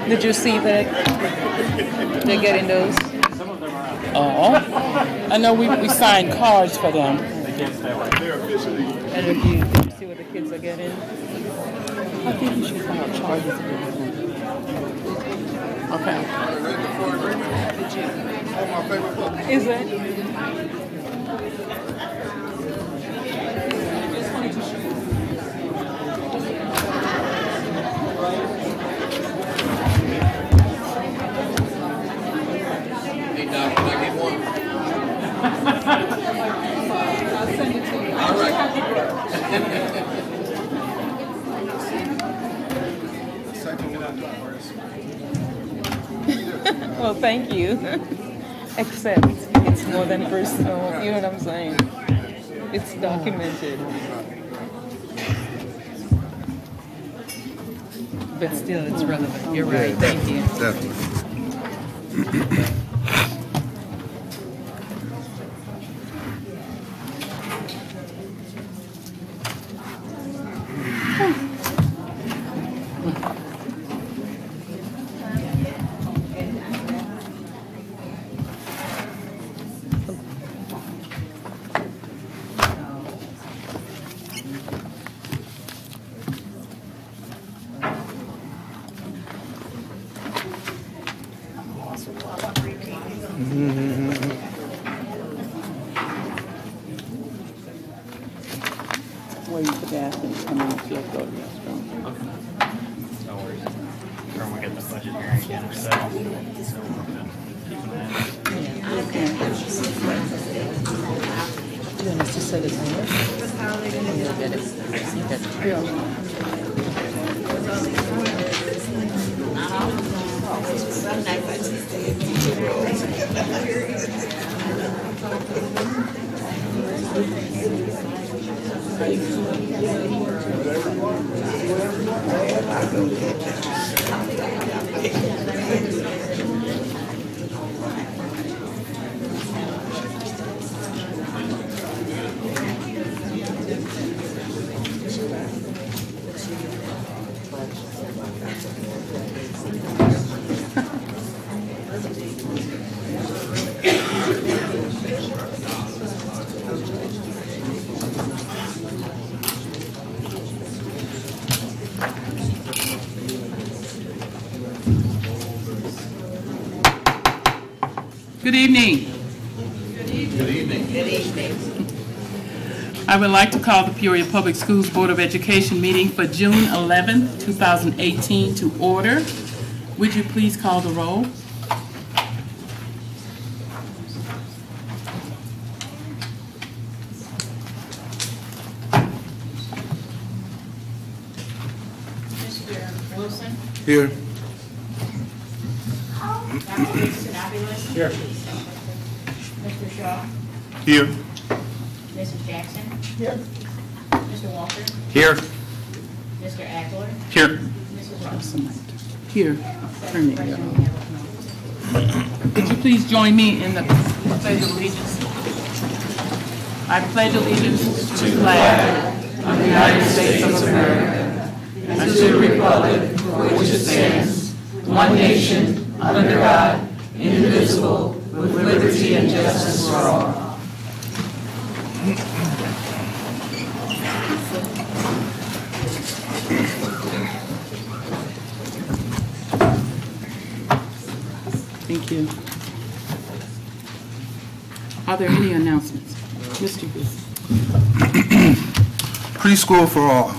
Did you see that they're getting those? Oh, I know we signed cards for them. And if you see what the kids are getting? I think we should file charges against them. Okay. Is it? Hey, Doc, can I get one? I'll send it to you. All right. Well, thank you. Except it's more than personal. You know what I'm saying? It's documented. But still, it's relevant. You're right. Thank you. Definitely. Wait for gas and come in and she'll go to the restroom. No worries. We're gonna get the budget here again, so. Yeah, Mr. Sellers, you'll get it. You get Good evening. Good evening. Good evening. I would like to call the Peoria Public Schools Board of Education meeting for June 11th, 2018 to order. Would you please call the roll? Mr. Wilson? Here. Dr. Winston-Abeles? Here. Mr. Shaw? Here. Mrs. Jackson? Here. Mr. Walker? Here. Mr. Ackler? Here. Mrs. Ross? Here. Turn it here. Would you please join me in the Pledge of Allegiance? I pledge allegiance to the flag of the United States of America and to the republic for which it stands, one nation, under God, indivisible, with liberty and justice for all. Thank you. Are there any announcements? Mr. Booth. Preschool for all.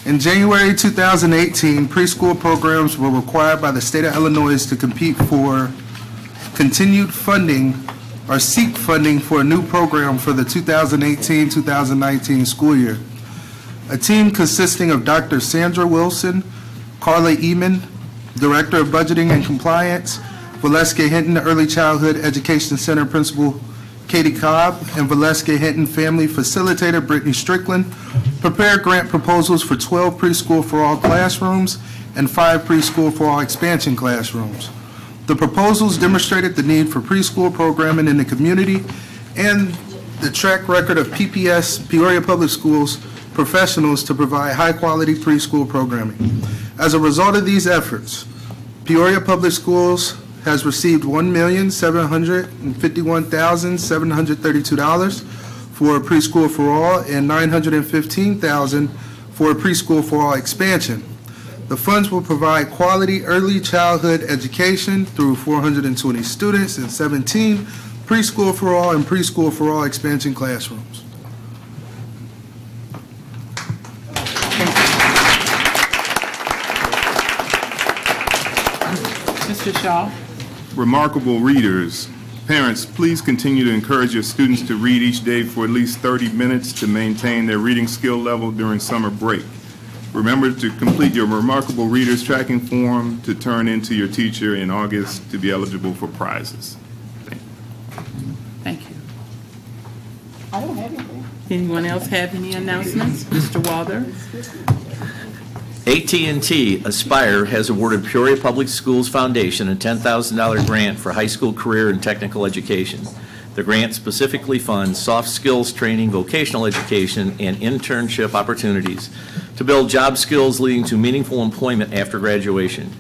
In January 2018, preschool programs were required by the state of Illinois to compete for continued funding or seek funding for a new program for the 2018-2019 school year. A team consisting of Dr. Sandra Wilson, Carla Eman, Director of Budgeting and Compliance, Valeska Hinton Early Childhood Education Center Principal Katie Cobb, and Valeska Hinton Family Facilitator Brittany Strickland prepared grant proposals for 12 preschool for all classrooms and 5 preschool for all expansion classrooms. The proposals demonstrated the need for preschool programming in the community and the track record of PPS, Peoria Public Schools, professionals to provide high-quality preschool programming. As a result of these efforts, Peoria Public Schools has received $1,751,732 for Preschool for All and $915,000 for Preschool for All expansion. The funds will provide quality early childhood education through 420 students in 17 Preschool for All and Preschool for All expansion classrooms. Mr. Shaw. Remarkable readers. Parents, please continue to encourage your students to read each day for at least 30 minutes to maintain their reading skill level during summer break. Remember to complete your Remarkable Readers tracking form to turn into your teacher in August to be eligible for prizes. Thank you. I don't have anything. Anyone else have any announcements? Mr. Walther? AT&T Aspire has awarded Peoria Public Schools Foundation a $10,000 grant for high school career and technical education. The grant specifically funds soft skills training, vocational education, and internship opportunities to build job skills leading to meaningful employment after graduation.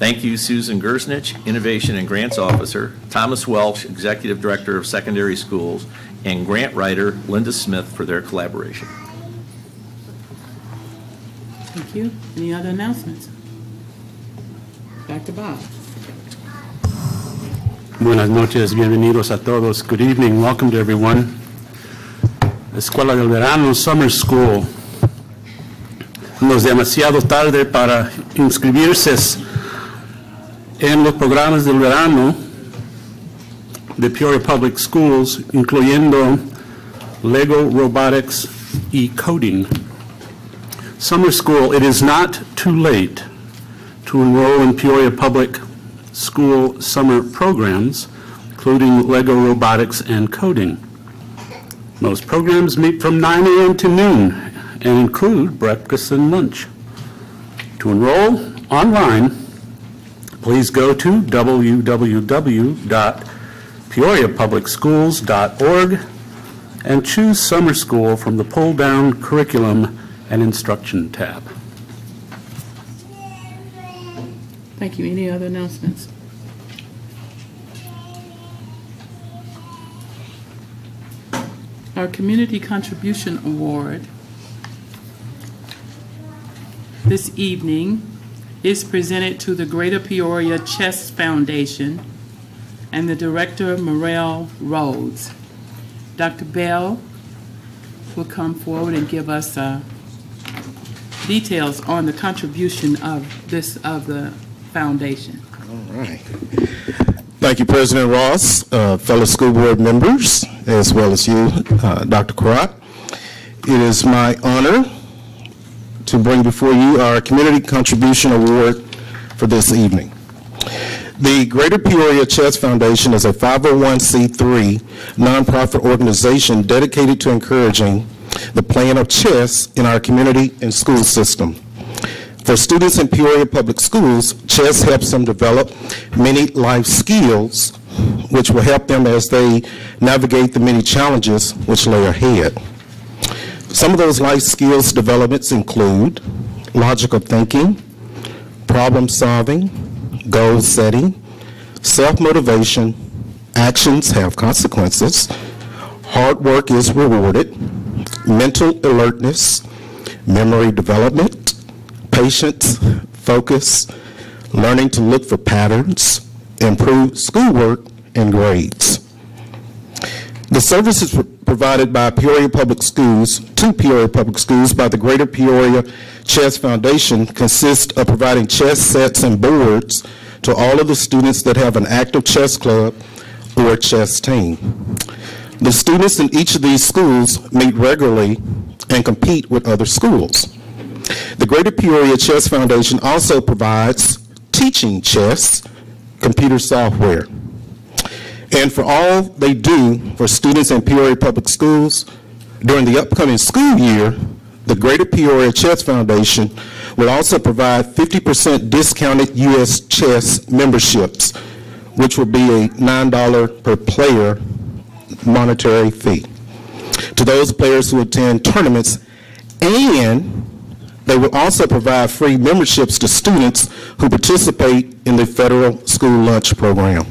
Thank you, Susan Gersnich, Innovation and Grants Officer, Thomas Welch, Executive Director of Secondary Schools, and grant writer Linda Smith for their collaboration. Thank you. Any other announcements? Dr. Bob. Buenas noches, bienvenidos a todos. Good evening, welcome to everyone. Escuela del Verano Summer School. No es demasiado tarde para inscribirse en los programas del verano de Peoria Public Schools, incluyendo Lego, Robotics, y Coding. Summer School, it is not too late to enroll in Peoria Public School summer programs, including Lego, Robotics, and Coding. Most programs meet from 9 a.m. to noon and include breakfast and lunch. To enroll online, please go to www.peoriapublicschools.org and choose Summer School from the pull-down Curriculum and Instruction tab. Thank you. Any other announcements? Our Community Contribution Award this evening is presented to the Greater Peoria Chess Foundation and the Director, Morel Rhodes. Dr. Bell will come forward and give us details on the contribution of the foundation. All right. Thank you, President Ross, fellow school board members, as well as you, Dr. Karat. It is my honor to bring before you our Community Contribution Award for this evening. The Greater Peoria Chess Foundation is a 501c3 nonprofit organization dedicated to encouraging the playing of chess in our community and school system. For students in Peoria Public Schools, chess helps them develop many life skills which will help them as they navigate the many challenges which lay ahead. Some of those life skills developments include logical thinking, problem solving, goal setting, self-motivation, actions have consequences, hard work is rewarded, mental alertness, memory development, patience, focus, learning to look for patterns, improve schoolwork, and grades. The services provided by Peoria Public Schools to Peoria Public Schools by the Greater Peoria Chess Foundation consist of providing chess sets and boards to all of the students that have an active chess club or chess team. The students in each of these schools meet regularly and compete with other schools. The Greater Peoria Chess Foundation also provides teaching chess computer software. And for all they do for students in Peoria Public Schools, during the upcoming school year, the Greater Peoria Chess Foundation will also provide 50% discounted U.S. chess memberships, which will be a $9 per player monetary fee to those players who attend tournaments And they will also provide free memberships to students who participate in the federal school lunch program.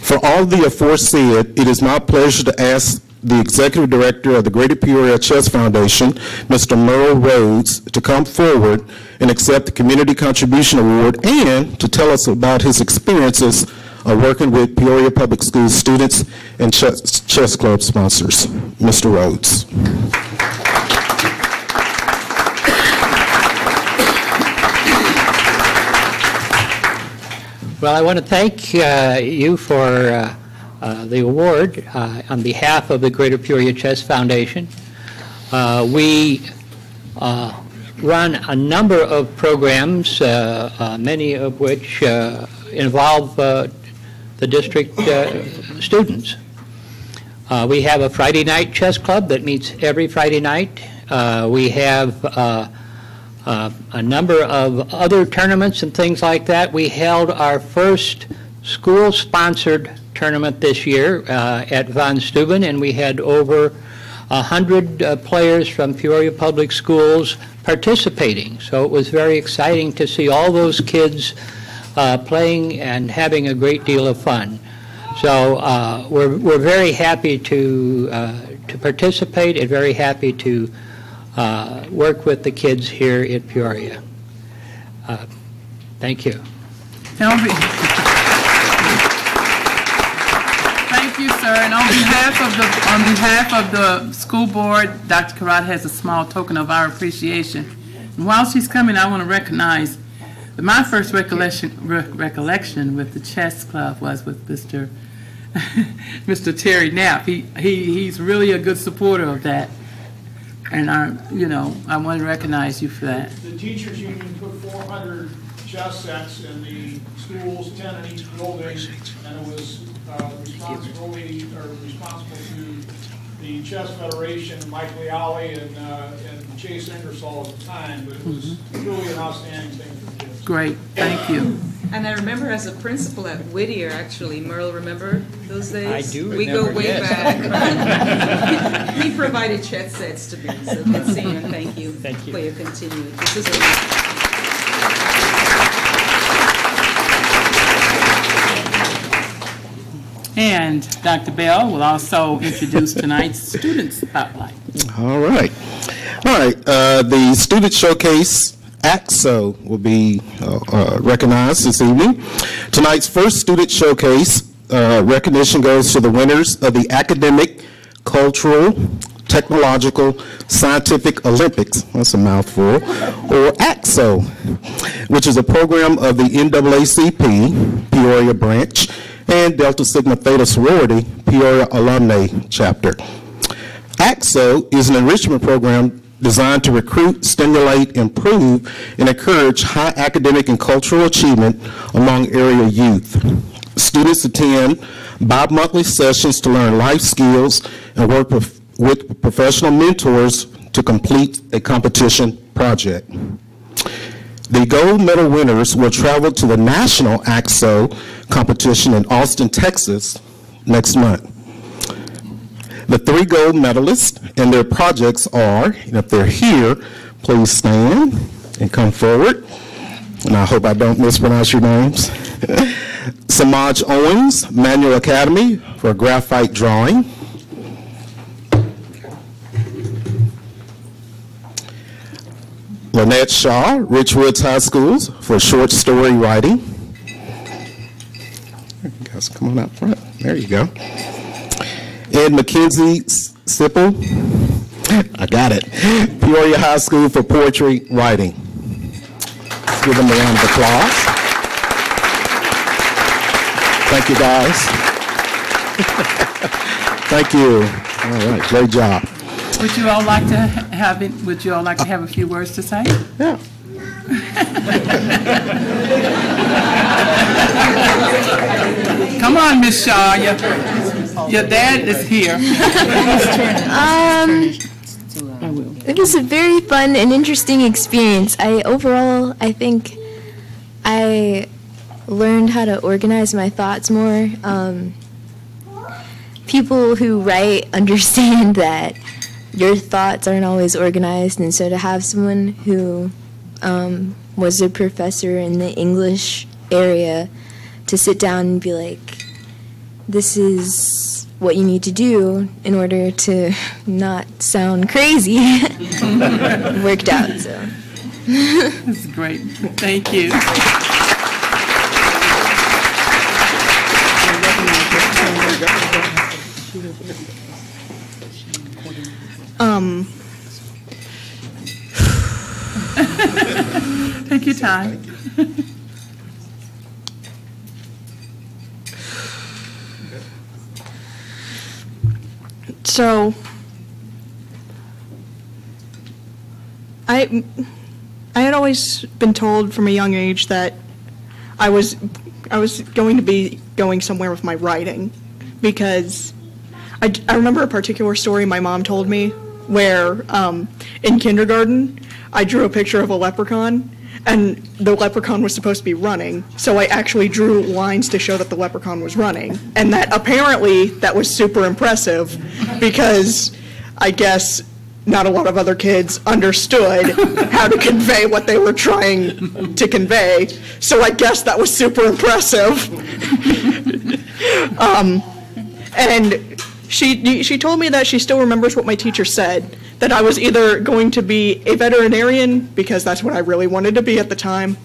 For all the aforesaid, it is my pleasure to ask the Executive Director of the Greater Peoria Chess Foundation, Mr. Merle Rhodes, to come forward and accept the Community Contribution Award and to tell us about his experiences of working with Peoria Public Schools students and chess club sponsors. Mr. Rhodes. Well, I want to thank you for the award on behalf of the Greater Peoria Chess Foundation. We run a number of programs, many of which involve the district students. We have a Friday night chess club that meets every Friday night. We have a number of other tournaments and things like that. We held our first school-sponsored tournament this year at Von Steuben, and we had over 100 players from Peoria Public Schools participating. So it was very exciting to see all those kids playing and having a great deal of fun. So we're very happy to participate and very happy to work with the kids here in Peoria. Thank you. Thank you, sir. And on behalf of the school board, Dr. Karat has a small token of our appreciation. And while she's coming, I want to recognize that my first recollection with the chess club was with Mr. Terry Knapp. He's really a good supporter of that. And I want to recognize you for that. The teachers union put 400 chess sets in the schools, 10 in each building, and it was responsible to the Chess Federation, Mike Leali and Chase Ingersoll at the time. But it was truly an outstanding thing for the kids. Great, thank you. And I remember as a principal at Whittier, actually, Merle, remember those days? I do We remember, go way yes. back. He provided chess sets to me, so good seeing you, and thank you for your continued. This is And Dr. Bell will also introduce tonight's Student Spotlight. All right. The Student Showcase AXO will be recognized this evening. Tonight's first Student Showcase recognition goes to the winners of the Academic, Cultural, Technological, Scientific Olympics, that's a mouthful, or AXO, which is a program of the NAACP, Peoria branch, and Delta Sigma Theta Sorority, Peoria Alumni Chapter. AXO is an enrichment program designed to recruit, stimulate, improve, and encourage high academic and cultural achievement among area youth. Students attend bi-monthly sessions to learn life skills and work with professional mentors to complete a competition project. The gold medal winners will travel to the National AXO competition in Austin, Texas next month. The 3 gold medalists and their projects are, and if they're here, please stand and come forward. And I hope I don't mispronounce your names. Samaj Owens, Manual Academy for graphite drawing. Lynette Shaw, Richwoods High Schools for short story writing. You guys come on out front. There you go. Ed Mackenzie Sipple, I got it, Peoria High School for poetry writing. Let's give them a round of applause. Thank you, guys. Thank you. All right, great job. Would you all like to have a few words to say? Yeah. Come on, Miss Shaw. Your dad is here. It was a very fun and interesting experience. I think I learned how to organize my thoughts more. People who write understand that your thoughts aren't always organized, and so to have someone who was a professor in the English area to sit down and be like, this is what you need to do in order to not sound crazy, worked out. So This is great. Thank you. Take your time. So, I had always been told from a young age that I was going to be going somewhere with my writing, because I remember a particular story my mom told me where in kindergarten I drew a picture of a leprechaun, and the leprechaun was supposed to be running, so I actually drew lines to show that the leprechaun was running, and that apparently that was super impressive, because I guess not a lot of other kids understood how to convey what they were trying to convey, so I guess that was super impressive. And she told me that she still remembers what my teacher said, that I was either going to be a veterinarian, because that's what I really wanted to be at the time,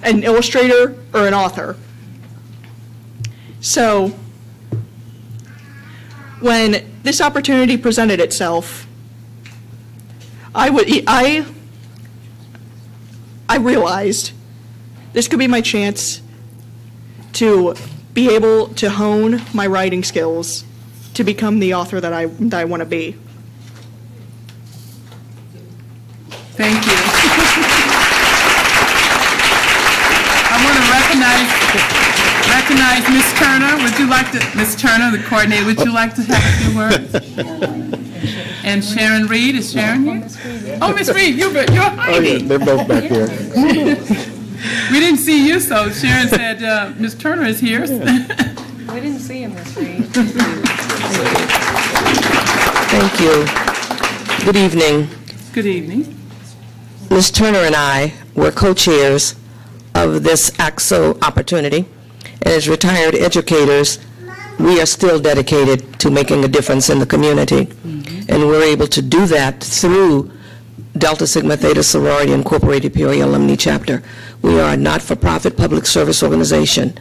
an illustrator, or an author. So when this opportunity presented itself, I realized this could be my chance to be able to hone my writing skills to become the author that I want to be. Thank you. I want to recognize Ms. Turner. Would you like to, Ms. Turner, the coordinator, would you like to have a few words? And Sharon Reed, is Sharon here? Oh, Ms. Reed, you're hiding. Oh, yeah, they're both back here. We didn't see you, so Sharon said Ms. Turner is here. We didn't see him, Ms. Reed. Thank you. Good evening. Good evening. Ms. Turner and I were co-chairs of this AXO opportunity, and as retired educators, we are still dedicated to making a difference in the community, and we're able to do that through Delta Sigma Theta Sorority Incorporated Peoria Alumni Chapter. We are a not-for-profit public service organization,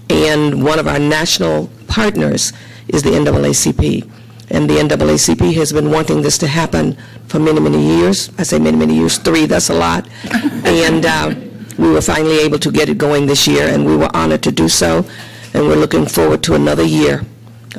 and one of our national partners is the NAACP. And the NAACP has been wanting this to happen for many, many years. I say many, many years, 3, that's a lot. And we were finally able to get it going this year, and we were honored to do so. And we're looking forward to another year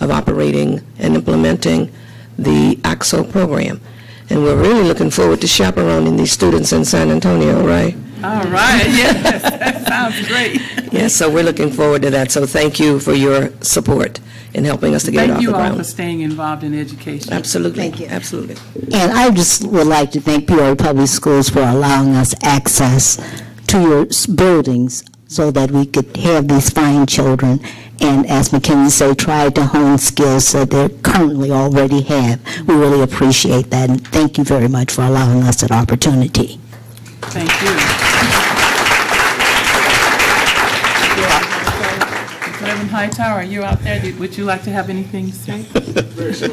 of operating and implementing the AXO program. And we're really looking forward to chaperoning these students in San Antonio, right? All right, yes, that sounds great. Yes, so we're looking forward to that. So thank you for your support in helping us to get it off the ground. Thank you all for staying involved in education. Absolutely. Thank you. Absolutely. And I just would like to thank Peoria Public Schools for allowing us access to your buildings so that we could have these fine children and, as McKinney said, try to hone skills that they currently already have. We really appreciate that, and thank you very much for allowing us that opportunity. Thank you. Reverend Hightower, are you out there? Would you like to have anything to say? Very short.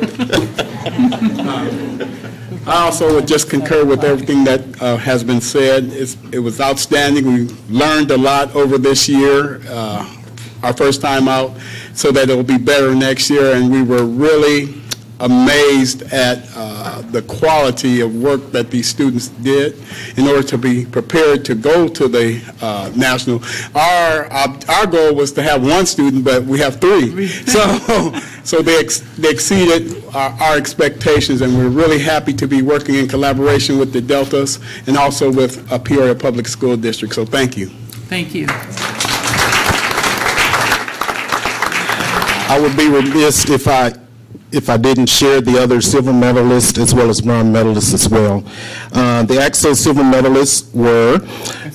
I also would just concur with everything that has been said. It was outstanding. We learned a lot over this year, our first time out, so that it will be better next year. And we were really amazed at the quality of work that these students did in order to be prepared to go to the national. Our goal was to have 1 student, but we have 3. So they exceeded our expectations, and we're really happy to be working in collaboration with the Deltas and also with Peoria Public School District. So thank you. Thank you. I would be remiss if I didn't share the other silver medalists as well as bronze medalists as well. The AXO silver medalists were,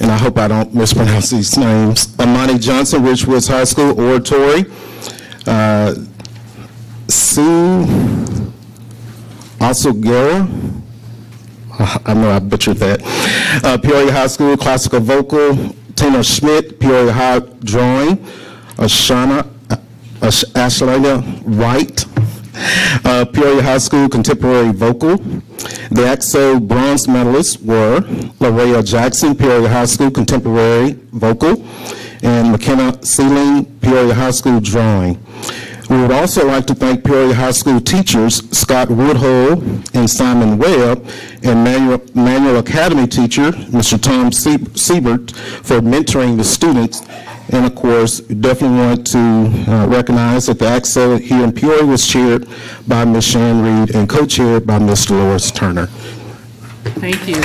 and I hope I don't mispronounce these names, Amani Johnson, Richwoods High School, Oratory, Sue Also Guerra, I know I butchered that. Peoria High School classical vocal, Tina Schmidt, Peoria High drawing, Ashleia White, Peoria High School contemporary vocal. The AXO bronze medalists were Larea Jackson, Peoria High School contemporary vocal, and McKenna Sealing, Peoria High School drawing. We would also like to thank Peoria High School teachers Scott Woodhull and Simon Webb, and Manual Academy teacher Mr. Tom Siebert for mentoring the students. And of course, definitely want to recognize that the AXO here in Peoria was chaired by Ms. Sharon Reed and co-chaired by Ms. Dolores Turner. Thank you.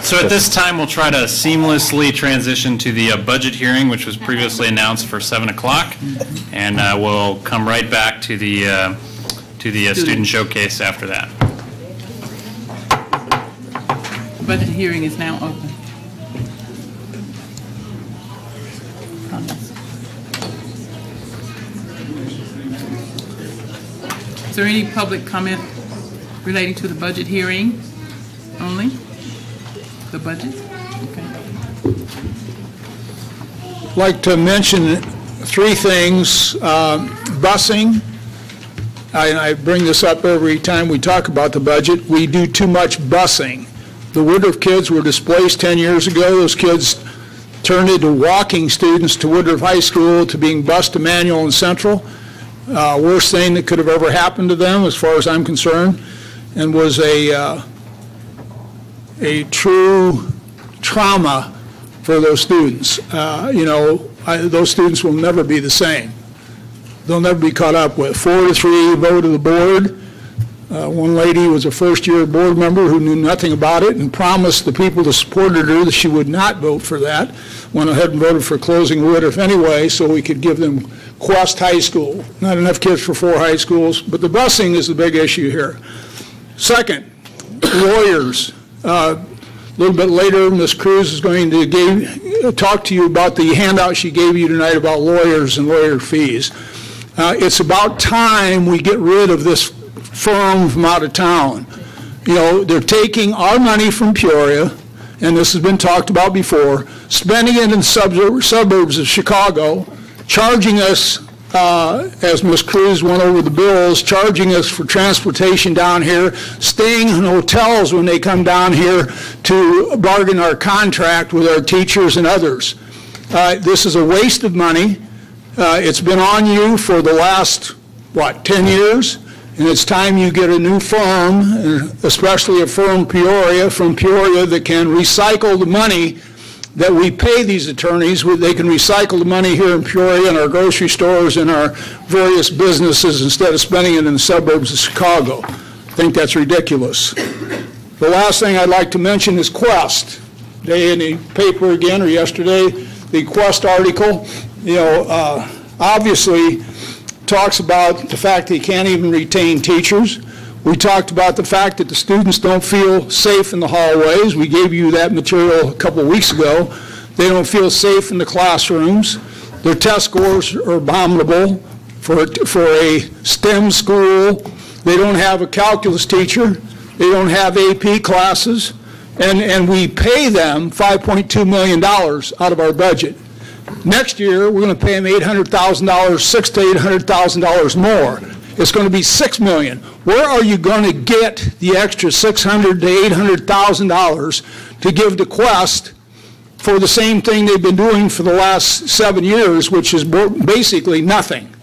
So at this time, we'll try to seamlessly transition to the budget hearing, which was previously announced for 7 o'clock, and we'll come right back to the student showcase after that. The budget hearing is now open. Is there any public comment relating to the budget hearing only? The budget? Okay. I'd like to mention 3 things. Busing. I bring this up every time we talk about the budget. We do too much busing. The Woodruff kids were displaced 10 years ago. Those kids turned into walking students to Woodruff High School, to being bused to Manual and Central. Worst thing that could have ever happened to them, as far as I'm concerned, and was a true trauma for those students. Those students will never be the same. They'll never be caught up with. 4-3 vote of the board. One lady was a first-year board member who knew nothing about it and promised the people that supported her that she would not vote for that. Went ahead and voted for closing Woodruff anyway, so we could give them Quest High School. Not enough kids for 4 high schools, but the busing is the big issue here. Second, lawyers. A little bit later, Ms. Cruz is going to talk to you about the handout she gave you tonight about lawyers and lawyer fees. It's about time we get rid of this firm from out of town. They're taking our money from Peoria, and this has been talked about before, spending it in suburbs of Chicago, charging us, as Ms. Cruz went over the bills, charging us for transportation down here, staying in hotels when they come down here to bargain our contract with our teachers and others. This is a waste of money. It's been on you for the last, 10 years? And it's time you get a new firm, especially a firm from Peoria that can recycle the money that we pay these attorneys. They can recycle the money here in Peoria in our grocery stores and our various businesses instead of spending it in the suburbs of Chicago. I think that's ridiculous. The last thing I'd like to mention is Quest. Today in the paper again, or yesterday, the Quest article, obviously talks about the fact that you can't even retain teachers. We talked about the fact that the students don't feel safe in the hallways. We gave you that material a couple of weeks ago. They don't feel safe in the classrooms. Their test scores are abominable for a STEM school. They don't have a calculus teacher. They don't have AP classes. And we pay them $5.2 million out of our budget. Next year, we're going to pay them $800,000, $600,000 to $800,000 more. It's going to be $6 million. Where are you going to get the extra $600,000 to $800,000 to give to Quest for the same thing they've been doing for the last 7 years, which is basically nothing?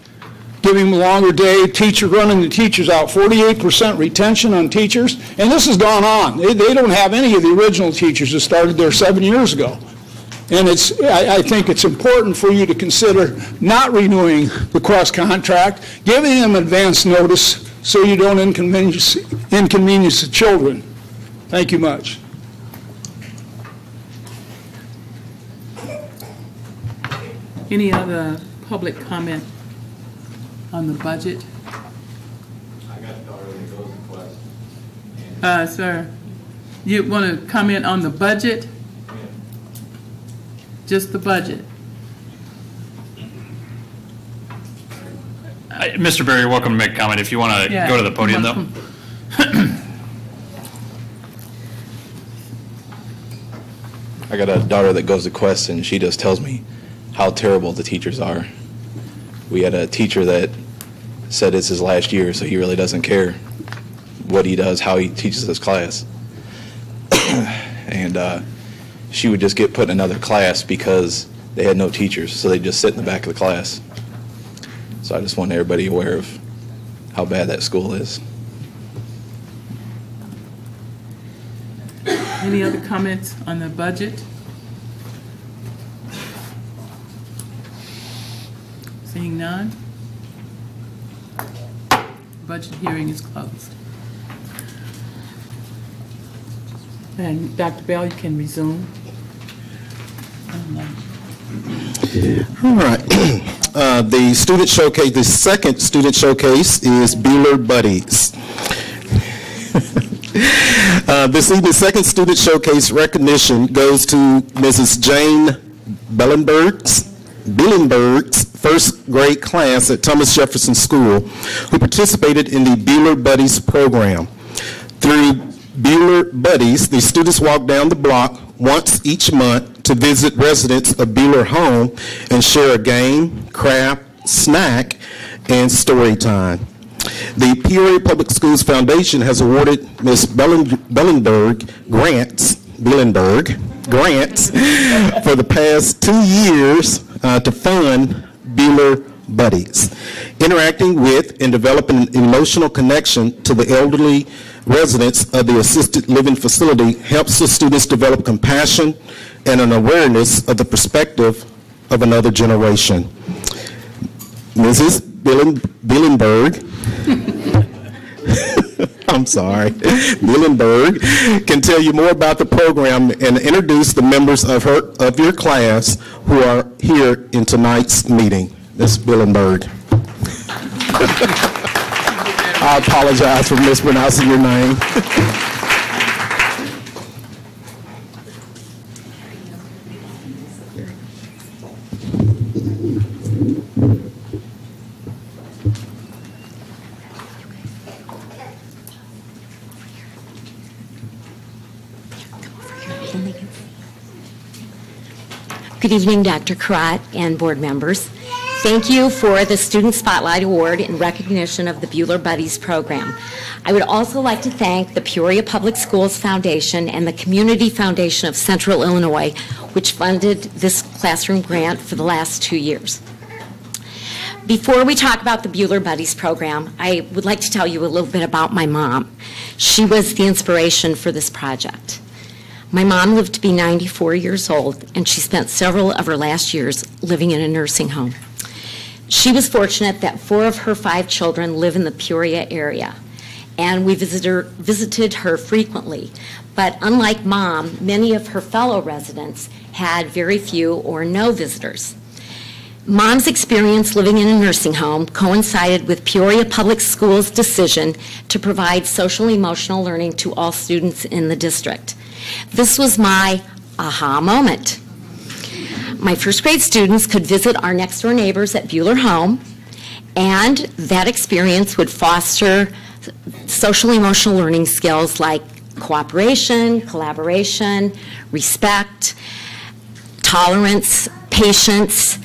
Giving them a longer day, running the teachers out, 48% retention on teachers, and this has gone on. They don't have any of the original teachers that started there 7 years ago. And I think it's important for you to consider not renewing the Quest contract, giving them advance notice so you don't inconvenience the children. Thank you much. Any other public comment on the budget? I got already goes to Quest. Sir, you want to comment on the budget? Just the budget. Mr. Berry, you're welcome to make a comment if you want to go to the podium, though. I got a daughter that goes to Quest, and she just tells me how terrible the teachers are. We had a teacher that said it's his last year, so he really doesn't care what he does, how he teaches his class. And she would just get put in another class because they had no teachers, so they'd just sit in the back of the class. So I just want everybody aware of how bad that school is. Any other comments on the budget? Seeing none? Budget hearing is closed. And Dr. Bell, you can resume. All right. The student showcase, the second student showcase is Bueller Buddies. This evening's second student showcase recognition goes to Mrs. Jane Billenberg's first grade class at Thomas Jefferson School, who participated in the Bueller Buddies program. Through Bueller Buddies, the students walk down the block once each month to visit residents of Bueller home and share a game, craft, snack, and story time. The Peoria Public Schools Foundation has awarded Ms. Billenberg grants for the past 2 years to fund Bueller Buddies. Interacting with and developing an emotional connection to the elderly residents of the assisted living facility helps the students develop compassion and an awareness of the perspective of another generation. Mrs. Billenberg, I'm sorry, Billenberg can tell you more about the program and introduce the members of your class who are here in tonight's meeting. Ms. Billenberg. I apologize for mispronouncing your name. Good evening, Dr. Karat and board members. Thank you for the Student Spotlight Award in recognition of the Bueller Buddies program. I would also like to thank the Peoria Public Schools Foundation and the Community Foundation of Central Illinois, which funded this classroom grant for the last 2 years. Before we talk about the Bueller Buddies program, I would like to tell you a little bit about my mom. She was the inspiration for this project. My mom lived to be 94 years old, and she spent several of her last years living in a nursing home. She was fortunate that 4 of her 5 children live in the Peoria area, and we visited her frequently. But unlike Mom, many of her fellow residents had very few or no visitors. Mom's experience living in a nursing home coincided with Peoria Public Schools' decision to provide social-emotional learning to all students in the district. This was my aha moment. My first grade students could visit our next door neighbors at Bueller home, and that experience would foster social emotional learning skills like cooperation, collaboration, respect, tolerance, patience.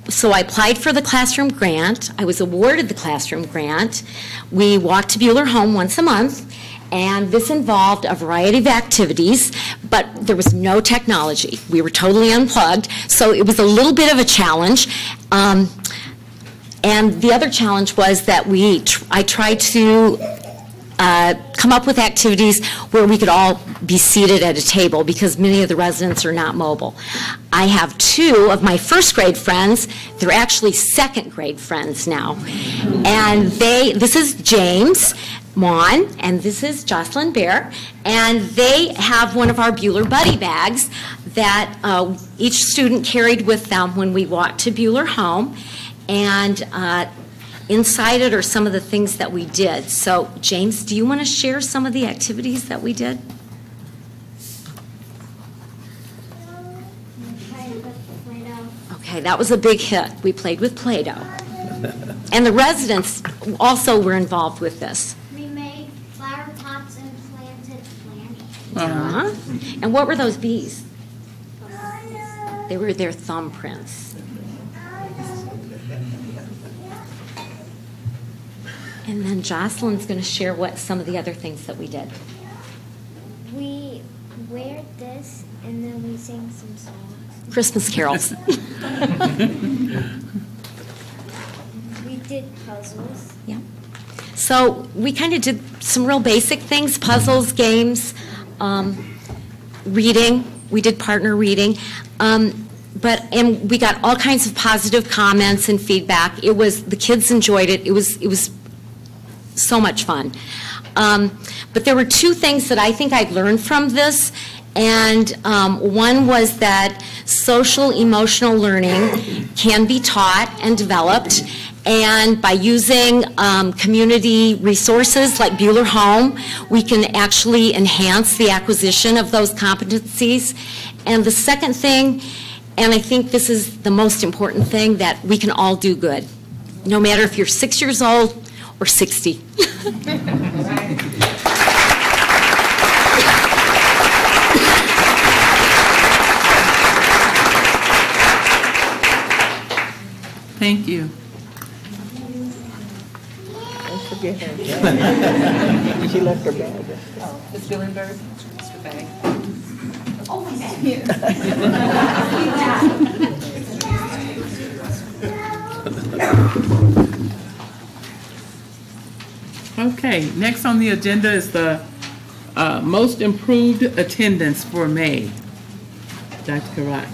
So I applied for the classroom grant. I was awarded the classroom grant. We walked to Bueller home once a month, and this involved a variety of activities, but there was no technology. We were totally unplugged, so it was a little bit of a challenge. And the other challenge was that I tried to come up with activities where we could all be seated at a table because many of the residents are not mobile. I have 2 of my first grade friends. They're actually second grade friends now. And this is James Mon, and this is Jocelyn Bear, and they have one of our Bueller Buddy bags that each student carried with them when we walked to Bueller home, and inside it are some of the things that we did. So, James, do you want to share some of the activities that we did? Okay, that was a big hit. We played with Play-Doh. And the residents also were involved with this. We made flower pots and planted plants. And what were those bees? They were their thumbprints. And then Jocelyn's going to share what some of the other things that we did. We wear this and then we sing some songs. Christmas carols. We did puzzles. Yeah. So we kind of did some real basic things, puzzles, games, reading. We did partner reading. And we got all kinds of positive comments and feedback. The kids enjoyed it. It was so much fun. But there were two things that I think I've learned from this. And one was that social emotional learning can be taught and developed. And by using community resources like Bueller Home, we can actually enhance the acquisition of those competencies. And the second thing, and I think this is the most important thing, that we can all do good, no matter if you're 6 years old or 60. Thank you. Don't forget her. She left her bag. Oh, Ms. Billenberg, it's your bag. Oh, my Okay, next on the agenda is the most improved attendance for May. Dr. Karat.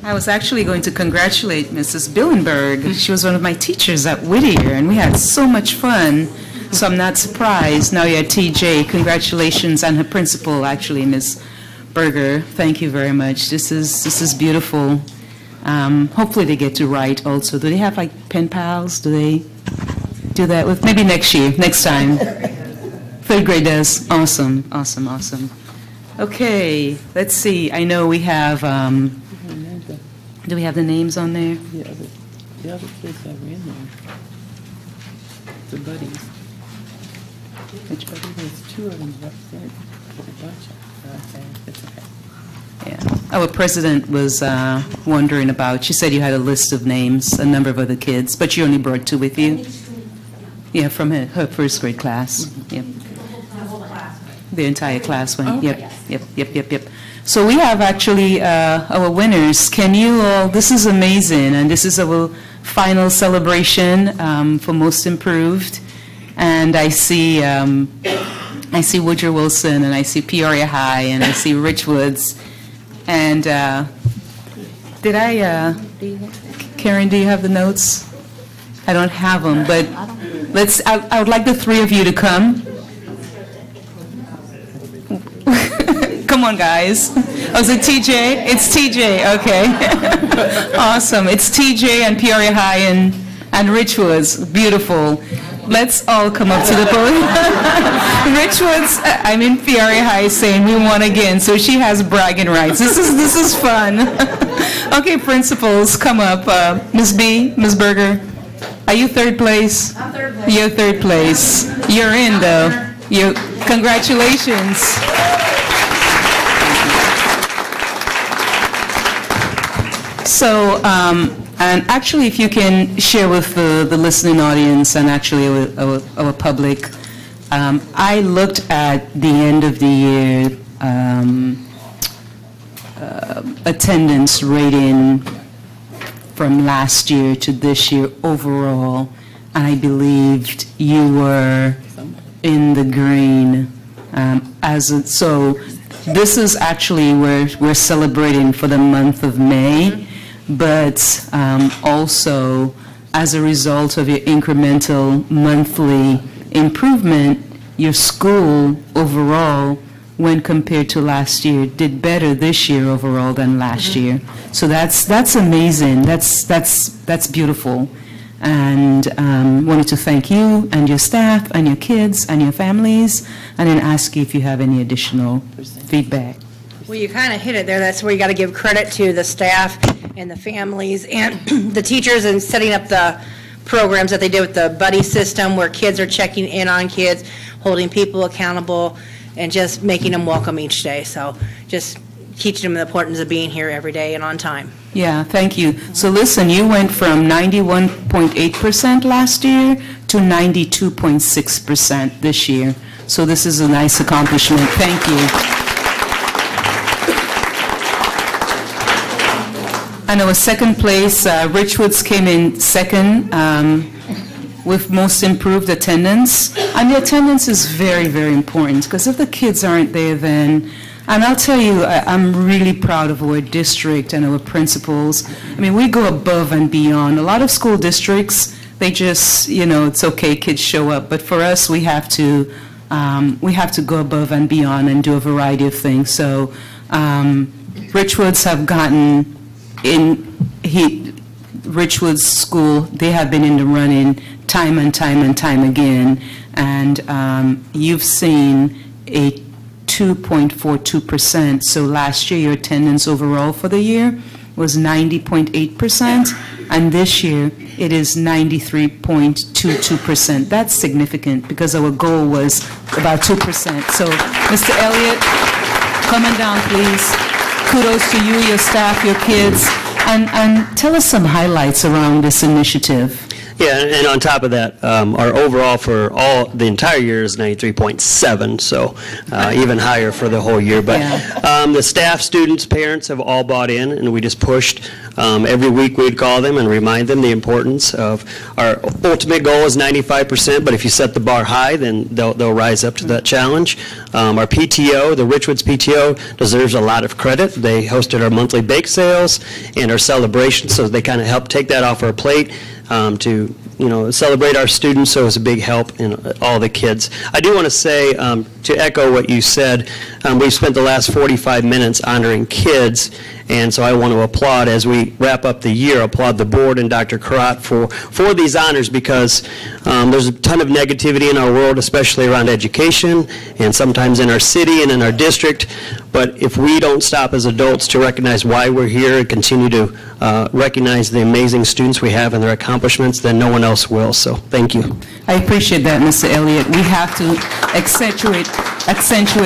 I was actually going to congratulate Mrs. Billenberg. She was one of my teachers at Whittier, and we had so much fun. So I'm not surprised. Now you're at TJ. Congratulations on her principal, actually, Ms. Berger. Thank you very much. This is beautiful. Hopefully they get to write also. Do they have like pen pals? Do they do that with maybe next year, next time? Third grade does. Awesome, awesome, awesome. Okay, let's see. I know we have. Do we have the names on there? Yeah, the other kids that were in there. The buddies. Which buddy? There's two of them represented a bunch of it's okay. Yeah. Our president was wondering about, she said you had a list of names, a number of other kids, but you only brought two with you? Yeah, from her first grade class. Yep. The entire class went. Yep, yep. So we have actually our winners. Can you all, this is amazing, and this is our final celebration for Most Improved. And I see Woodrow Wilson, and I see Peoria High, and I see Richwoods. And Karen, do you have the notes? I don't have them, but I would like the three of you to come. Come on, guys. Oh, is it TJ? It's TJ, okay. Awesome. It's TJ and Peoria High and Richwoods. Beautiful. Let's all come up to the podium. Richwoods, Peoria High is saying we won again, so she has bragging rights. This is fun. Okay, principals, come up. Ms. B, Ms. Berger, are you third place? I'm third place. You're third place. You're in, though. Congratulations. So, and actually, if you can share with the listening audience and actually our public, I looked at the end of the year attendance rating from last year to this year overall, and I believed you were in the green. So this is actually we're celebrating for the month of May. But also, as a result of your incremental monthly improvement, your school overall, when compared to last year, did better this year overall than last year. So that's amazing. That's beautiful. And wanted to thank you and your staff and your kids and your families, and then ask you if you have any additional feedback. Well, you kind of hit it there. That's where you got to give credit to the staff and the families and the teachers and setting up the programs that they did with the buddy system where kids are checking in on kids, holding people accountable, and just making them welcome each day. So just teaching them the importance of being here every day and on time. Yeah, thank you. So listen, you went from 91.8% last year to 92.6% this year. So this is a nice accomplishment. Thank you. And our second place, Richwoods came in second with most improved attendance. And the attendance is very, very important because if the kids aren't there then, and I'll tell you, I'm really proud of our district and our principals. I mean, we go above and beyond. A lot of school districts, they just, you know, it's okay, kids show up. But for us, we have to go above and beyond and do a variety of things. So Richwoods have gotten Richwoods School, they have been in the running time and time and time again. And you've seen a 2.42%. So last year, your attendance overall for the year was 90.8%, and this year it is 93.22%. That's significant because our goal was about 2%. So, Mr. Elliott, coming down, please. Kudos to you, your staff, your kids, and tell us some highlights around this initiative. Yeah, and on top of that, our overall for the entire year is 93.7, so even higher for the whole year. But the staff, students, parents have all bought in, and we just pushed. Every week we'd call them and remind them the importance of our ultimate goal is 95%, but if you set the bar high, then they'll rise up to that challenge. Our PTO, the Richwoods PTO, deserves a lot of credit. They hosted our monthly bake sales and our celebrations, so they kind of helped take that off our plate. To celebrate our students, so it's a big help in all the kids. I do want to say, to echo what you said, we've spent the last 45 minutes honoring kids, and so I want to applaud as we wrap up the year, applaud the board and Dr. Karat for these honors because there's a ton of negativity in our world, especially around education and sometimes in our city and in our district. But if we don't stop as adults to recognize why we're here and continue to recognize the amazing students we have and their accomplishments, then no one else will. So thank you. I appreciate that, Mr. Elliott. We have to accentuate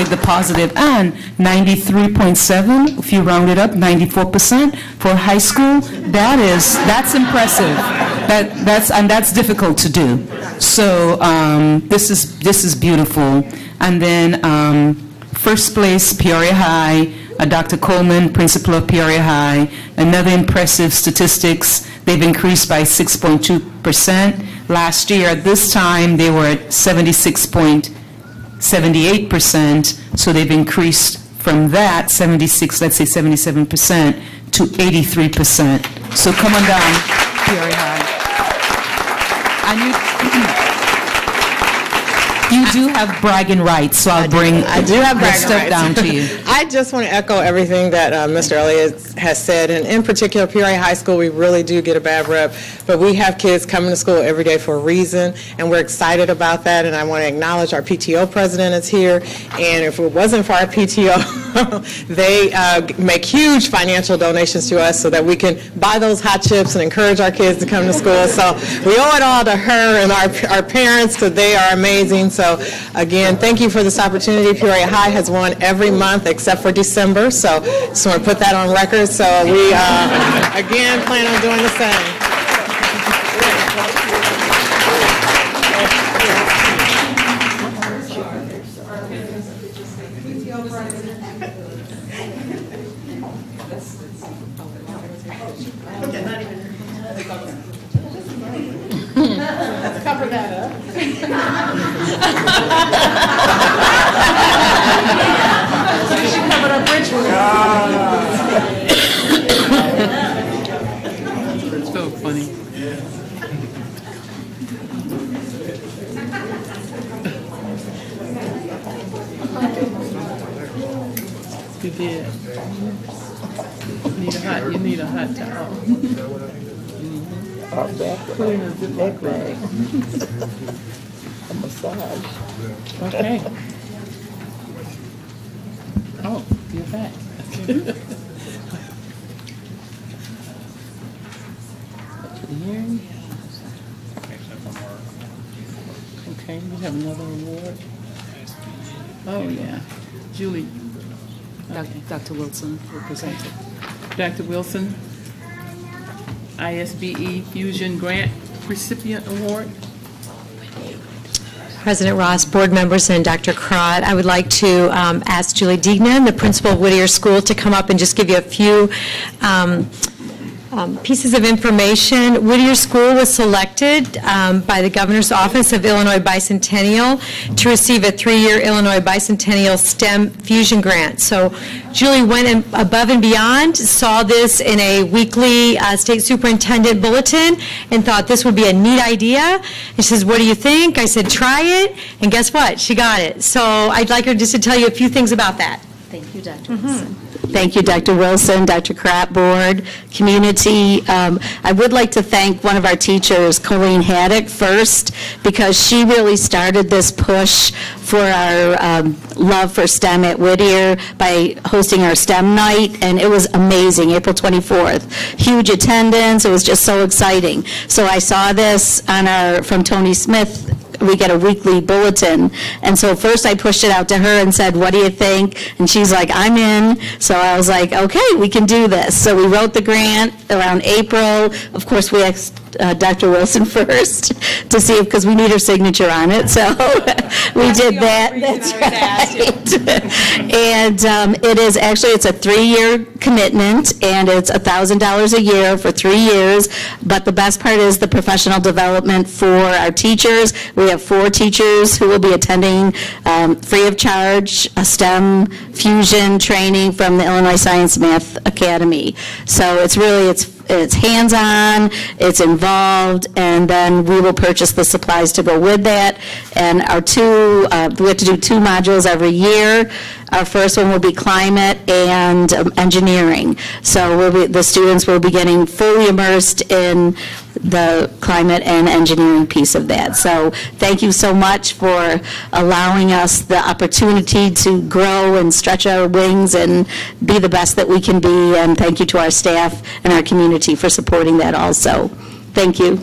the positive. And 93.7, if you round it up, 94% for high school, that's impressive. That's difficult to do. So this is beautiful. And then first place, Peoria High, Dr. Coleman, principal of Peoria High, another impressive statistics. They've increased by 6.2%. Last year, at this time, they were at 76.78%, so they've increased from that 76, let's say 77%, to 83%. So come on down, Peoria High. And you do have bragging rights, so I'll bring the stuff down to you. I just want to echo everything that Mr. Elliott has said, and in particular, Peoria High School, we really do get a bad rep, but we have kids coming to school every day for a reason, and we're excited about that, and I want to acknowledge our PTO president is here, and if it wasn't for our PTO, they make huge financial donations to us so that we can buy those hot chips and encourage our kids to come to school, so we owe it all to her and our parents because they are amazing. So again, thank you for this opportunity. Peoria High has won every month except for December, so just want to put that on record. So we, again, plan on doing the same. Let's cover that up. She covered up Richmond. It's so funny. You did. You need a hot towel. Put in a Ziploc bag. A massage. Okay. Oh, you're back. To the hearing. Okay, we have another award. Oh, yeah. Julie. Okay. Dr. Wilson will present it. Dr. Wilson, ISBE Fusion Grant Recipient Award. President Ross, board members, and Dr. Crott, I would like to ask Julie Diegnan, the principal of Whittier School, to come up and just give you a few pieces of information. Whittier School was selected by the Governor's Office of Illinois Bicentennial to receive a 3-year Illinois Bicentennial STEM Fusion Grant. So Julie went above and beyond, saw this in a weekly state superintendent bulletin, and thought this would be a neat idea. And she says, what do you think? I said, try it, and guess what? She got it. So I'd like her just to tell you a few things about that. Thank you, Dr. Wilson. Thank you, Dr. Wilson, Dr. Crott, board, community. I would like to thank one of our teachers, Colleen Haddock, first, because she really started this push for our love for STEM at Whittier by hosting our STEM night, and it was amazing, April 24th. Huge attendance. It was just so exciting. So I saw this on from Tony Smith. We get a weekly bulletin, and so first I pushed it out to her and said, what do you think? And she's like, I'm in. So I was like, okay, we can do this. So we wrote the grant around April. Of course, we asked Dr. Wilson first to see if, because we need her signature on it, so we did that. That's right. And it is actually, it's a 3-year commitment, and it's $1,000 a year for 3 years, but the best part is the professional development for our teachers. We have 4 teachers who will be attending free of charge a STEM fusion training from the Illinois Science Math Academy. So it's really, it's hands-on, it's involved, and then we will purchase the supplies to go with that. And our we have to do 2 modules every year. Our first one will be climate and engineering. So the students will be getting fully immersed in the climate and engineering piece of that. So thank you so much for allowing us the opportunity to grow and stretch our wings and be the best that we can be. And thank you to our staff and our community for supporting that also. Thank you.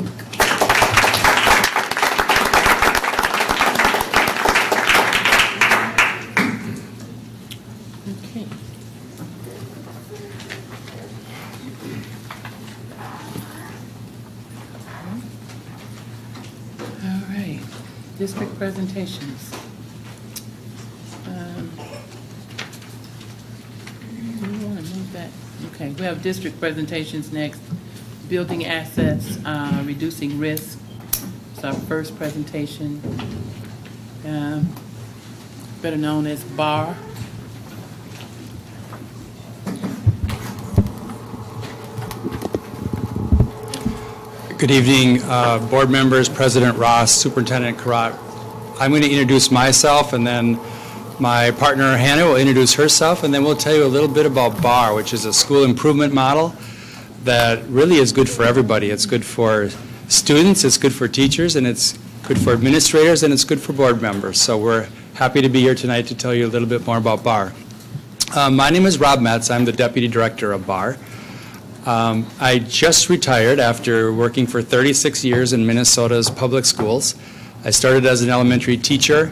District presentations. Do you want to move that? Okay, we have district presentations next. Building assets, reducing risk. It's our first presentation. Better known as BAR. Good evening, board members, President Ross, Superintendent Karat. I'm going to introduce myself, and then my partner Hannah will introduce herself, and then we'll tell you a little bit about BAR, which is a school improvement model that really is good for everybody. It's good for students, it's good for teachers, and it's good for administrators, and it's good for board members. So we're happy to be here tonight to tell you a little bit more about BAR. My name is Rob Metz. I'm the Deputy Director of BAR. I just retired after working for 36 years in Minnesota's public schools. I started as an elementary teacher,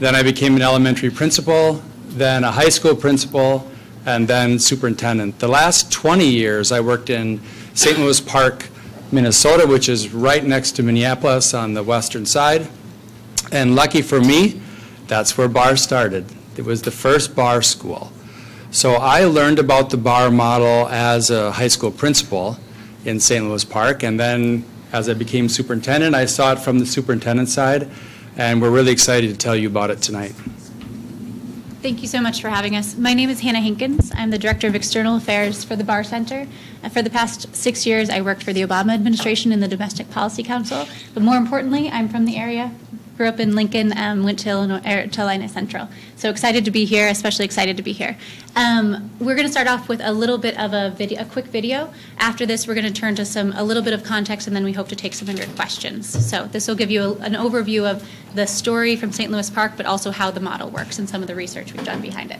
then I became an elementary principal, then a high school principal, and then superintendent. The last 20 years I worked in St. Louis Park, Minnesota, which is right next to Minneapolis on the western side. And lucky for me, that's where BAR started. It was the first BAR school. So I learned about the BAR model as a high school principal in St. Louis Park, and then as I became superintendent, I saw it from the superintendent side, and we're really excited to tell you about it tonight. Thank you so much for having us. My name is Hannah Hinkins. I'm the Director of External Affairs for the BAR Center. For the past 6 years, I worked for the Obama administration in the Domestic Policy Council, but more importantly, I'm from the area. Grew up in Lincoln, went to Illinois Central. So excited to be here, especially excited to be here. We're going to start off with a little bit of a quick video. After this, we're going to turn to a little bit of context, and then we hope to take some of your questions. So this will give you an overview of the story from St. Louis Park, but also how the model works and some of the research we've done behind it.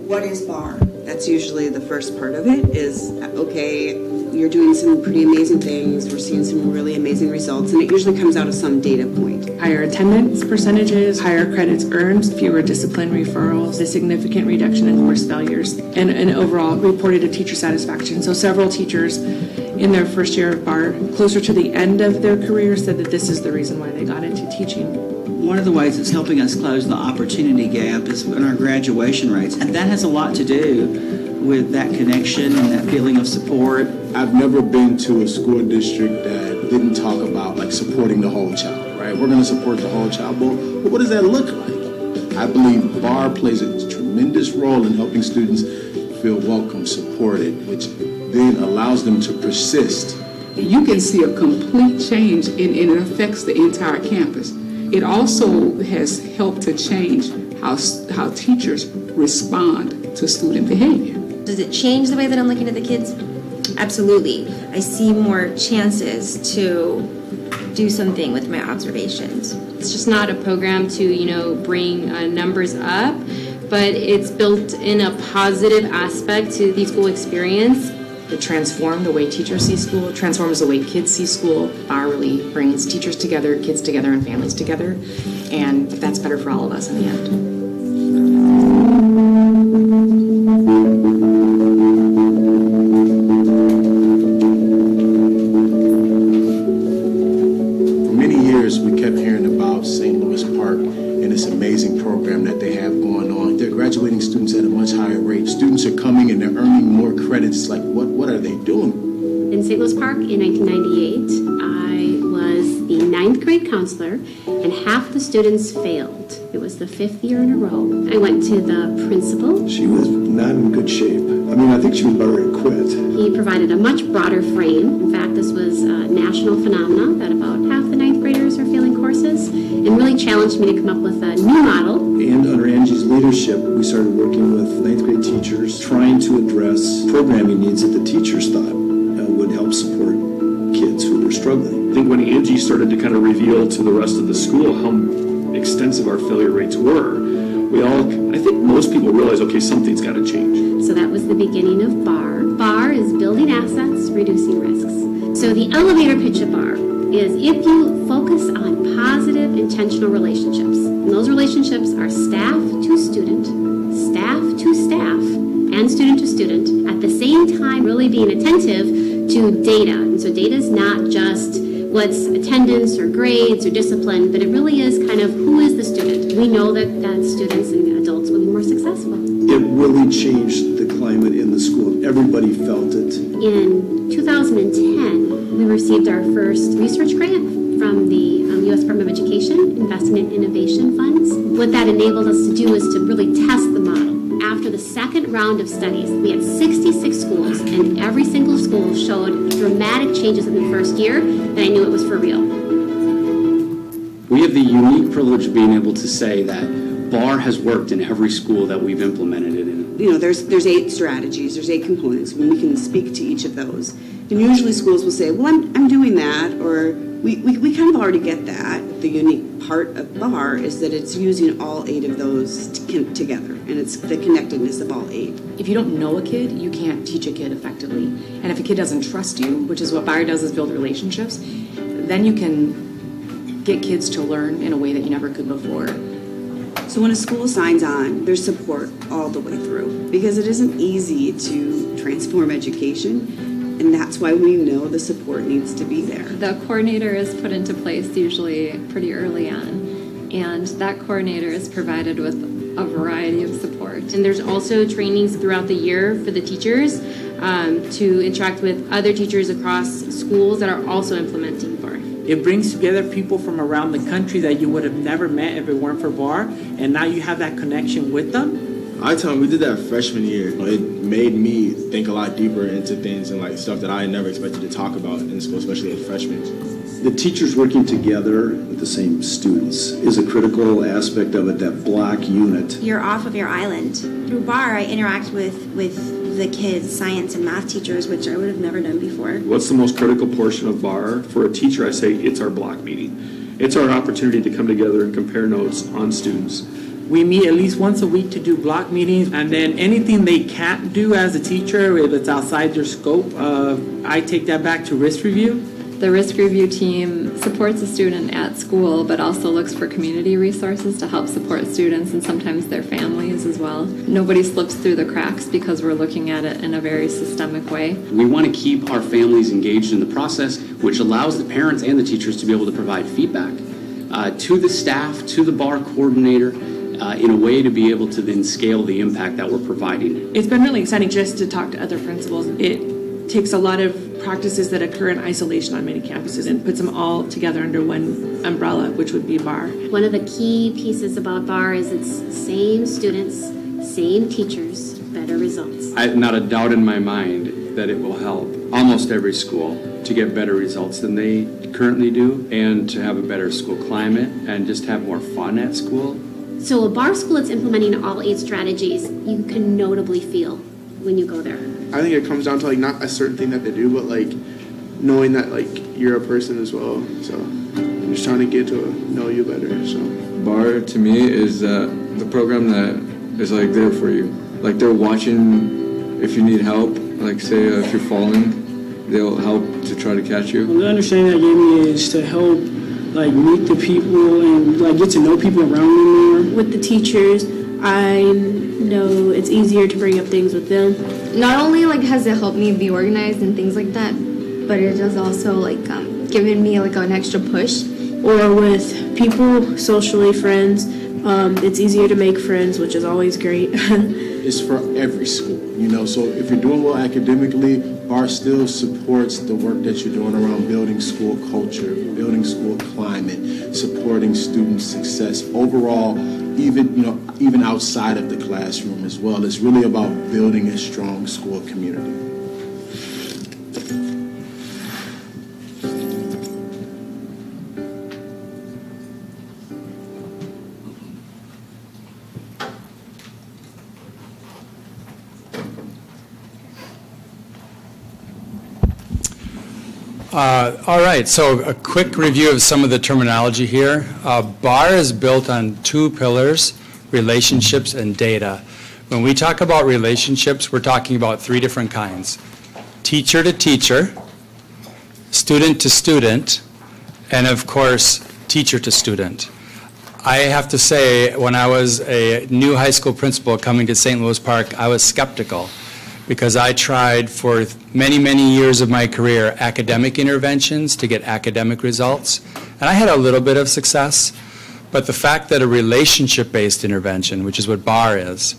what is BAR? That's usually the first part of it is, okay, you're doing some pretty amazing things, we're seeing some really amazing results, and it usually comes out of some data point. Higher attendance percentages, higher credits earned, fewer discipline referrals, a significant reduction in course failures, and an overall reported of teacher satisfaction. So several teachers in their first year of BAR, closer to the end of their career, said that this is the reason why they got into teaching. One of the ways it's helping us close the opportunity gap is in our graduation rates, and that has a lot to do with that connection and that feeling of support. I've never been to a school district that didn't talk about like supporting the whole child, right? We're going to support the whole child, but what does that look like? I believe BAR plays a tremendous role in helping students feel welcome, supported, which then allows them to persist. You can see a complete change and it affects the entire campus. It also has helped to change how teachers respond to student behavior. Does it change the way that I'm looking at the kids? Absolutely. I see more chances to do something with my observations. It's just not a program to, bring numbers up, but it's built in a positive aspect to the school experience. It transformed the way teachers see school, transforms the way kids see school. BAR really brings teachers together, kids together, and families together, and that's better for all of us in the end. Graduating students at a much higher rate. Students are coming and they're earning more credits. Like, what are they doing? In St. Louis Park in 1998, I was the 9th grade counselor, and half the students failed. It was the 5th year in a row. I went to the principal. She was not in good shape. I mean, I think she was better to quit. He provided a much broader frame. In fact, this was a national phenomenon that about half the 9th graders are failing courses, and really challenged me to come up with a new model. And under Angie's leadership, we started working with 9th grade teachers, trying to address programming needs that the teachers thought would help support kids who were struggling. I think when Angie started to kind of reveal to the rest of the school how extensive our failure rates were, I think most people realized, okay, something's got to change. So that was the beginning of BAR. BAR is building assets, reducing risks. So the elevator pitch of BAR is if you focus on positive, intentional relationships, and those relationships are staff to student, staff to staff, and student to student, at the same time really being attentive to data. And so data is not just what's attendance or grades or discipline, but it really is kind of who is the student. We know that students and adults will be more successful. It really changed the climate in the school. Everybody felt it. In 2010, we received our first research grant from the U.S. Department of Education, investing in innovation funds. What that enabled us to do is to really test the model. After the second round of studies, we had 66 schools, and every single school showed dramatic changes in the first year, and I knew it was for real. We have the unique privilege of being able to say that BAR has worked in every school that we've implemented it in. There's 8 strategies, there's 8 components, and we can speak to each of those. And usually schools will say, well, I'm doing that, or we kind of already get that. The unique part of BAR is that it's using all 8 of those together, and it's the connectedness of all 8. If you don't know a kid, you can't teach a kid effectively. And if a kid doesn't trust you, which is what BAR does, is build relationships, then you can get kids to learn in a way that you never could before. So when a school signs on, there's support all the way through, because it isn't easy to transform education. And that's why we know the support needs to be there. The coordinator is put into place usually pretty early on, and that coordinator is provided with a variety of support. And there's also trainings throughout the year for the teachers to interact with other teachers across schools that are also implementing BAR. It brings together people from around the country that you would have never met if it weren't for BAR, and now you have that connection with them. I tell them we did that freshman year. It made me think a lot deeper into things and like stuff that I never expected to talk about in school, especially as freshmen. The teachers working together with the same students is a critical aspect of it, that block unit. You're off of your island. Through BAR, I interact with the kids, science and math teachers, which I would have never done before. What's the most critical portion of BAR? For a teacher, I say it's our block meeting. It's our opportunity to come together and compare notes on students. We meet at least once a week to do block meetings, and then anything they can't do as a teacher, if it's outside their scope, I take that back to risk review. The risk review team supports a student at school, but also looks for community resources to help support students and sometimes their families as well. Nobody slips through the cracks because we're looking at it in a very systemic way. We want to keep our families engaged in the process, which allows the parents and the teachers to be able to provide feedback to the staff, to the bar coordinator, in a way to be able to then scale the impact that we're providing. It's been really exciting just to talk to other principals. It takes a lot of practices that occur in isolation on many campuses and puts them all together under one umbrella, which would be BAR. One of the key pieces about BAR is it's same students, same teachers, better results. I have not a doubt in my mind that it will help almost every school to get better results than they currently do, and to have a better school climate and just have more fun at school. So a BAR school that's implementing all 8 strategies, you can notably feel when you go there. I think it comes down to like not a certain thing that they do, but like knowing that like you're a person as well. So I'm just trying to get to know you better. So BAR to me is the program that is like there for you. Like they're watching if you need help. Like say if you're falling, they'll help to try to catch you. The understanding that gave me is to help like meet the people and like get to know people around me more. With the teachers, I know it's easier to bring up things with them. Not only like has it helped me be organized and things like that, but it has also like given me like an extra push. Or with people, socially, friends, it's easier to make friends, which is always great. It's for every school, you know, so if you're doing well academically, BAR still supports the work that you're doing around building school culture, building school climate, supporting student success overall, even outside of the classroom as well. It's really about building a strong school community. All right, so a quick review of some of the terminology here. BAR is built on 2 pillars, relationships and data. When we talk about relationships, we're talking about 3 different kinds. Teacher to teacher, student to student, and of course, teacher to student. I have to say, when I was a new high school principal coming to St. Louis Park, I was skeptical, because I tried for many, many years of my career academic interventions to get academic results. And I had a little bit of success, but the fact that a relationship-based intervention, which is what BAR is,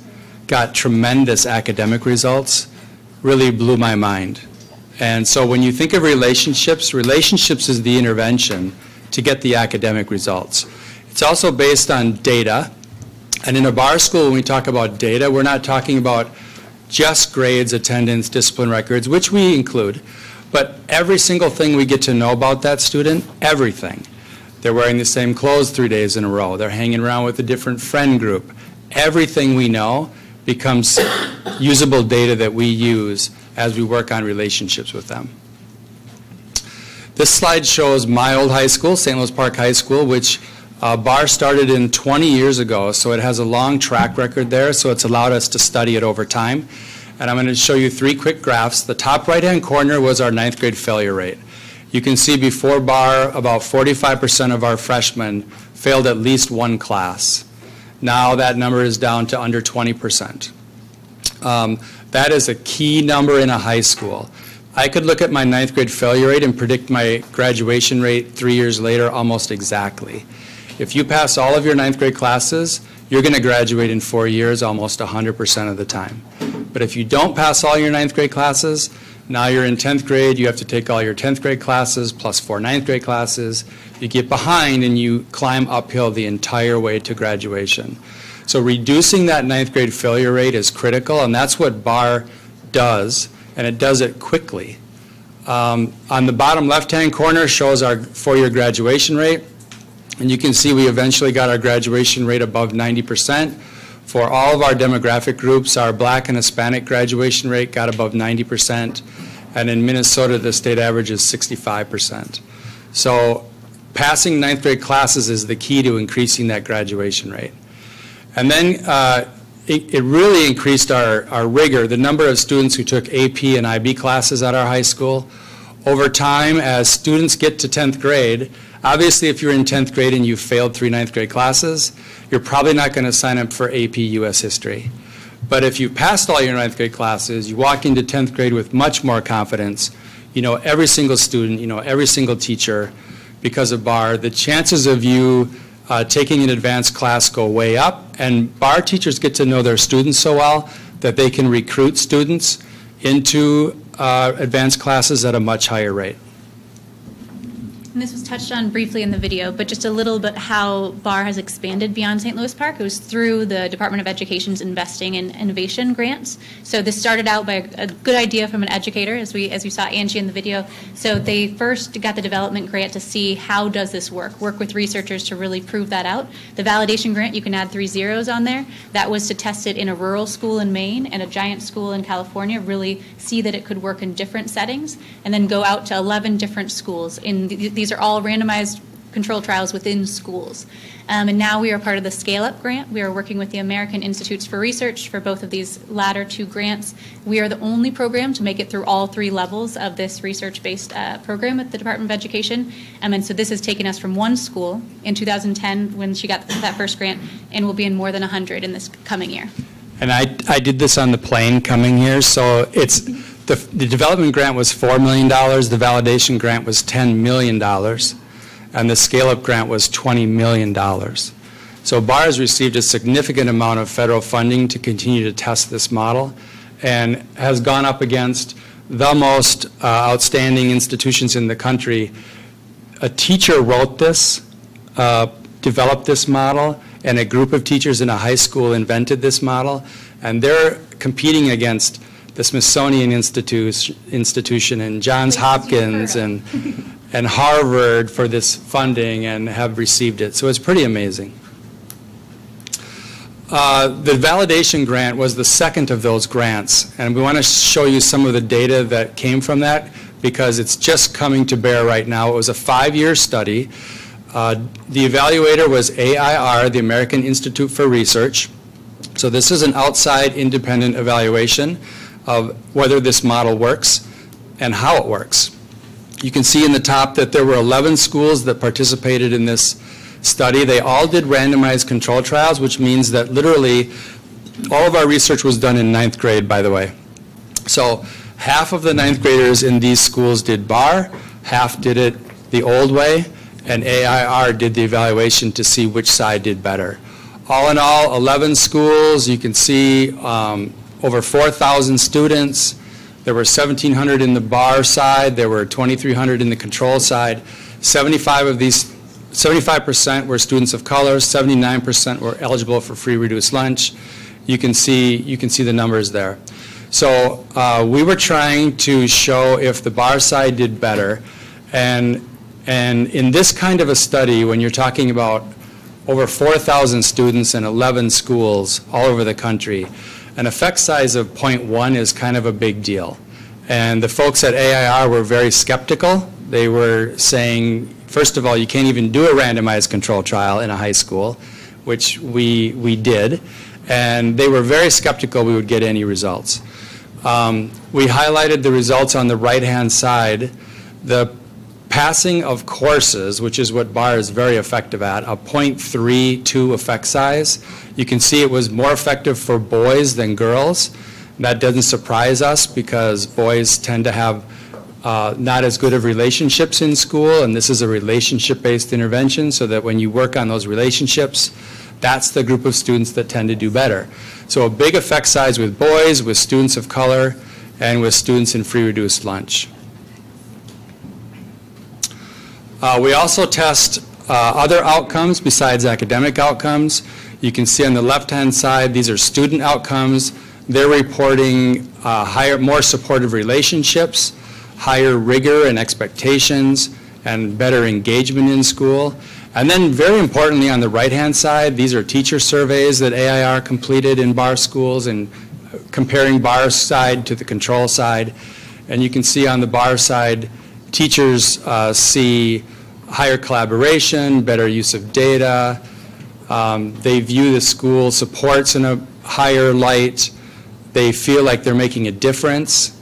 got tremendous academic results really blew my mind. And so when you think of relationships, relationships is the intervention to get the academic results. It's also based on data. And in a BAR school, when we talk about data, we're not talking about just grades, attendance, discipline records, which we include, but every single thing we get to know about that student, everything. They're wearing the same clothes 3 days in a row. They're hanging around with a different friend group. Everything we know becomes usable data that we use as we work on relationships with them. This slide shows my old high school, St. Louis Park High School, which BAR started in 20 years ago, so it has a long track record there, so it's allowed us to study it over time. And I'm going to show you 3 quick graphs. The top right-hand corner was our 9th grade failure rate. You can see before BAR, about 45% of our freshmen failed at least 1 class. Now that number is down to under 20%. That is a key number in a high school. I could look at my 9th grade failure rate and predict my graduation rate 3 years later almost exactly. If you pass all of your 9th grade classes, you're going to graduate in 4 years almost 100% of the time. But if you don't pass all your 9th grade classes, now you're in 10th grade, you have to take all your 10th grade classes plus 4 9th grade classes. You get behind and you climb uphill the entire way to graduation. So reducing that 9th grade failure rate is critical, and that's what BAR does, and it does it quickly. On the bottom left-hand corner shows our 4-year graduation rate. And you can see we eventually got our graduation rate above 90%. For all of our demographic groups, our Black and Hispanic graduation rate got above 90%. And in Minnesota, the state average is 65%. So passing 9th grade classes is the key to increasing that graduation rate. And then it really increased our rigor, the number of students who took AP and IB classes at our high school. Over time, as students get to 10th grade, obviously if you're in 10th grade and you failed 3 9th grade classes, you're probably not going to sign up for AP US History. But if you passed all your 9th grade classes, you walk into 10th grade with much more confidence, you know every single student, you know every single teacher because of BAR, the chances of you taking an advanced class go way up, and BAR teachers get to know their students so well that they can recruit students into advanced classes at a much higher rate. And this was touched on briefly in the video, but just a little bit how BAR has expanded beyond St. Louis Park. It was through the Department of Education's Investing in Innovation grants. So this started out by a good idea from an educator, as we saw Angie in the video. So they first got the development grant to see how does this work with researchers to really prove that out. The validation grant, you can add 3 zeros on there. That was to test it in a rural school in Maine and a giant school in California, really see that it could work in different settings, and then go out to 11 different schools. These are all randomized control trials within schools. And now we are part of the Scale Up grant. We are working with the American Institutes for Research for both of these latter 2 grants. We are the only program to make it through all 3 levels of this research-based program at the Department of Education. And so this has taken us from 1 school in 2010 when she got that first grant, and will be in more than 100 in this coming year. And I did this on the plane coming here, so it's the development grant was $4 million, the validation grant was $10 million, and the scale-up grant was $20 million. So BAR has received a significant amount of federal funding to continue to test this model, and has gone up against the most outstanding institutions in the country. A teacher wrote this, developed this model, and a group of teachers in a high school invented this model, and they're competing against the Smithsonian Institution and Johns Hopkins and Harvard for this funding, and have received it. So it's pretty amazing. The validation grant was the second of those grants, and we want to show you some of the data that came from that because it's just coming to bear right now. It was a 5-year study. The evaluator was AIR, the American Institute for Research. So this is an outside independent evaluation of whether this model works and how it works. You can see in the top that there were 11 schools that participated in this study. They all did randomized control trials, which means that literally all of our research was done in 9th grade, by the way. So half of the 9th graders in these schools did BAR, half did it the old way, and AIR did the evaluation to see which side did better. All in all, 11 schools. You can see over 4,000 students. There were 1,700 in the BAR side. There were 2,300 in the control side. 75% were students of color. 79% were eligible for free reduced lunch. You can see the numbers there. So we were trying to show if the BAR side did better, and in this kind of a study, when you're talking about over 4,000 students in 11 schools all over the country, an effect size of 0.1 is kind of a big deal. And the folks at AIR were very skeptical. They were saying, first of all, you can't even do a randomized control trial in a high school, which we did. And they were very skeptical we would get any results. We highlighted the results on the right-hand side. The passing of courses, which is what BAR is very effective at, a 0.32 effect size. You can see it was more effective for boys than girls. That doesn't surprise us because boys tend to have not as good of relationships in school, and this is a relationship-based intervention, so that when you work on those relationships, that's the group of students that tend to do better. So a big effect size with boys, with students of color, and with students in free reduced lunch. We also test other outcomes besides academic outcomes. You can see on the left-hand side, these are student outcomes. They're reporting more supportive relationships, higher rigor and expectations, and better engagement in school. And then very importantly on the right-hand side, these are teacher surveys that AIR completed in BAR schools and comparing BAR side to the control side. And you can see on the BAR side, teachers see higher collaboration, better use of data, They view the school supports in a higher light. They feel like they're making a difference.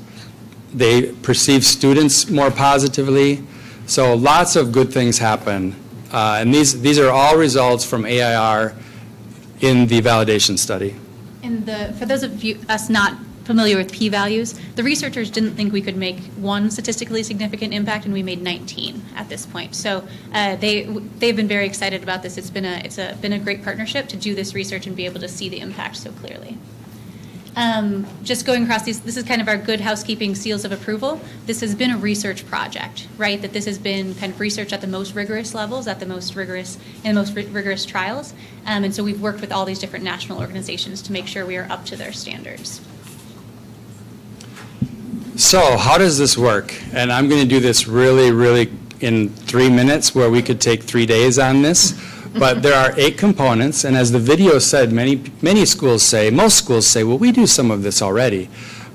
They perceive students more positively. So lots of good things happen. And these are all results from AIR in the validation study. And for those of us not familiar with p-values, the researchers didn't think we could make one statistically significant impact, and we made 19 at this point. So they've been very excited about this. It's been a great partnership to do this research and be able to see the impact so clearly. Just going across these, this is kind of our good housekeeping seals of approval. This has been a research project, right? That this has been kind of research at the most rigorous levels, at the most rigorous, in the most rigorous trials. And so we've worked with all these different national organizations to make sure we are up to their standards. So how does this work? And I'm going to do this really in 3 minutes, where we could take 3 days on this. But there are 8 components, and as the video said, many schools say, most schools say, well, we do some of this already.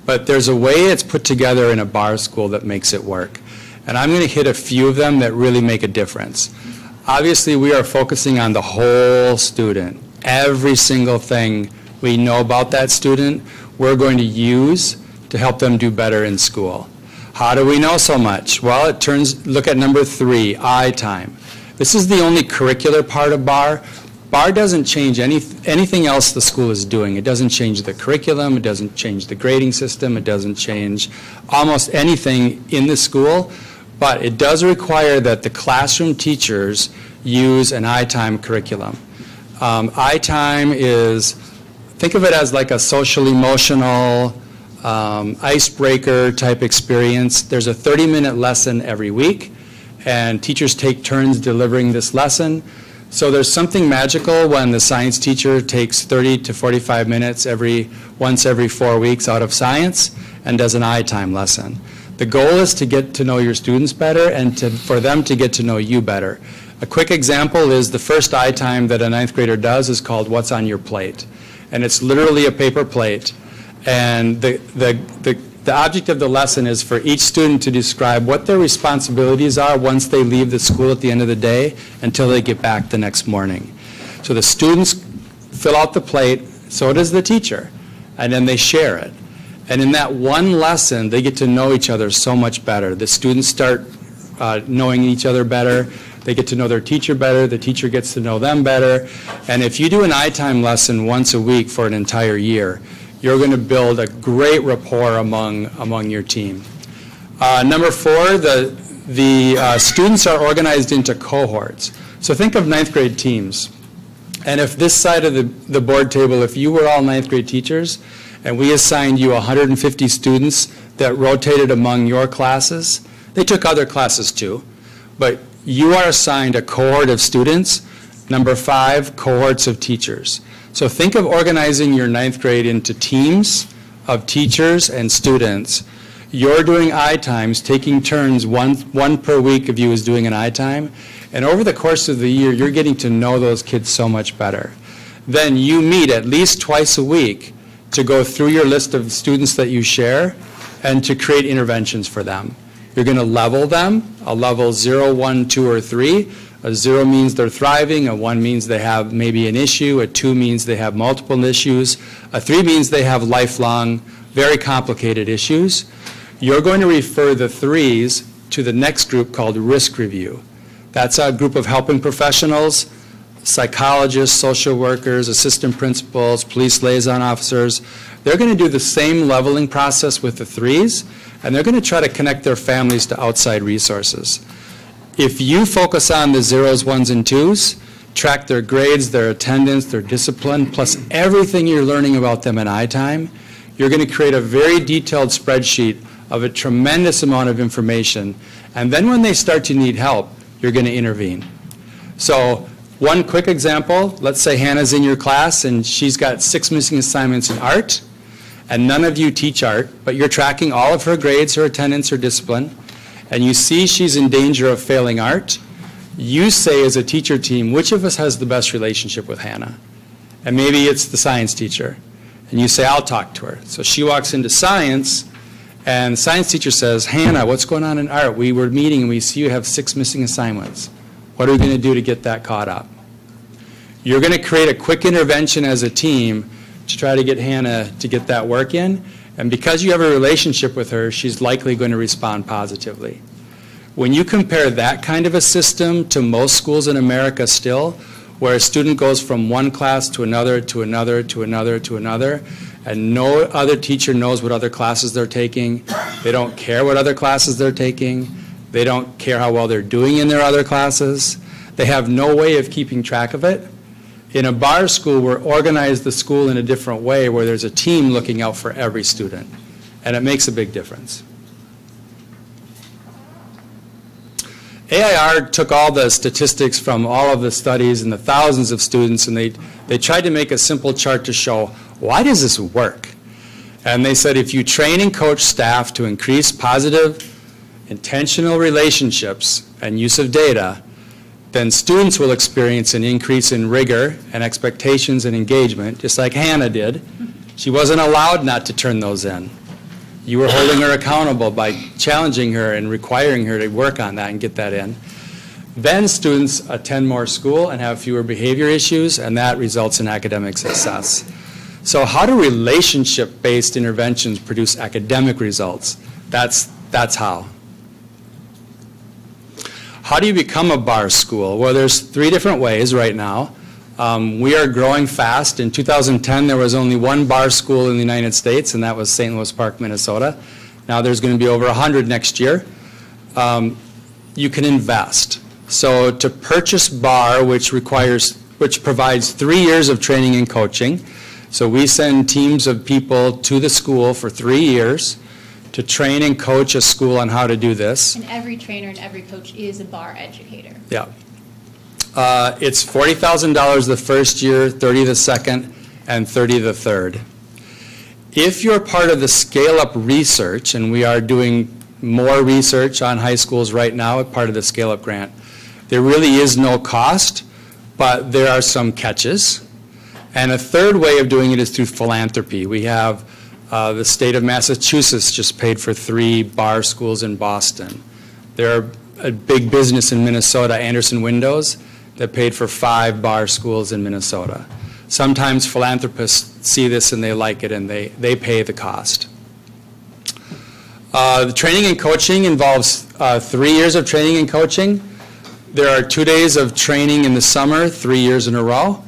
But there's a way it's put together in a bar school that makes it work. And I'm going to hit a few of them that really make a difference. Obviously, we are focusing on the whole student. Every single thing we know about that student, we're going to use to help them do better in school. How do we know so much? Well, look at number 3, I time. This is the only curricular part of BAR. BAR doesn't change anything else the school is doing. It doesn't change the curriculum. It doesn't change the grading system. It doesn't change almost anything in the school. But it does require that the classroom teachers use an I-time curriculum. I-time is, think of it as like a social-emotional icebreaker type experience. There's a 30-minute lesson every week, and teachers take turns delivering this lesson. So there's something magical when the science teacher takes 30 to 45 minutes once every 4 weeks out of science and does an I-time lesson. The goal is to get to know your students better and for them to get to know you better. A quick example is the first I-time that a 9th grader does is called What's on Your Plate? And it's literally a paper plate. And the object of the lesson is for each student to describe what their responsibilities are once they leave the school at the end of the day until they get back the next morning. So the students fill out the plate, so does the teacher, and then they share it. And in that one lesson, they get to know each other so much better. The students start knowing each other better. They get to know their teacher better. The teacher gets to know them better. And if you do an I-time lesson once a week for an entire year, you're going to build a great rapport among your team. Number 4, the students are organized into cohorts. So think of 9th grade teams. And if this side of the board table, if you were all 9th grade teachers, and we assigned you 150 students that rotated among your classes, they took other classes too, but you are assigned a cohort of students. Number 5, cohorts of teachers. So think of organizing your 9th grade into teams of teachers and students. You're doing I-times, taking turns, one per week of you is doing an I-time, and over the course of the year, you're getting to know those kids so much better. Then you meet at least twice a week to go through your list of students that you share and to create interventions for them. You're going to level them, a level 0, 1, 2, or 3. A 0 means they're thriving, a 1 means they have maybe an issue, a 2 means they have multiple issues, a 3 means they have lifelong, very complicated issues. You're going to refer the 3s to the next group called risk review. That's a group of helping professionals, psychologists, social workers, assistant principals, police liaison officers. They're going to do the same leveling process with the 3s, and they're going to try to connect their families to outside resources. If you focus on the 0s, 1s, and 2s, track their grades, their attendance, their discipline, plus everything you're learning about them in I-time, you're going to create a very detailed spreadsheet of a tremendous amount of information. And then when they start to need help, you're going to intervene. So one quick example, let's say Hannah's in your class and she's got 6 missing assignments in art, and none of you teach art, but you're tracking all of her grades, her attendance, her discipline, and you see she's in danger of failing art. You say as a teacher team, which of us has the best relationship with Hannah? And maybe it's the science teacher. And you say, I'll talk to her. So she walks into science, and the science teacher says, Hannah, what's going on in art? We were meeting and we see you have 6 missing assignments. What are we going to do to get that caught up? You're going to create a quick intervention as a team to try to get Hannah to get that work in. And because you have a relationship with her, she's likely going to respond positively. When you compare that kind of a system to most schools in America still, where a student goes from one class to another, to another, to another, to another, and no other teacher knows what other classes they're taking. They don't care what other classes they're taking. They don't care how well they're doing in their other classes. They have no way of keeping track of it. In a bar school, we're organized the school in a different way where there's a team looking out for every student, and it makes a big difference. AIR took all the statistics from all of the studies and the thousands of students, and they tried to make a simple chart to show, why does this work? And they said if you train and coach staff to increase positive, intentional relationships and use of data, then students will experience an increase in rigor and expectations and engagement, just like Hannah did. She wasn't allowed not to turn those in. You were holding her accountable by challenging her and requiring her to work on that and get that in. Then students attend more school and have fewer behavior issues, and that results in academic success. So how do relationship-based interventions produce academic results? That's how. How do you become a bar school? Well, there's 3 different ways right now. We are growing fast. In 2010, there was only 1 bar school in the United States, and that was St. Louis Park, Minnesota. Now there's going to be over 100 next year. You can invest. So to purchase bar, which provides 3 years of training and coaching. So we send teams of people to the school for 3 years to train and coach a school on how to do this. And every trainer and every coach is a bar educator. Yeah. It's $40,000 the first year, $30,000 the second, and $30,000 the third. If you're part of the scale-up research, and we are doing more research on high schools right now as part of the scale-up grant, there really is no cost, but there are some catches. And a third way of doing it is through philanthropy. We have the state of Massachusetts just paid for 3 bar schools in Boston. There are a big business in Minnesota, Anderson Windows, that paid for 5 bar schools in Minnesota. Sometimes philanthropists see this and they like it and they pay the cost. The training and coaching involves 3 years of training and coaching. There are 2 days of training in the summer, 3 years in a row.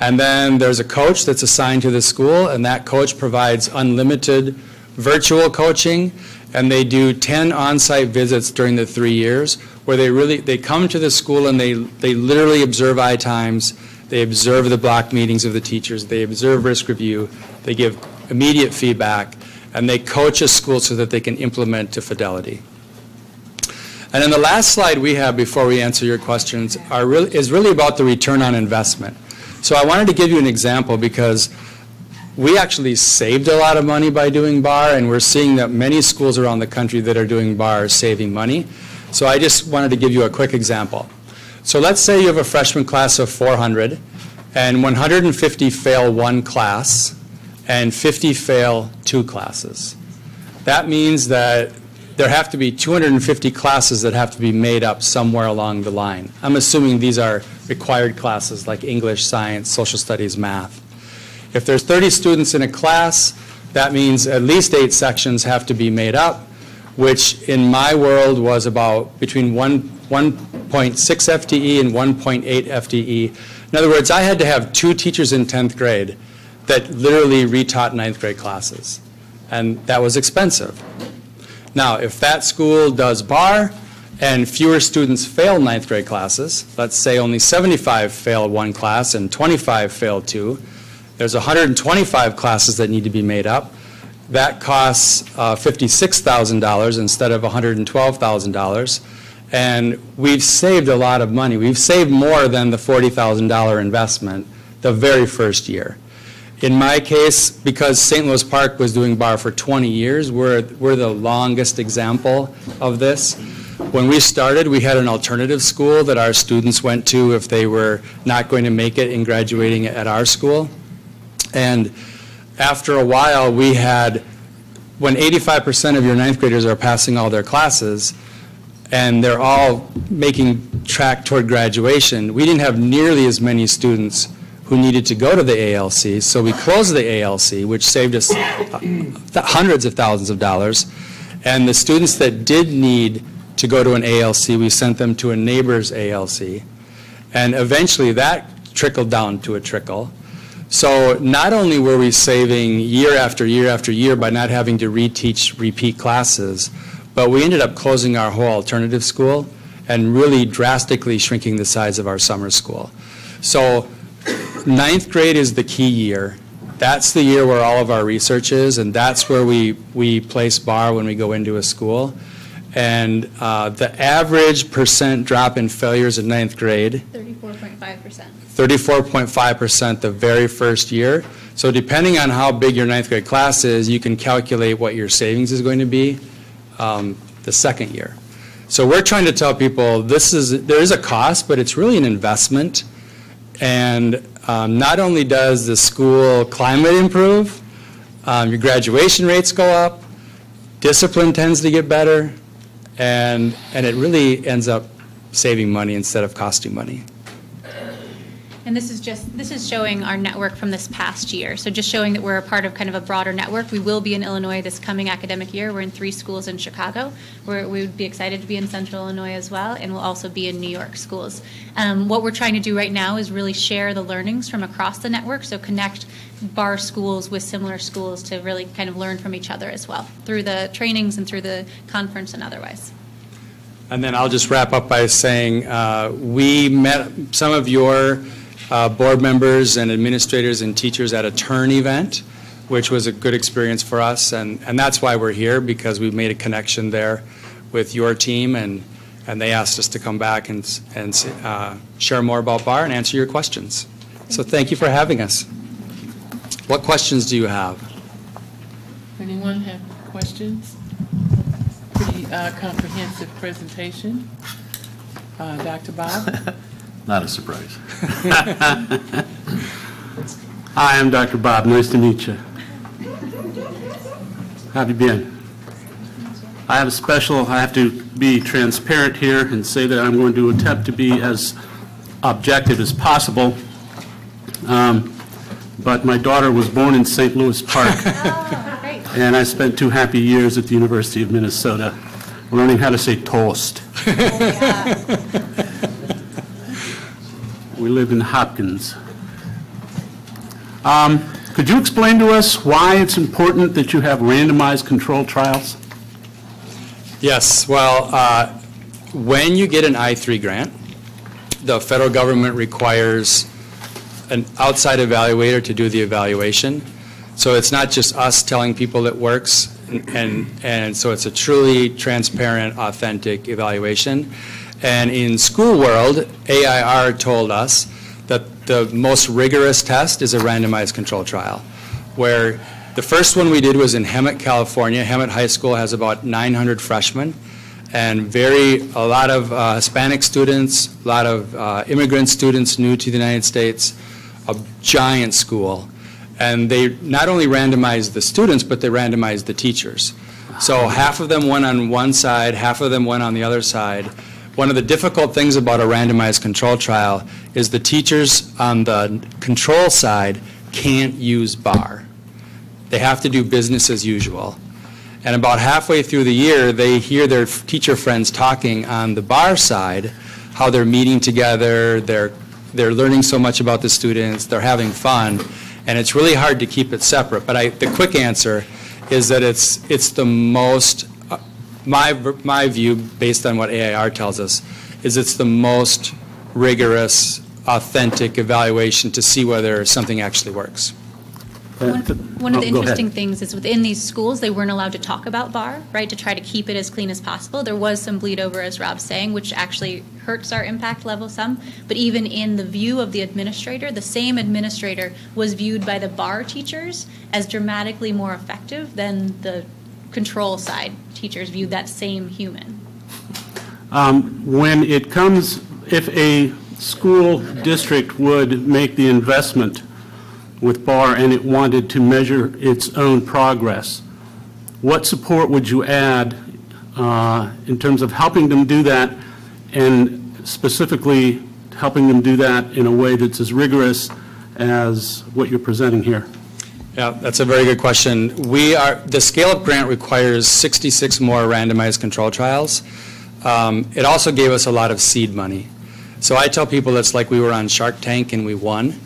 And then there's a coach that's assigned to the school, and that coach provides unlimited virtual coaching, and they do 10 on-site visits during the 3 years where they come to the school and they literally observe eye times, they observe the block meetings of the teachers, they observe risk review, they give immediate feedback, and they coach a school so that they can implement to fidelity. And then the last slide we have before we answer your questions is really about the return on investment. So I wanted to give you an example because we actually saved a lot of money by doing bar, and we're seeing that many schools around the country that are doing bar are saving money. So I just wanted to give you a quick example. So let's say you have a freshman class of 400, and 150 fail 1 class, and 50 fail 2 classes. That means that there have to be 250 classes that have to be made up somewhere along the line. I'm assuming these are required classes like English, science, social studies, math. If there's 30 students in a class, that means at least 8 sections have to be made up, which in my world was about between 1.6 FTE and 1.8 FTE. In other words, I had to have 2 teachers in 10th grade that literally retaught 9th grade classes, and that was expensive. Now, if that school does bar and fewer students fail 9th grade classes, let's say only 75 fail 1 class and 25 fail 2, there's 125 classes that need to be made up. That costs $56,000 instead of $112,000. And we've saved a lot of money. We've saved more than the $40,000 investment the very first year. In my case, because St. Louis Park was doing bar for 20 years, we're the longest example of this. When we started, we had an alternative school that our students went to if they were not going to make it in graduating at our school. And after a while, we had, when 85% of your 9th graders are passing all their classes, and they're all making track toward graduation, we didn't have nearly as many students who needed to go to the ALC. So we closed the ALC, which saved us hundreds of thousands of dollars. And the students that did need to go to an ALC, we sent them to a neighbor's ALC. And eventually that trickled down to a trickle. So not only were we saving year after year after year by not having to reteach repeat classes, but we ended up closing our whole alternative school and really drastically shrinking the size of our summer school. So 9th grade is the key year. That's the year where all of our research is, and that's where we place BAR when we go into a school. And the average percent drop in failures in 9th grade, 34.5%. 34.5% the very first year. So depending on how big your 9th grade class is, you can calculate what your savings is going to be the second year. So we're trying to tell people there is a cost, but it's really an investment. And not only does the school climate improve, your graduation rates go up, discipline tends to get better, and it really ends up saving money instead of costing money. And this is showing our network from this past year. So just showing that we're a part of kind of a broader network. We will be in Illinois this coming academic year. We're in 3 schools in Chicago. We would be excited to be in Central Illinois as well, and we'll also be in New York schools. What we're trying to do right now is really share the learnings from across the network, so connect BAR schools with similar schools to really kind of learn from each other as well, through the trainings and through the conference and otherwise. And then I'll just wrap up by saying we met some of your board members and administrators and teachers at a Turn event, which was a good experience for us, and that's why we're here, because we've made a connection there with your team, and they asked us to come back and share more about BAR and answer your questions. So thank you for having us. What questions do you have? Anyone have questions? Pretty comprehensive presentation. Dr. Bob? Not a surprise. Hi, I'm Dr. Bob. Nice to meet you. How have you been? I have to be transparent here and say that I'm going to attempt to be as objective as possible. But my daughter was born in St. Louis Park, and I spent 2 happy years at the University of Minnesota learning how to say toast. We lived in Hopkins. Could you explain to us why it's important that you have randomized controlled trials? Yes, well, when you get an I-3 grant, the federal government requires an outside evaluator to do the evaluation. So it's not just us telling people it works, and so it's a truly transparent, authentic evaluation. And in school world, AIR told us that the most rigorous test is a randomized control trial, where the first one we did was in Hemet, California. Hemet High School has about 900 freshmen, and a lot of Hispanic students, a lot of immigrant students new to the United States, a giant school. And they not only randomized the students, but they randomized the teachers. So half of them went on one side, half of them went on the other side. One of the difficult things about a randomized control trial is the teachers on the control side can't use BAR. They have to do business as usual. And about halfway through the year, they hear their teacher friends talking on the BAR side, how they're meeting together, they're learning so much about the students, they're having fun, and it's really hard to keep it separate. But the quick answer is that it's the most, my view, based on what AIR tells us, is it's the most rigorous, authentic evaluation to see whether something actually works. One of the interesting things is within these schools, they weren't allowed to talk about BAR, right, to try to keep it as clean as possible. There was some bleed over, as Rob's saying, which actually hurts our impact level some. But even in the view of the administrator, the same administrator was viewed by the BAR teachers as dramatically more effective than the control side teachers viewed that same human. When it comes, if a school district would make the investment with BAR and it wanted to measure its own progress, what support would you add in terms of helping them do that, and specifically helping them do that in a way that's as rigorous as what you're presenting here? Yeah, that's a very good question. The scale-up grant requires 66 more randomized control trials. It also gave us a lot of seed money. So I tell people it's like we were on Shark Tank and we won.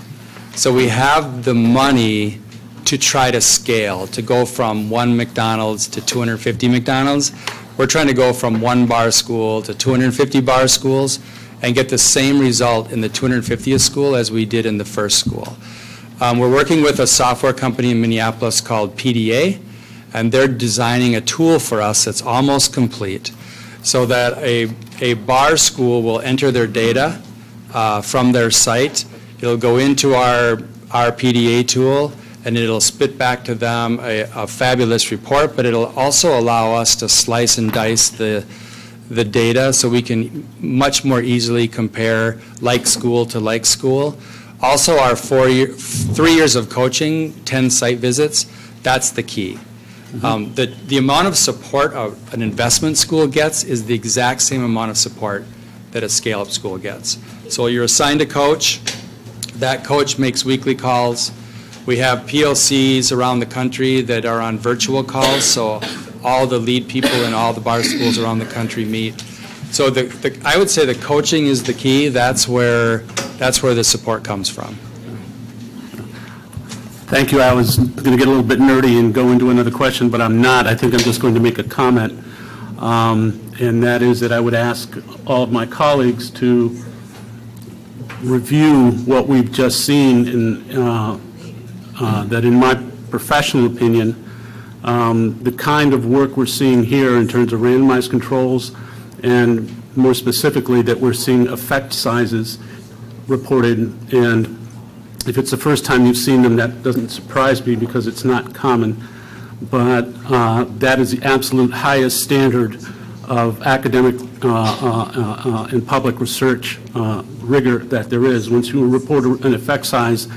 So we have the money to try to scale, to go from 1 McDonald's to 250 McDonald's. We're trying to go from 1 bar school to 250 bar schools and get the same result in the 250th school as we did in the first school. We're working with a software company in Minneapolis called PDA, and they're designing a tool for us that's almost complete so that a bar school will enter their data from their site. It'll go into our PDA tool, and it'll spit back to them a fabulous report, but it'll also allow us to slice and dice the data so we can much more easily compare like school to like school. Also, our 3 years of coaching, 10 site visits, that's the key. The amount of support an investment school gets is the exact same amount of support that a scale-up school gets. So you're assigned a coach. That coach makes weekly calls. We have PLCs around the country that are on virtual calls, so all the lead people in all the bar schools around the country meet. So I would say the coaching is the key. That's where the support comes from. Thank you. I was going to get a little bit nerdy and go into another question, but I'm not. I think I'm just going to make a comment, and that is that I would ask all of my colleagues to review what we've just seen, that in my professional opinion, the kind of work we're seeing here in terms of randomized controls, and more specifically that we're seeing effect sizes reported, and if it's the first time you've seen them, that doesn't surprise me because it's not common, but that is the absolute highest standard of academic and public research rigor that there is. Once you report an effect size,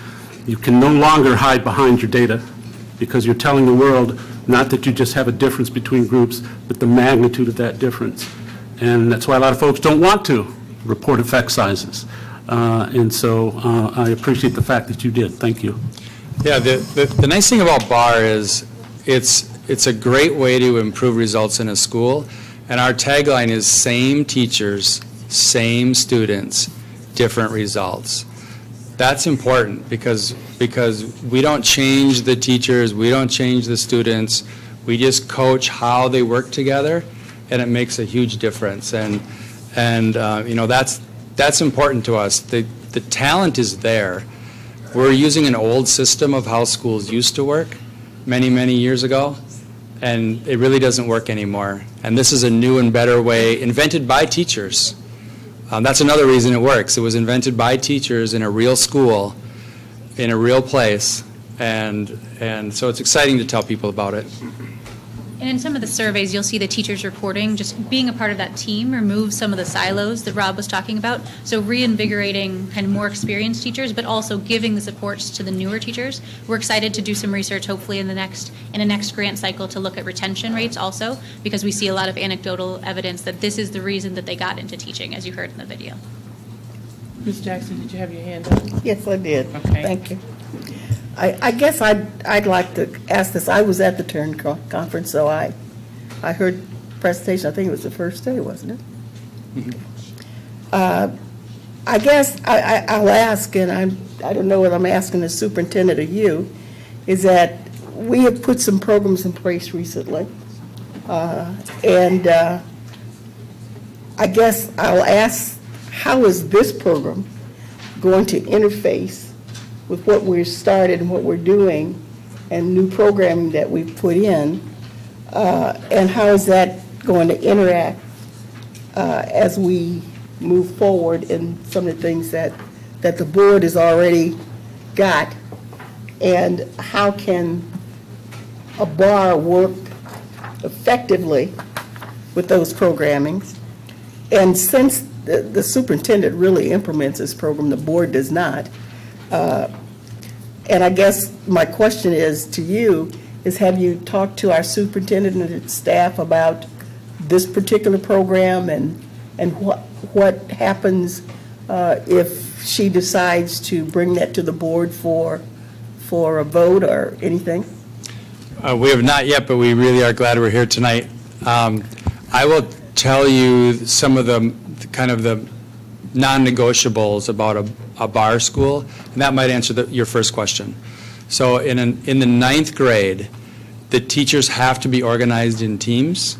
you can no longer hide behind your data because you're telling the world not that you just have a difference between groups, but the magnitude of that difference. And that's why a lot of folks don't want to report effect sizes. And so I appreciate the fact that you did. Thank you. Yeah, the nice thing about BAR is it's a great way to improve results in a school. And our tagline is same teachers, same students, different results. That's important because we don't change the teachers, we don't change the students, we just coach how they work together, and it makes a huge difference. And you know, that's important to us. The talent is there. We're using an old system of how schools used to work many years ago, and it really doesn't work anymore. And this is a new and better way, invented by teachers. That's another reason it works. It was invented by teachers in a real school, in a real place, and so it's exciting to tell people about it. And in some of the surveys, you'll see the teachers reporting, just being a part of that team removes some of the silos that Rob was talking about. So reinvigorating kind of more experienced teachers, but also giving the supports to the newer teachers. We're excited to do some research, hopefully in a next grant cycle, to look at retention rates also, because we see a lot of anecdotal evidence that this is the reason that they got into teaching, as you heard in the video. Ms. Jackson, did you have your hand up? Yes, I did. Okay. Thank you. I guess I'd like to ask this. I was at the Turn conference, so I heard the presentation. I think it was the first day, wasn't it? Mm-hmm. I guess I'll ask, and I don't know whether I'm asking the superintendent or you, is that we have put some programs in place recently, and I guess I'll ask, how is this program going to interface with what we've started and what we're doing and new programming that we've put in, and how is that going to interact as we move forward in some of the things that the board has already got, and how can a bar work effectively with those programmings? And since the superintendent really implements this program, the board does not. And I guess my question is to you is, have you talked to our superintendent and his staff about this particular program, and what happens if she decides to bring that to the board for a vote or anything? We have not yet, but we really are glad we're here tonight. I will tell you some of the kind of the non-negotiables about a bar school, and that might answer your first question. So in the 9th grade, the teachers have to be organized in teams,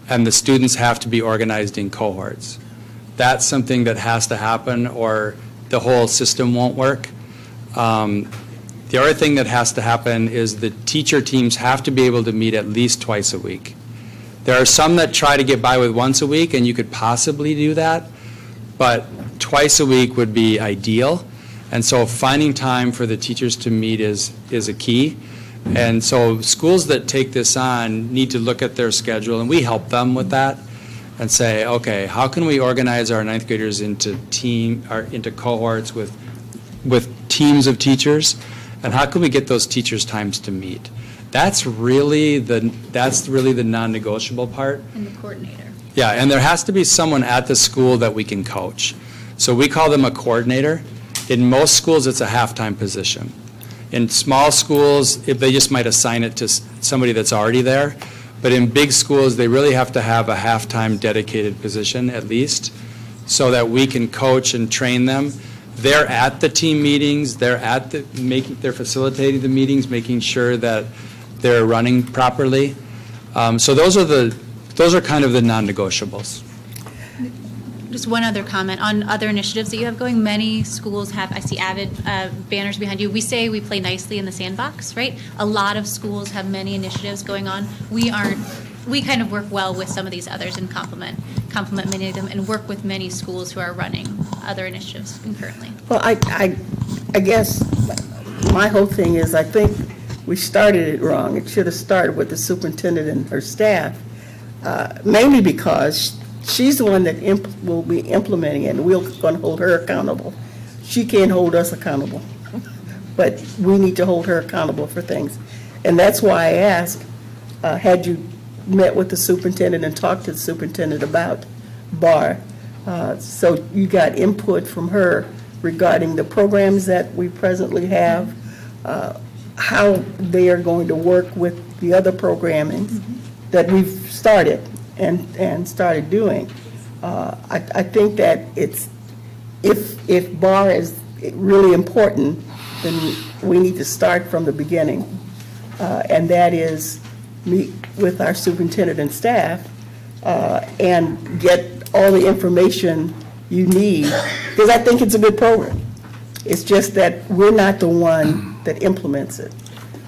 and the students have to be organized in cohorts. That's something that has to happen, or the whole system won't work. The other thing that has to happen is the teacher teams have to be able to meet at least twice a week. There are some that try to get by with once a week, and you could possibly do that, but twice a week would be ideal. And so finding time for the teachers to meet is a key. And so schools that take this on need to look at their schedule, and we help them with that and say, okay, how can we organize our 9th graders into cohorts with teams of teachers, and how can we get those teachers' times to meet? That's really the non-negotiable part. And the coordinator. Yeah, and there has to be someone at the school that we can coach. So we call them a coordinator. In most schools, it's a half-time position. In small schools, they just might assign it to somebody that's already there. But in big schools, they really have to have a half-time dedicated position at least, so that we can coach and train them. They're at the team meetings. They're facilitating the meetings, making sure that they're running properly. So those are kind of the non-negotiables. Just one other comment on other initiatives that you have going. Many schools have, I see Avid banners behind you. We say we play nicely in the sandbox, right? A lot of schools have many initiatives going on. We kind of work well with some of these others and complement many of them, and work with many schools who are running other initiatives concurrently. Well, I guess my whole thing is, I think we started it wrong. It should have started with the superintendent and her staff, mainly because she's the one that will be implementing it, and we're going to hold her accountable. She can't hold us accountable, but we need to hold her accountable for things. And that's why I asked, had you met with the superintendent and talked to the superintendent about BAR, so you got input from her regarding the programs that we presently have, how they are going to work with the other programming that we've started and started doing. I think that if BAR is really important, then we need to start from the beginning, and that is meet with our superintendent and staff and get all the information you need, because I think it's a good program. It's just that we're not the one that implements it.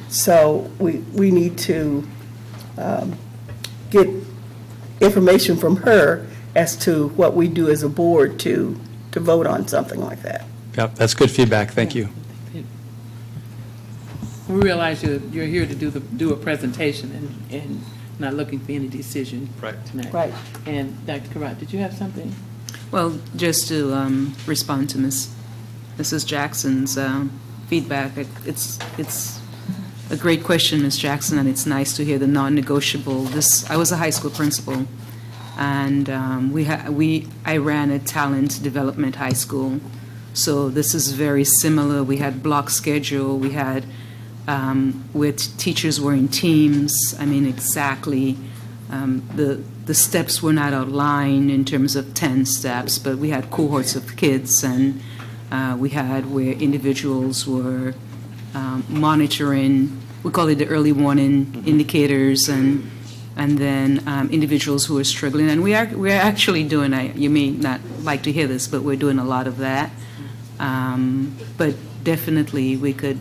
So we need to get information from her as to what we do as a board to vote on something like that. Yep, that's good feedback. Thank you. We realize you're here to do a presentation and not looking for any decision tonight. Right. And Dr. Karat, did you have something? Well, just to respond to Mrs. Jackson's feedback, it's a great question, Ms. Jackson, and it's nice to hear the non-negotiable. I was a high school principal, and I ran a talent development high school, so this is very similar. We had block schedule. We had with teachers were in teams. I mean, exactly. The steps were not outlined in terms of 10 steps, but we had cohorts of kids, and we had where individuals were monitoring. We call it the early warning indicators, and then individuals who are struggling. And we're actually doing. You may not like to hear this, but we're doing a lot of that. But definitely, we could.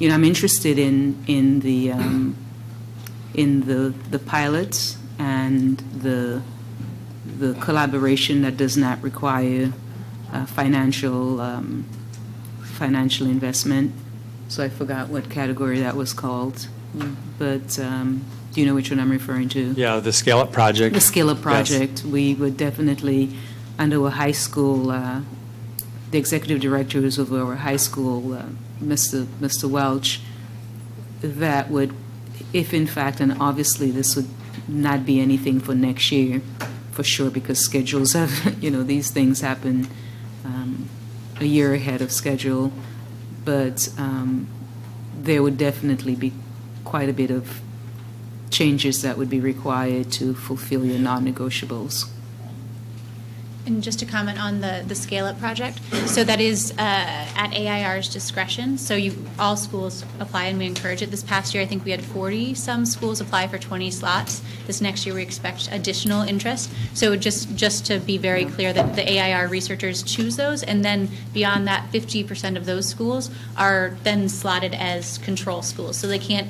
I'm interested in the pilots and the collaboration that does not require financial investment. So I forgot what category that was called, but do you know which one I'm referring to? Yeah, the Scale Up Project. The Scale Up Project. Yes. We would definitely, under a high school, the executive director who's over our high school, Mr. Welch, that would, if in fact, and obviously this would not be anything for next year, for sure, because schedules have, these things happen a year ahead of schedule, but there would definitely be quite a bit of changes that would be required to fulfill your non-negotiables. And just to comment on the scale-up project, so that is at AIR's discretion. So all schools apply, and we encourage it. This past year, I think we had 40-some schools apply for 20 slots. This next year, we expect additional interest. So just to be very clear that the AIR researchers choose those, and then beyond that, 50% of those schools are then slotted as control schools. So they can't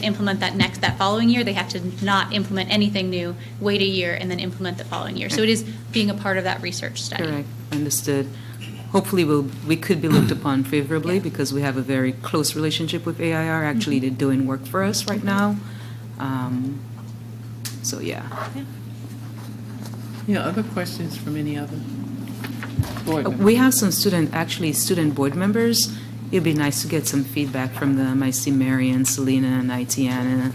implement that following year. They have to not implement anything new, wait a year, and then implement the following year. So it is being a part of that research study. Correct. Understood. Hopefully we could be looked upon favorably because we have a very close relationship with AIR. Actually, they're doing work for us right now. So, yeah. Yeah, other questions from any other board members? We have some student board members. It'd be nice to get some feedback from them. I see Marion, Selena, and Itiana.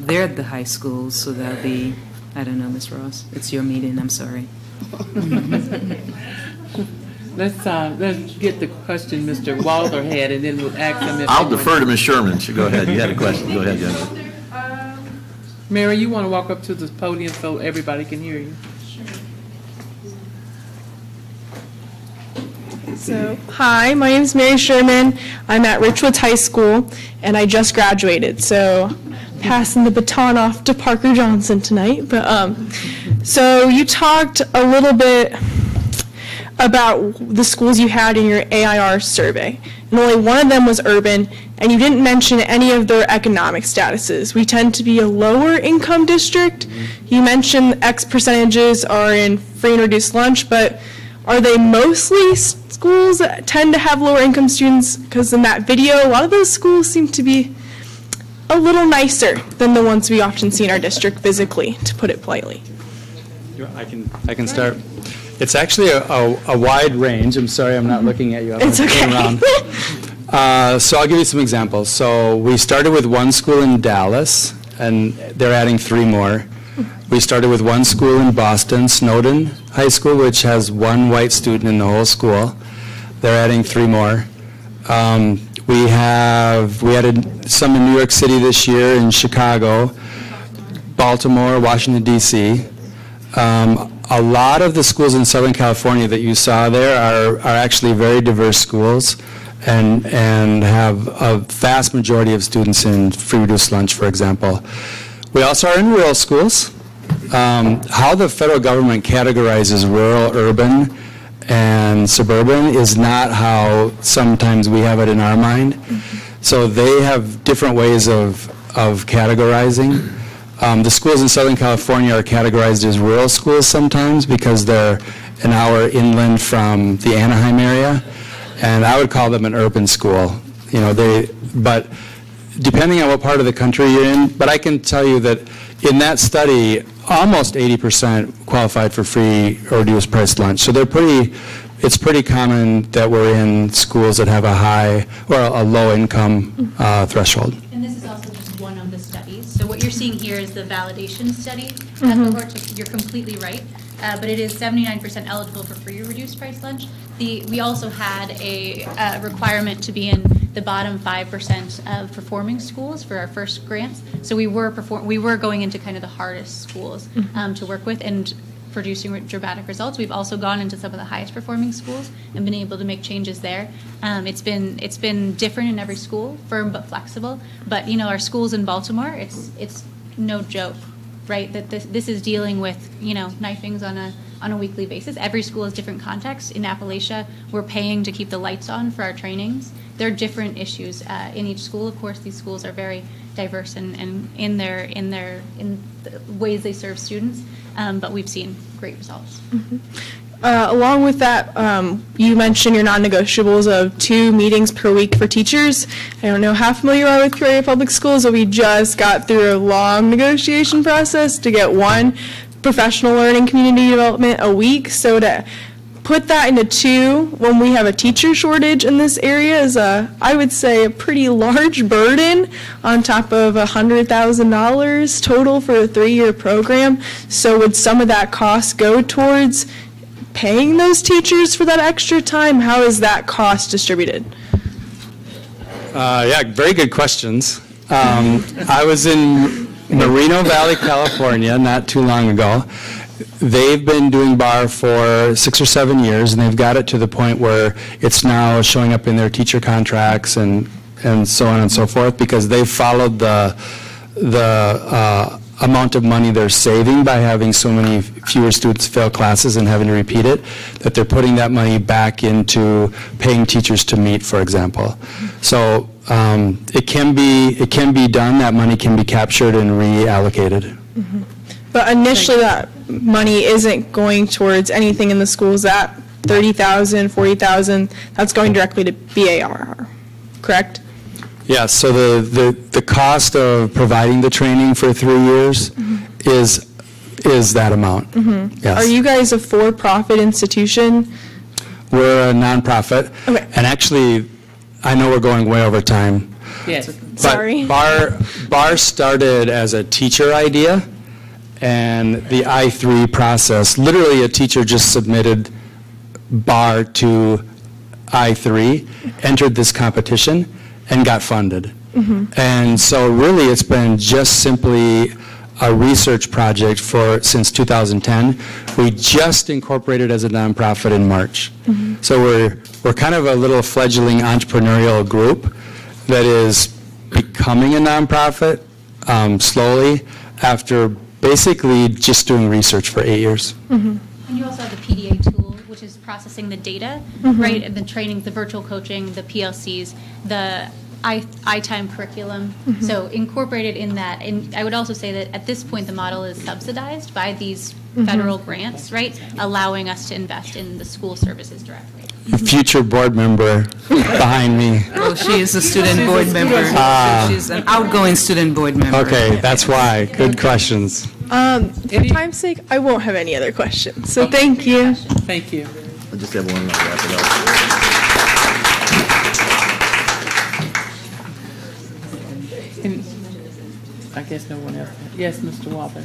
They're at the high school, so that'll be, I don't know, Ms. Ross. It's your meeting, I'm sorry. Let's get the question Mr. Walter had, and then we'll ask him if I'll defer to Ms. Sherman. Go ahead. You had a question. Go ahead, Jennifer. Mary, you want to walk up to the podium so everybody can hear you? So, hi, my name is Mary Sherman. I'm at Richwoods High School, and I just graduated. So, passing the baton off to Parker Johnson tonight. But so you talked a little bit about the schools you had in your AIR survey, and only one of them was urban, and you didn't mention any of their economic statuses. We tend to be a lower income district. You mentioned X percentages are in free and reduced lunch, but are they mostly schools that tend to have lower income students? Because in that video, a lot of those schools seem to be a little nicer than the ones we often see in our district physically, to put it politely. I can start. It's actually a wide range. I'm sorry, I'm not looking at you. It's okay. So I'll give you some examples. So we started with one school in Dallas, and they're adding 3 more. We started with one school in Boston, Snowden High School, which has 1 white student in the whole school. They're adding 3 more. We added some in New York City this year, in Chicago, Baltimore, Washington, D.C. A lot of the schools in Southern California that you saw there are actually very diverse schools and have a vast majority of students in free reduced lunch, for example. We also are in rural schools. How the federal government categorizes rural, urban, and suburban is not how sometimes we have it in our mind. So they have different ways of categorizing. The schools in Southern California are categorized as rural schools sometimes because they're an hour inland from the Anaheim area, and I would call them an urban school. You know, but depending on what part of the country you're in, but I can tell you that in that study, almost 80% qualified for free or reduced price lunch. So it's pretty common that we're in schools that have a high or a low income threshold. And this is also just one of the studies. So what you're seeing here is the validation study. You're completely right. But it is 79% eligible for free or reduced price lunch. We also had a requirement to be in the bottom 5% of performing schools for our first grants. So we were going into kind of the hardest schools to work with and producing dramatic results. We've also gone into some of the highest performing schools and been able to make changes there. It's been different in every school, firm but flexible. But you know, our schools in Baltimore, it's no joke, right? That this is dealing with, you know, knifings on a weekly basis. Every school has different contexts. In Appalachia, we're paying to keep the lights on for our trainings. There are different issues in each school. Of course, these schools are very diverse and in the ways they serve students. But we've seen great results. Along with that, you mentioned your non-negotiables of 2 meetings per week for teachers. I don't know how familiar you are with Peoria Public Schools, but we just got through a long negotiation process to get 1 professional learning community development a week. So to put that into 2 when we have a teacher shortage in this area is, I would say, a pretty large burden on top of $100,000 total for a 3-year program. So would some of that cost go towards paying those teachers for that extra time? How is that cost distributed? Yeah, very good questions. I was in Moreno Valley, California, not too long ago. They've been doing bar for 6 or 7 years, and they've got it to the point where it's now showing up in their teacher contracts and so on and so forth, because they've followed the amount of money they're saving by having so many fewer students fail classes and having to repeat it, that they're putting that money back into paying teachers to meet, for example. So it can be done. That money can be captured and reallocated. Mm-hmm. But initially, that money isn't going towards anything in the schools. That $30,000, $40,000, that's going directly to BARR, correct? Yes, so the cost of providing the training for 3 years is that amount. Mm-hmm. Yes. Are you guys a for-profit institution? We're a nonprofit. Okay. And actually, I know we're going way over time. Yes. But Sorry. BAR started as a teacher idea, and the I-3 process, literally a teacher just submitted BAR to I-3, entered this competition, and got funded. Mm-hmm. And so really it's been just simply a research project since 2010. We just incorporated as a nonprofit in March. Mm-hmm. So we're kind of a little fledgling entrepreneurial group that is becoming a nonprofit slowly after basically just doing research for 8 years. Mm-hmm. And you also have the PDA tool, which is processing the data, right? And the training, the virtual coaching, the PLCs, the iTime curriculum. So incorporated in that. And I would also say that at this point, the model is subsidized by these federal grants, right? Allowing us to invest in the school services directly. Future board member behind me. Well, she is a student board member. She's an outgoing student board member. Okay, that's why. Good questions. For time's sake, I won't have any other questions. So thank you. Thank you. I'll just have one and I'll wrap it up. I guess no one else. Yes, Mr. Walter.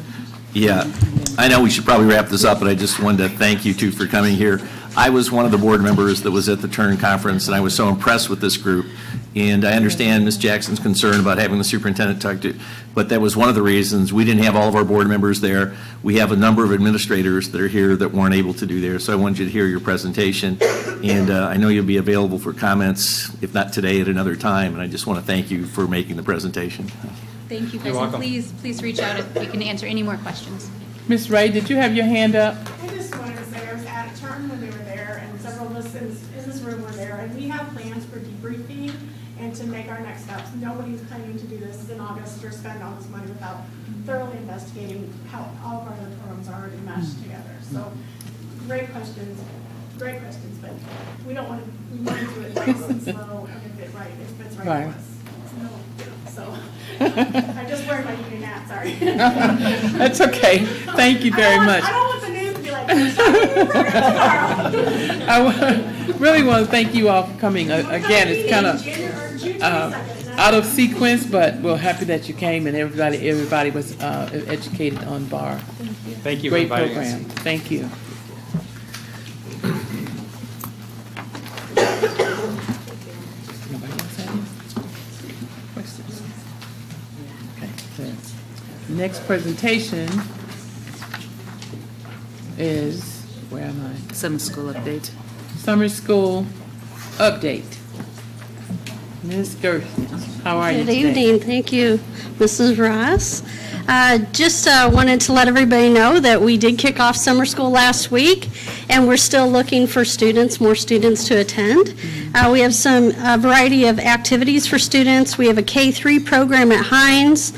Yeah, I know we should probably wrap this up, but I just wanted to thank you two for coming here. I was one of the board members that was at the Turn Conference, and I was so impressed with this group. And I understand Ms. Jackson's concern about having the superintendent talk to, but that was one of the reasons. We didn't have all of our board members there. We have a number of administrators that are here that weren't able to do there, so I wanted you to hear your presentation. And I know you'll be available for comments, if not today, at another time, and I just want to thank you for making the presentation. Thank you, guys. And please reach out if we can answer any more questions. Ms. Ray, did you have your hand up? I just wanted to say I was at Turn when they were there, and several of us in this room were there, and we have plans for debriefing and to make our next steps. Nobody's planning to do this in August or spend all this money without thoroughly investigating how all of our other programs are already meshed together. So great questions, but we don't want to, we want to do it nice and slow and if it's right to us. So I just wear my union hat, sorry. That's okay. Thank you very much. I don't want the news to be like, I really want to thank you all for coming. Again, it's kind of out of sequence, but we're happy that you came and everybody was educated on BAR. Thank you. Great program. Thank you. Nobody else have any questions? Okay. Next presentation is, where am I? Summer school update. Summer school update. Ms. Gersten, how are you today? Good evening. Thank you, Mrs. Ross. Just wanted to let everybody know that we did kick off summer school last week, and we're still looking for more students to attend. We have a variety of activities for students. We have a K-3 program at Hines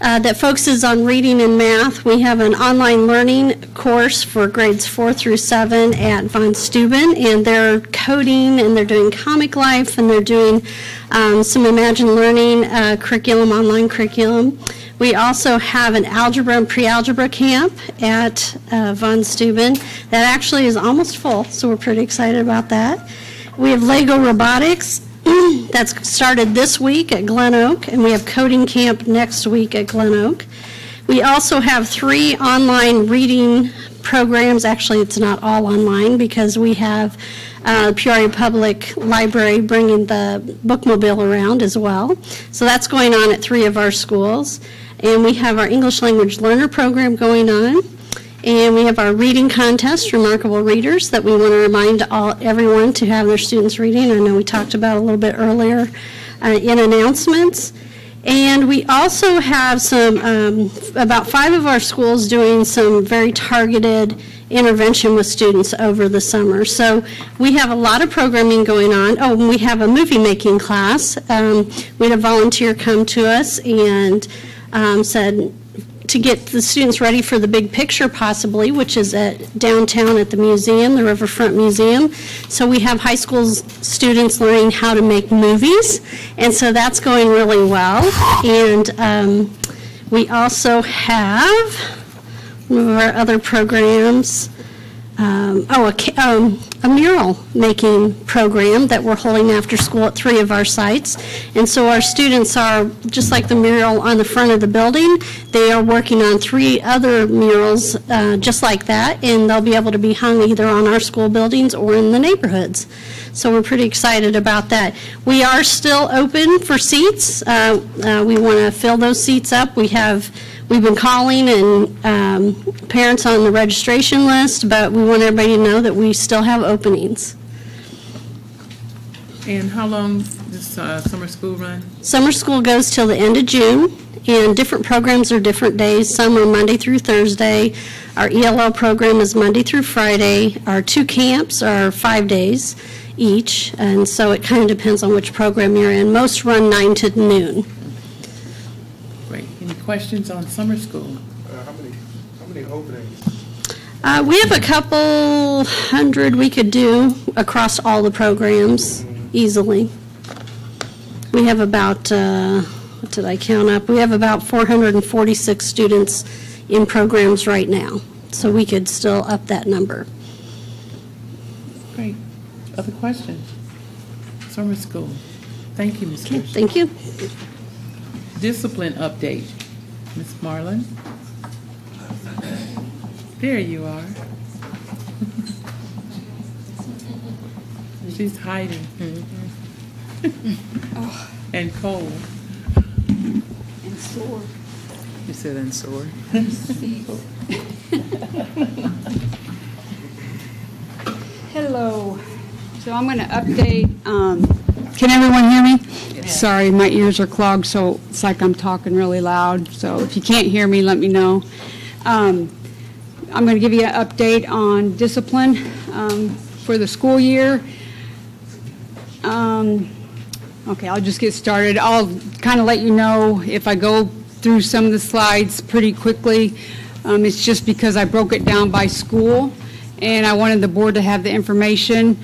that focuses on reading and math. We have an online learning course for grades 4 through 7 at Von Steuben, and they're coding, and they're doing Comic Life, and they're doing some Imagine Learning curriculum, online curriculum. We also have an algebra and pre-algebra camp at Von Steuben that actually is almost full, so we're pretty excited about that. We have Lego Robotics. That's started this week at Glen Oak, and we have coding camp next week at Glen Oak. We also have 3 online reading programs. Actually, it's not all online because we have Peoria Public Library bringing the bookmobile around as well. So that's going on at 3 of our schools. And we have our English Language Learner program going on. And we have our reading contest, Remarkable Readers, that we want to remind everyone to have their students reading. I know we talked about a little bit earlier in announcements. And we also have some, about 5 of our schools doing some very targeted intervention with students over the summer. So we have a lot of programming going on. Oh, and we have a movie making class. We had a volunteer come to us and said, to get the students ready for the big picture possibly, which is at downtown at the museum, the Riverfront Museum. So we have high school students learning how to make movies, and so that's going really well. And we also have one of our other programs, a mural making program that we're holding after school at 3 of our sites. And so our students are, just like the mural on the front of the building, they are working on 3 other murals just like that, and they'll be able to be hung either on our school buildings or in the neighborhoods. So we're pretty excited about that. We are still open for seats. We want to fill those seats up. We've been calling and parents on the registration list, but we want everybody to know that we still have openings. And how long does summer school run? Summer school goes till the end of June, and different programs are different days. Some are Monday through Thursday. Our ELL program is Monday through Friday. Our 2 camps are 5 days each, and so it kind of depends on which program you're in. Most run 9 to noon. Great. Any questions on summer school? How many openings? We have a couple hundred we could do across all the programs easily. We have about, what did I count up? We have about 446 students in programs right now, so we could still up that number. Great. Other questions? Summer school. Thank you, Ms. Kirsch. Thank you. Discipline update. Ms. Marlin? There you are. She's hiding. And cold. And sore. You said and sore. Hello. So I'm going to update. Can everyone hear me? Yes. Sorry, my ears are clogged, so it's like I'm talking really loud. So if you can't hear me, let me know. I'm going to give you an update on discipline for the school year. Okay, I'll just get started. I'll kind of let you know if I go through some of the slides pretty quickly. It's just because I broke it down by school, and I wanted the board to have the information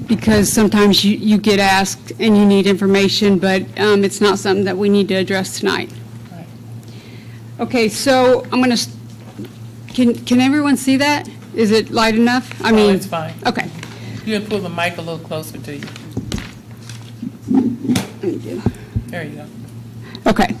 because sometimes you get asked and you need information, but it's not something that we need to address tonight. Right. Okay, so I'm going to, can everyone see that? Is it light enough? I mean, it's fine. Okay. You can pull the mic a little closer to you. There you go. Okay.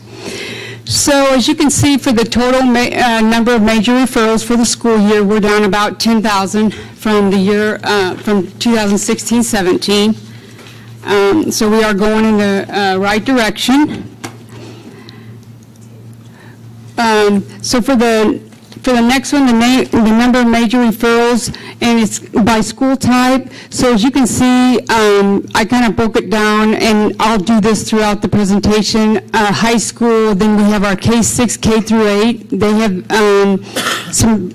So as you can see, for the total number of major referrals for the school year, we're down about 10,000 from the year from 2016-17. So we are going in the right direction. So for the next one, the number of major referrals, and it's by school type. So as you can see, I kind of broke it down, and I'll do this throughout the presentation. High school, then we have our K-6, K through 8. They have some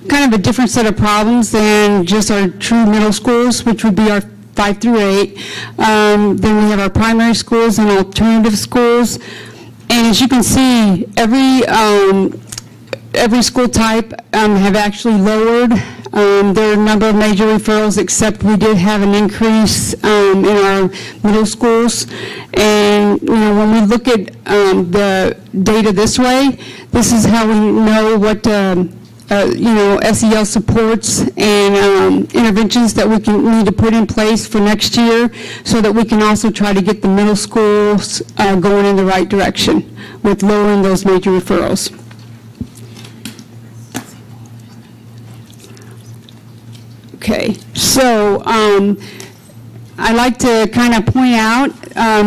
kind of a different set of problems than just our true middle schools, which would be our 5 through 8. Then we have our primary schools and alternative schools. And as you can see, every school type have actually lowered their number of major referrals, except we did have an increase in our middle schools. And when we look at the data this way, this is how we know what SEL supports and interventions that we need to put in place for next year, so that we can also try to get the middle schools going in the right direction with lowering those major referrals. Okay, so I like to kind of point out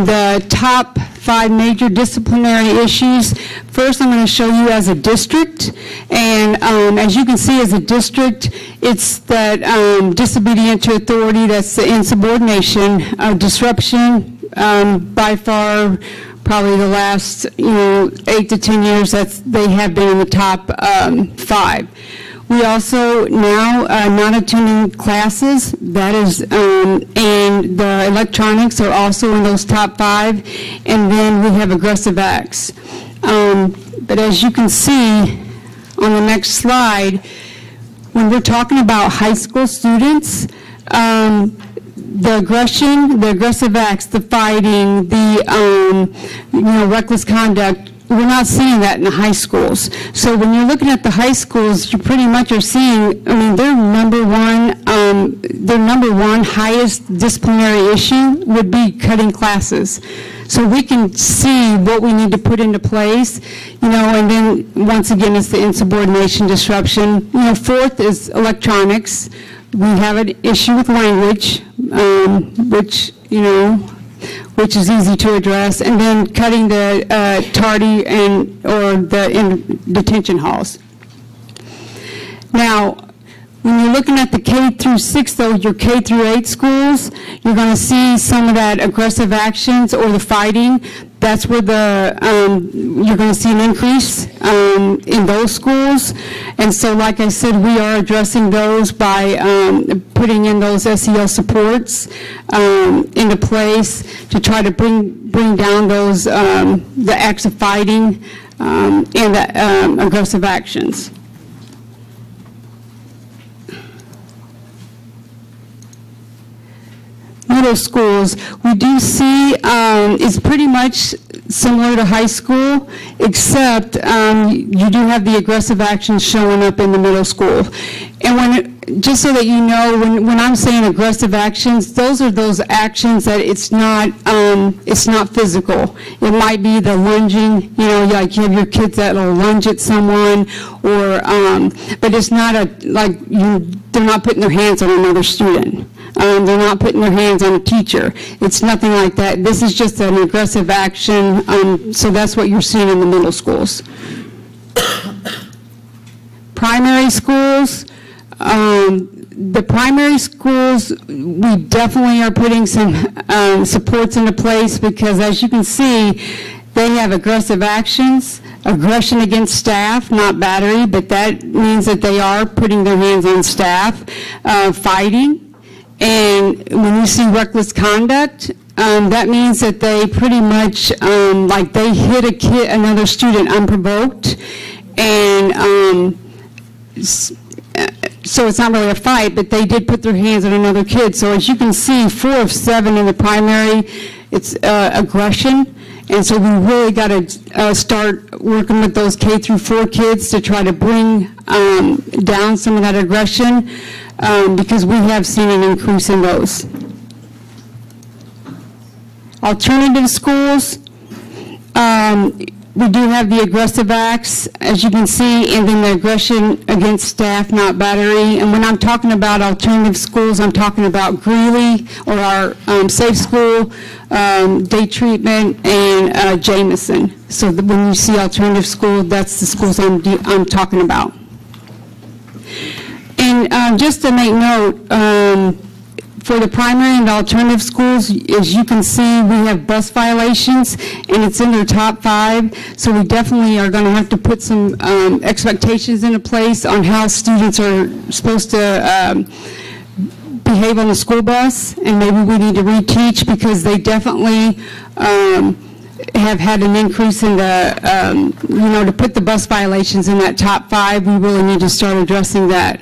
the top 5 major disciplinary issues. First, I'm going to show you as a district, and as you can see as a district, it's that disobedience to authority, that's the insubordination, disruption, by far probably the last 8 to 10 years they have been in the top 5. We also now not attending classes, that is, and the electronics are also in those top 5, and then we have aggressive acts. But as you can see on the next slide, when we're talking about high school students, the aggression, the aggressive acts, the fighting, the reckless conduct, we're not seeing that in the high schools. So when you're looking at the high schools, you pretty much are seeing, their number one highest disciplinary issue would be cutting classes. So we can see what we need to put into place, and then once again, it's the insubordination disruption. Fourth is electronics. We have an issue with language, which is easy to address, and then cutting the tardy or the detention halls. Now, when you're looking at the K through 6, though, your K through 8 schools, you're going to see some of that aggressive actions or the fighting. That's where you're going to see an increase in those schools. And so, like I said, we are addressing those by putting in those SEL supports into place to try to bring down those the acts of fighting and the aggressive actions. Middle schools, we do see it's pretty much similar to high school, except you do have the aggressive actions showing up in the middle school. And just so that you know, when I'm saying aggressive actions, those are those actions that it's not physical. It might be the lunging, like you have your kids that will lunge at someone, or but it's not they're not putting their hands on another student. They're not putting their hands on a teacher. It's nothing like that. This is just an aggressive action, so that's what you're seeing in the middle schools. Primary schools, the primary schools, we definitely are putting some supports into place because, as you can see, they have aggressive actions, aggression against staff, not battery, but that means that they are putting their hands on staff, fighting. And when you see reckless conduct, that means that they pretty much, they hit another student unprovoked, and so it's not really a fight, but they did put their hands on another kid. So as you can see, 4 of 7 in the primary, it's aggression. And so we really got to start working with those K through 4 kids to try to bring down some of that aggression. Because we have seen an increase in those. Alternative schools, we do have the aggressive acts, as you can see, and then the aggression against staff, not battery. And when I'm talking about alternative schools, I'm talking about Greeley, or our safe school, day treatment, and Jameson. So when you see alternative school, that's the schools I'm talking about. And just to make note, for the primary and alternative schools, as you can see, we have bus violations, and it's in their top 5. So we definitely are going to have to put some expectations into place on how students are supposed to behave on the school bus, and maybe we need to reteach because they definitely have had an increase in the, to put the bus violations in that top 5, we really need to start addressing that.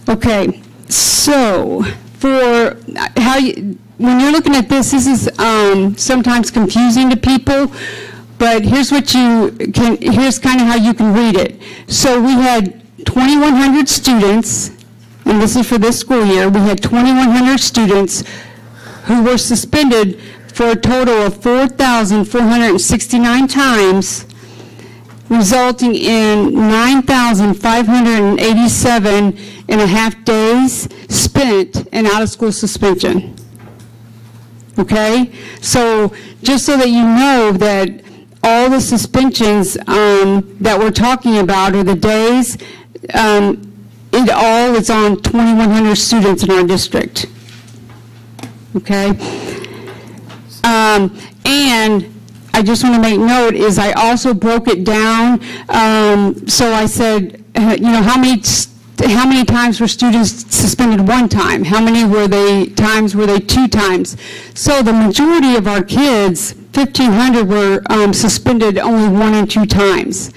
Okay, so for when you're looking at this is sometimes confusing to people, but here's here's kind of how you can read it. So we had 2,100 students, and this is for this school year, we had 2,100 students who were suspended for a total of 4,469 times, resulting in 9,587 and a half days spent in out-of-school suspension. Okay? So just so that you know that all the suspensions that we're talking about, or the days, it all is on 2,100 students in our district. Okay? And I just want to make note is I also broke it down. So I said, how many times were students suspended one time? How many were they 2 times? So the majority of our kids, 1,500, were suspended only 1 and 2 times.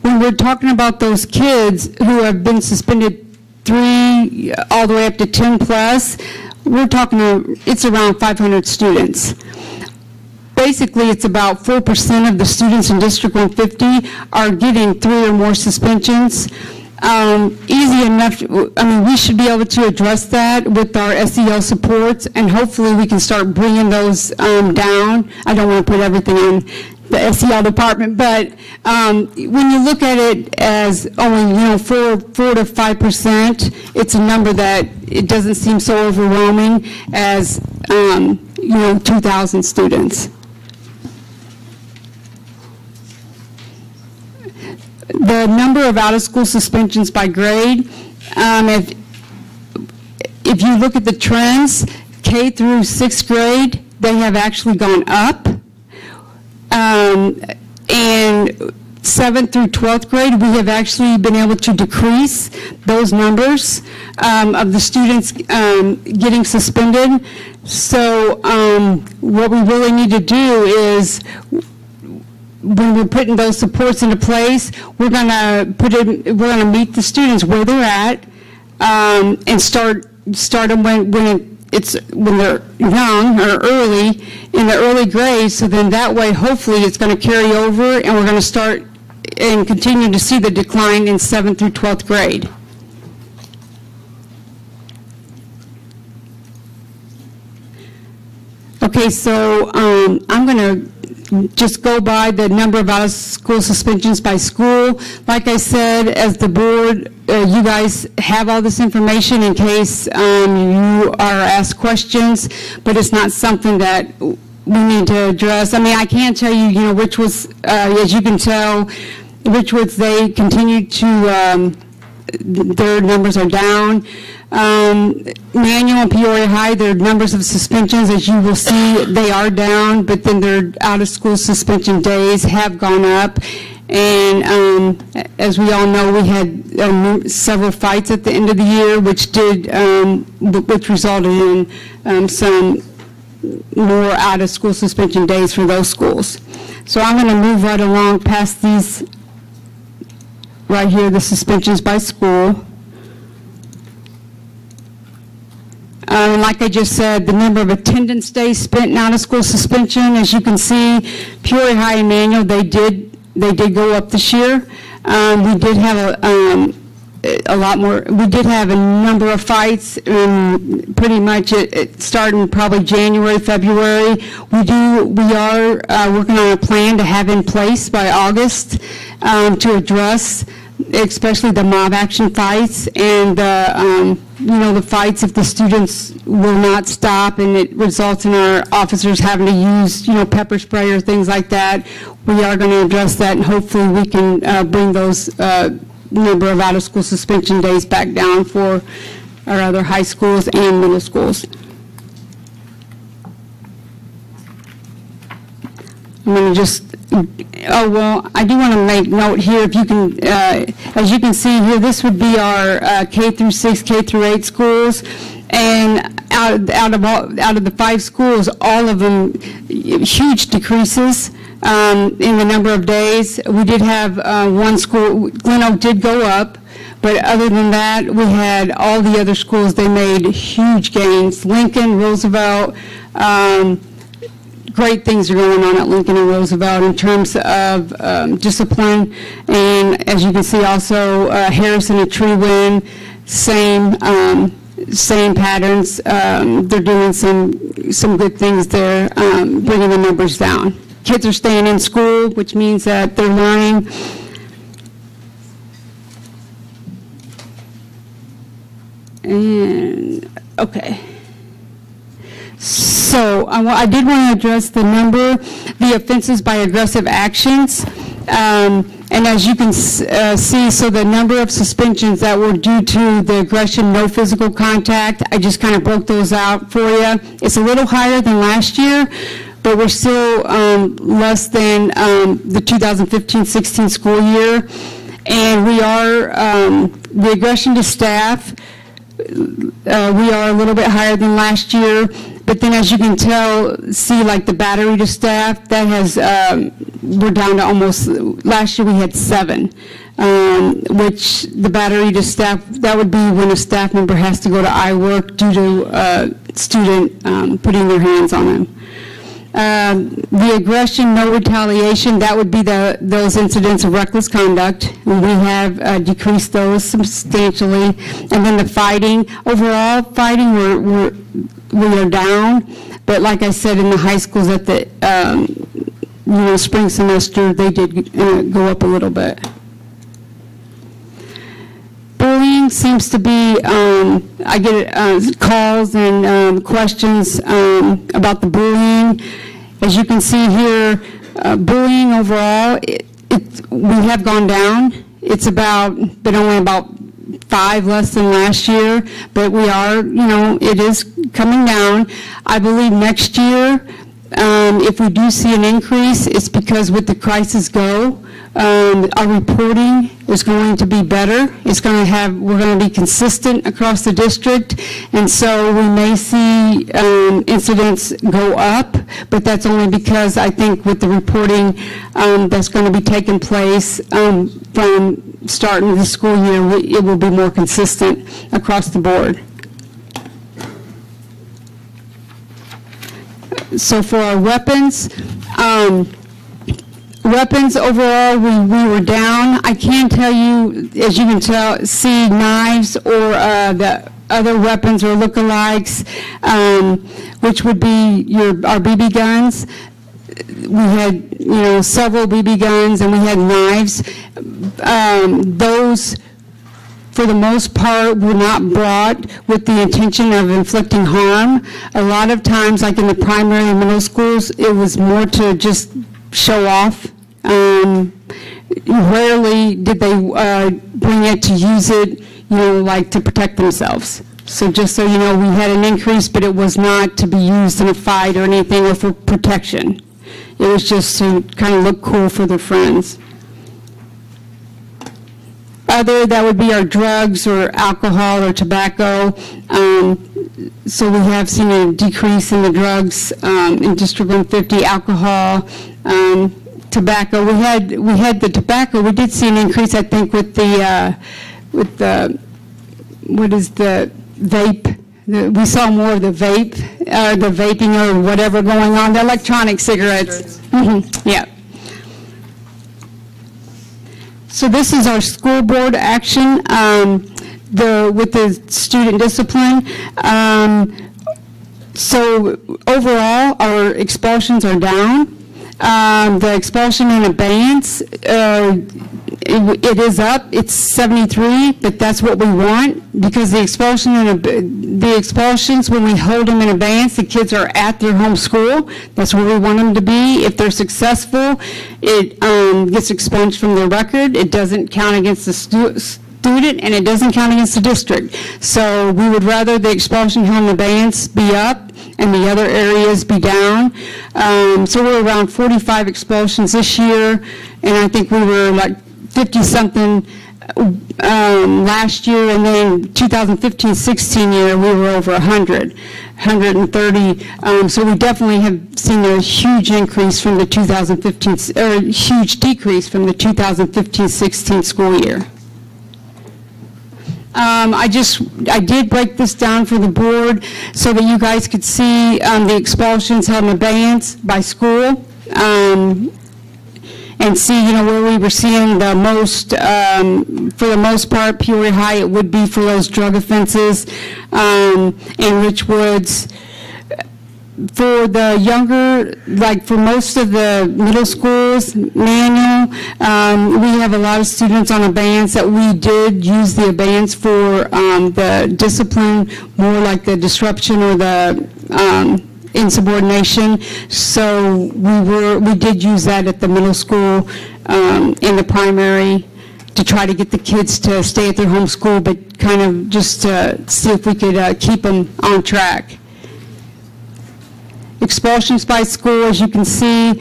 When we're talking about those kids who have been suspended 3 all the way up to 10 plus, we're talking, it's around 500 students. Basically, it's about 4% of the students in District 150 are getting 3 or more suspensions. Easy enough, we should be able to address that with our SEL supports, and hopefully we can start bringing those down. I don't want to put everything on the SEL department, but when you look at it as only 4 to 5%, it's a number that it doesn't seem so overwhelming as 2,000 students. The number of out-of-school suspensions by grade, if you look at the trends, K through 6th grade, they have actually gone up. And 7th through 12th grade, we have actually been able to decrease those numbers of the students getting suspended. So what we really need to do is, when we're putting those supports into place, we're going to meet the students where they're at, and start them when they're young or early, in the early grades. So then that way, hopefully, it's going to carry over, and we're going to start and continue to see the decline in 7th through 12th grade. Okay, so I'm going to just go by the number of out-of-school suspensions by school. Like I said, as the board, you guys have all this information in case you are asked questions, but it's not something that we need to address. I can tell you, Richwoods, as you can tell, Richwoods, they continue to, their numbers are down. Manual and Peoria High, their numbers of suspensions, as you will see, they are down, but then their out-of-school suspension days have gone up. And as we all know, we had several fights at the end of the year, which resulted in some more out-of-school suspension days for those schools. So I'm going to move right along past these right here, the suspensions by school. Like I just said, the number of attendance days spent in out-of-school suspension, as you can see, Peoria High and Manual, they did go up this year. We did have a lot more. We did have a number of fights, pretty much it starting probably January, February. We are working on a plan to have in place by August to address especially the mob action fights and the fights if the students will not stop and it results in our officers having to use pepper spray or things like that. We are going to address that, and hopefully we can bring those number of out-of-school suspension days back down for our other high schools and middle schools. I'm going to just, I do want to make note here, if you can, as you can see here, this would be our K through 6, K through 8 schools, and out of the 5 schools, all of them, huge decreases in the number of days. We did have one school, Glen Oak did go up, but other than that, we had all the other schools, they made huge gains. Lincoln, Roosevelt, great things are going on at Lincoln and Roosevelt in terms of discipline, and as you can see also Harrison and Treewind, same patterns. They're doing some good things there, bringing the numbers down. Kids are staying in school, which means that they're learning. And, okay. So I did want to address the offenses by aggressive actions. And as you can see, so the number of suspensions that were due to the aggression, no physical contact, I just kind of broke those out for you. It's a little higher than last year, but we're still less than the 2015-16 school year. And we are, the aggression to staff, we are a little bit higher than last year. But then as you can see like the battery to staff, that has, we're down to almost, last year we had 7, which the battery to staff, that would be when a staff member has to go to iWork due to a student putting their hands on them. The aggression, no retaliation, that would be those incidents of reckless conduct. We have decreased those substantially. And then the fighting, overall fighting, we are down. But like I said, in the high schools at the spring semester, they did go up a little bit. Bullying seems to be, I get calls and questions about the bullying. As you can see here, bullying overall, we have gone down. It's been only about 5 less than last year, but we are, it is coming down. I believe next year, if we do see an increase, it's because with the Crisis Go, our reporting is going to be better. We're going to be consistent across the district, and so we may see incidents go up, but that's only because I think with the reporting that's going to be taking place from starting the school year, it will be more consistent across the board. So for our weapons, weapons overall, we were down. I can tell you, as you can see, knives or the other weapons or lookalikes, which would be our BB guns. We had, several BB guns, and we had knives. Those, for the most part, were not brought with the intention of inflicting harm. A lot of times, like in the primary and middle schools, it was more to just show off. Rarely did they bring it to use it, like to protect themselves. So just so you know, we had an increase, but it was not to be used in a fight or anything or for protection. It was just to kind of look cool for their friends. That would be our drugs or alcohol or tobacco. So we have seen a decrease in the drugs in District 150, alcohol, tobacco. We had the tobacco. We did see an increase, I think, with the what is the vape? We saw more of the vaping or whatever going on, the electronic cigarettes. Mm-hmm. Yeah. So this is our school board action with the student discipline. So overall, our expulsions are down. The expulsion in abeyance, it is up. It's 73, but that's what we want, because the expulsions, when we hold them in abeyance, the kids are at their home school. That's where we want them to be. If they're successful, it gets expunged from their record. It doesn't count against the student, and it doesn't count against the district. So we would rather the expulsion held in abeyance be up and the other areas be down. So we're around 45 expulsions this year, and I think we were like 50-something last year, and then 2015-16 year we were over 130. So we definitely have seen a huge increase from the 2015, or huge decrease from the 2015-16 school year. I did break this down for the board so that you guys could see the expulsions held in abeyance by school, and see, where we were seeing the most, for the most part, Peoria High, it would be for those drug offenses, and Richwoods, For the younger, like for most of the middle schools, manual, we have a lot of students on abeyance that we did use the abeyance for the discipline, more like the disruption or the insubordination. So we did use that at the middle school, in the primary, to try to get the kids to stay at their home school, but kind of just to see if we could keep them on track. Expulsions by school, as you can see,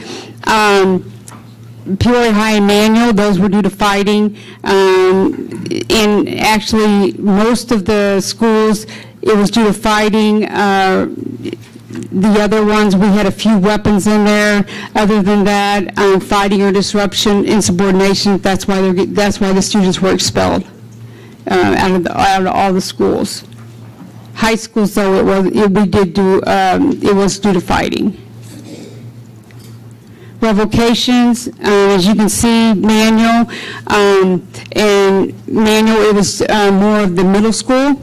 Peoria High and Manual, those were due to fighting. And actually, most of the schools, it was due to fighting. The other ones, we had a few weapons in there. Other than that, fighting or disruption, insubordination, that's why the students were expelled out of all the schools. High schools, though, it was due to fighting. Revocations, as you can see, manual, and manual, it was more of the middle school,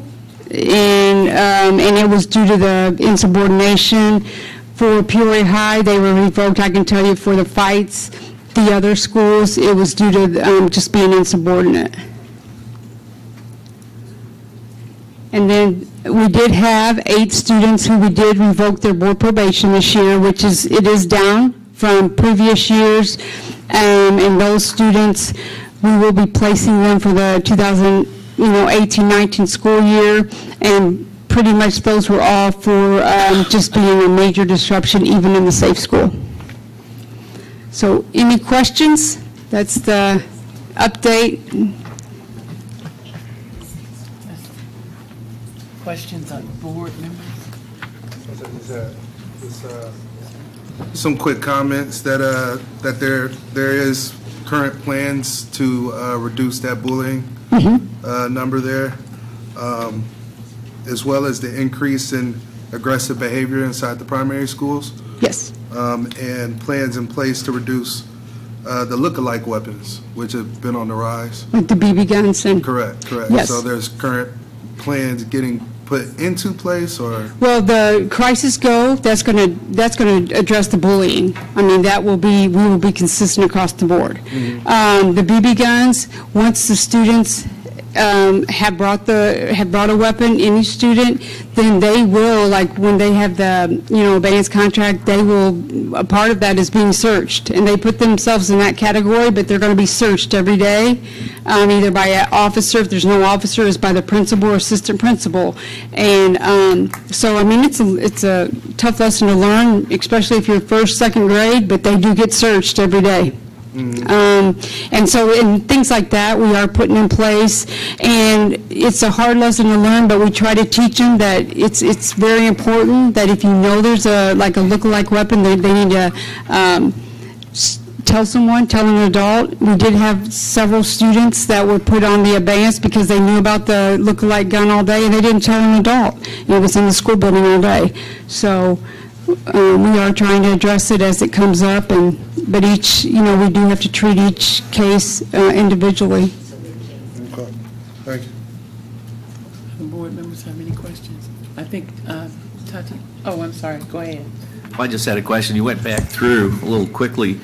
and it was due to the insubordination. For Peoria High, they were revoked, I can tell you, for the fights. The other schools, it was due to just being insubordinate. And then we did have 8 students who we did revoke their board probation this year, which it is down from previous years. And those students, we will be placing them for the 2018-19 school year. And pretty much those were all for just being a major disruption, even in the safe school. So any questions? That's the update. Questions on board members? Some quick comments that there is current plans to reduce that bullying number there, as well as the increase in aggressive behavior inside the primary schools. Yes. And plans in place to reduce the look-alike weapons, which have been on the rise. Like the BB guns and... Correct. Yes. So there's current plans getting put into place, or? Well, the Crisis Go, that's going to address the bullying. I mean, we will be consistent across the board. The BB guns, once the students have brought a weapon, any student, then they will, like when they have the abeyance contract, a part of that is being searched, and they put themselves in that category, but they're going to be searched every day, either by an officer. If there's no officer, it's by the principal or assistant principal. And so I mean, it's a tough lesson to learn, especially if you're first, second grade, but they do get searched every day. And so in things like that, we are putting in place, and it's a hard lesson to learn, but we try to teach them that it's very important that if you know there's a look-alike weapon, they need to tell an adult. We did have several students that were put on the abeyance because they knew about the look-alike gun all day, and they didn't tell an adult. It was in the school building all day. So we are trying to address it as it comes up, but each, we do have to treat each case individually. Okay. Thank you. The board members have any questions? I think, Tati, oh, I'm sorry, go ahead. I just had a question. You went back through a little quickly.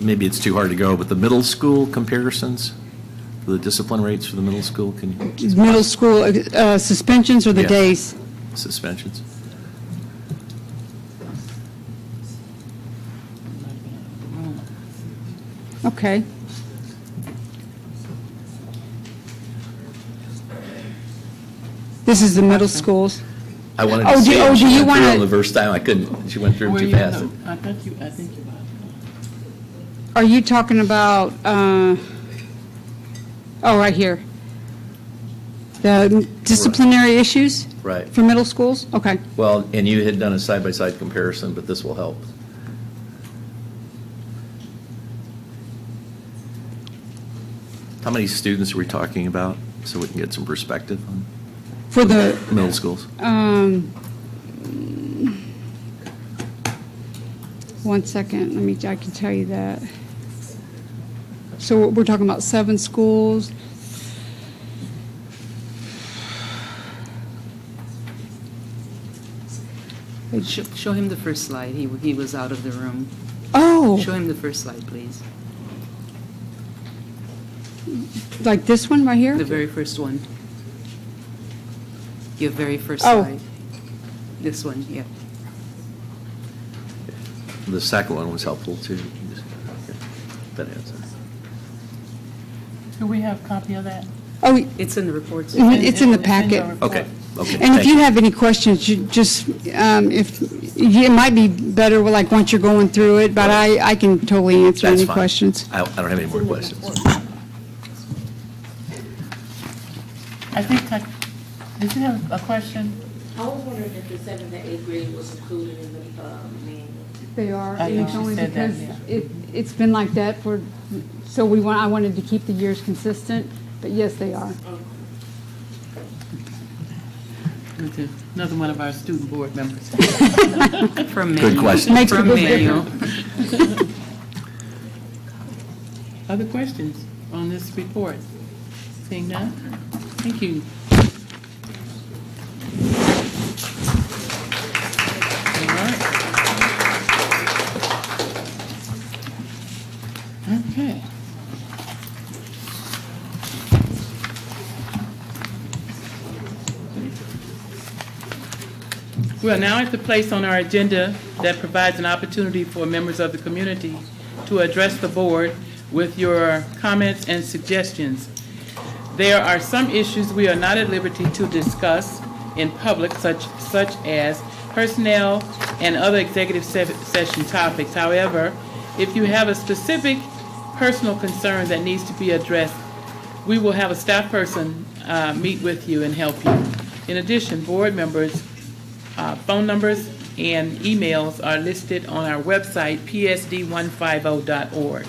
Maybe it's too hard to go, but the middle school comparisons, the discipline rates for the middle school, can you? Middle school suspensions or the days? Suspensions. Okay. This is the middle schools. I wanted to see it. Do you want to? The first time I couldn't. She went through them too fast. I think you about it. Are you talking about? Right here. The disciplinary issues. Right. For middle schools. Okay. Well, and you had done a side-by-side comparison, but this will help. How many students are we talking about, so we can get some perspective on for the middle schools? One second, I can tell you that. So we're talking about 7 schools. Show him the first slide. He was out of the room. Oh. Show him the first slide, please. Like this one right here? The very first one. Your very first Oh. slide. This one, yeah. The second one was helpful too. That answer. Do we have a copy of that? Oh, It's in the reports. it's in the packet. Okay. Okay. And if thank you have any questions, you just, it might be better, like, once you're going through it, but I can totally answer That's any fine. questions. I don't have any more questions. I think, did you have a question? I was wondering if the 7th and 8th grade was included in the manual. They are, I and think it's she only said that, because yeah. it's been like that for, so I wanted to keep the years consistent, but yes, they are. Okay. Another one of our student board members. From Good question. Makes a From big manual. difference. Other questions on this report? Seeing none? Thank you. All right. Okay. We are now at the place on our agenda that provides an opportunity for members of the community to address the board with your comments and suggestions. There are some issues we are not at liberty to discuss in public, such as personnel and other executive session topics. However, if you have a specific personal concern that needs to be addressed, we will have a staff person meet with you and help you. In addition, board members' phone numbers and emails are listed on our website, psd150.org.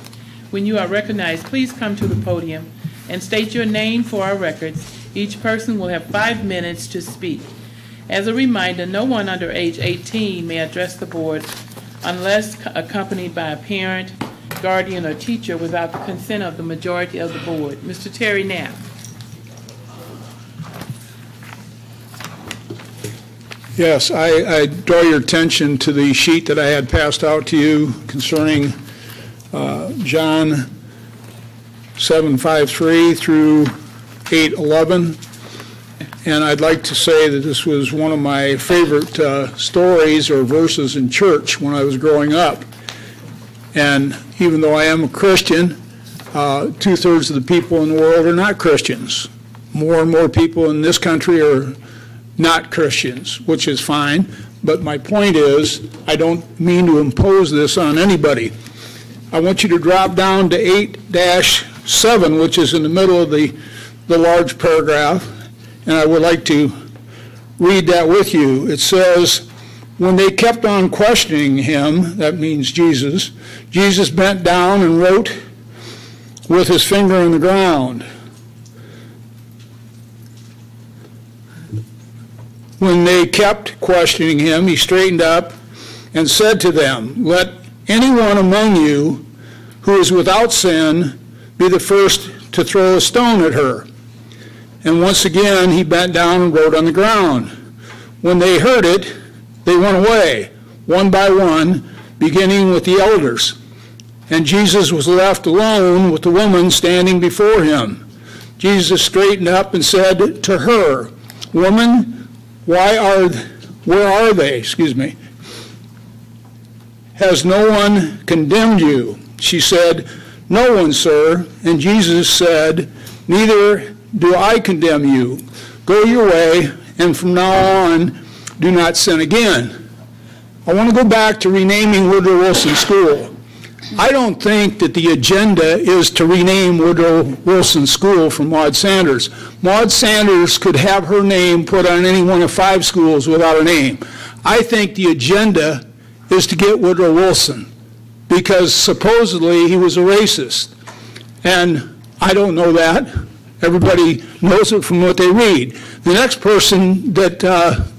When you are recognized, please come to the podium and state your name for our records. Each person will have 5 minutes to speak. As a reminder, no one under age 18 may address the board unless accompanied by a parent, guardian, or teacher without the consent of the majority of the board. Mr. Terry Knapp. Yes, I draw your attention to the sheet that I had passed out to you concerning John 7:53 through 8:11. And I'd like to say that this was one of my favorite stories or verses in church when I was growing up. And even though I am a Christian, 2/3 of the people in the world are not Christians. More and more people in this country are not Christians, which is fine. But my point is, I don't mean to impose this on anybody. I want you to drop down to 8-7, which is in the middle of the large paragraph, and I would like to read that with you. It says, when they kept on questioning him, that means Jesus, Jesus bent down and wrote with his finger on the ground. When they kept questioning him, he straightened up and said to them, let anyone among you who is without sin be the first to throw a stone at her. And once again, he bent down and wrote on the ground. When they heard it, they went away, one by one, beginning with the elders. And Jesus was left alone with the woman standing before him. Jesus straightened up and said to her, woman, where are they? Has no one condemned you? She said, no one, sir. And Jesus said, neither do I condemn you. Go your way, and from now on, do not sin again. I want to go back to renaming Woodrow Wilson School. I don't think that the agenda is to rename Woodrow Wilson School for Maud Sanders. Maud Sanders could have her name put on any one of 5 schools without a name. I think the agenda is to get Woodrow Wilson because supposedly he was a racist. And I don't know that. Everybody knows it from what they read. The next person that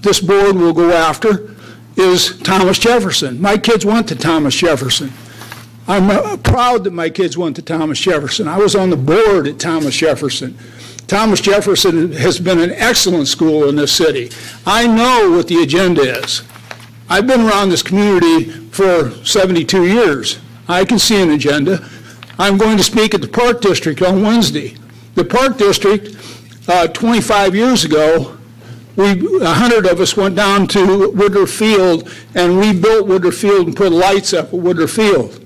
this board will go after is Thomas Jefferson. My kids went to Thomas Jefferson. I'm proud that my kids went to Thomas Jefferson. I was on the board at Thomas Jefferson. Thomas Jefferson has been an excellent school in this city. I know what the agenda is. I've been around this community for 72 years. I can see an agenda. I'm going to speak at the Park District on Wednesday. The Park District, 25 years ago, 100 of us went down to Woodruff Field and rebuilt Woodruff Field and put lights up at Woodruff Field.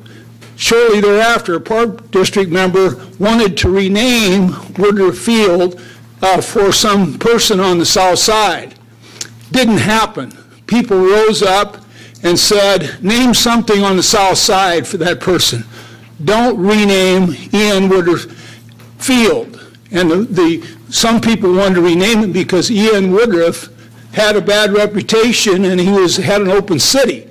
Shortly thereafter, a Park District member wanted to rename Woodruff Field for some person on the south side. Didn't happen. People rose up and said, name something on the south side for that person. Don't rename Ian Woodruff Field. And some people wanted to rename it because Ian Woodruff had a bad reputation and he had an open city.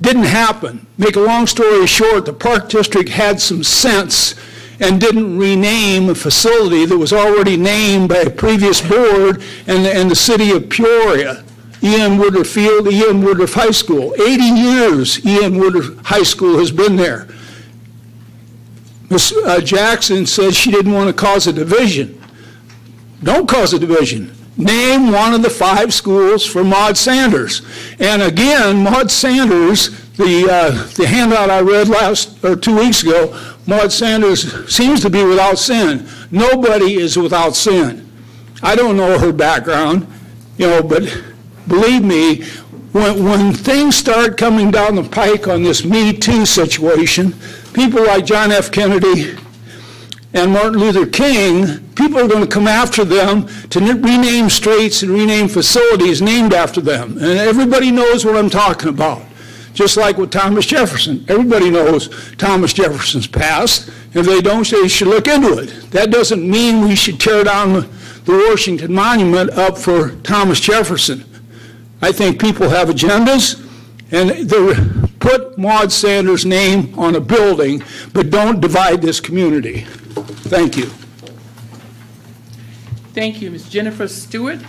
Didn't happen. Make a long story short, the Park District had some sense and didn't rename a facility that was already named by a previous board and the city of Peoria. Ian Woodruff Field, Ian Woodruff High School. 80 years Ian Woodruff High School has been there. Ms. Jackson said she didn't want to cause a division. Don't cause a division. Name one of the 5 schools for Maud Sanders. And again, Maud Sanders, the handout I read 2 weeks ago, Maud Sanders seems to be without sin. Nobody is without sin. I don't know her background, but believe me, when things start coming down the pike on this Me Too situation, people like John F. Kennedy and Martin Luther King, people are going to come after them to rename streets and rename facilities named after them. And everybody knows what I'm talking about. Just like with Thomas Jefferson. Everybody knows Thomas Jefferson's past. If they don't, they should look into it. That doesn't mean we should tear down the Washington Monument up for Thomas Jefferson. I think people have agendas, and they put Maud Sanders' name on a building, but don't divide this community. Thank you. Thank you. Ms. Jennifer Stewart.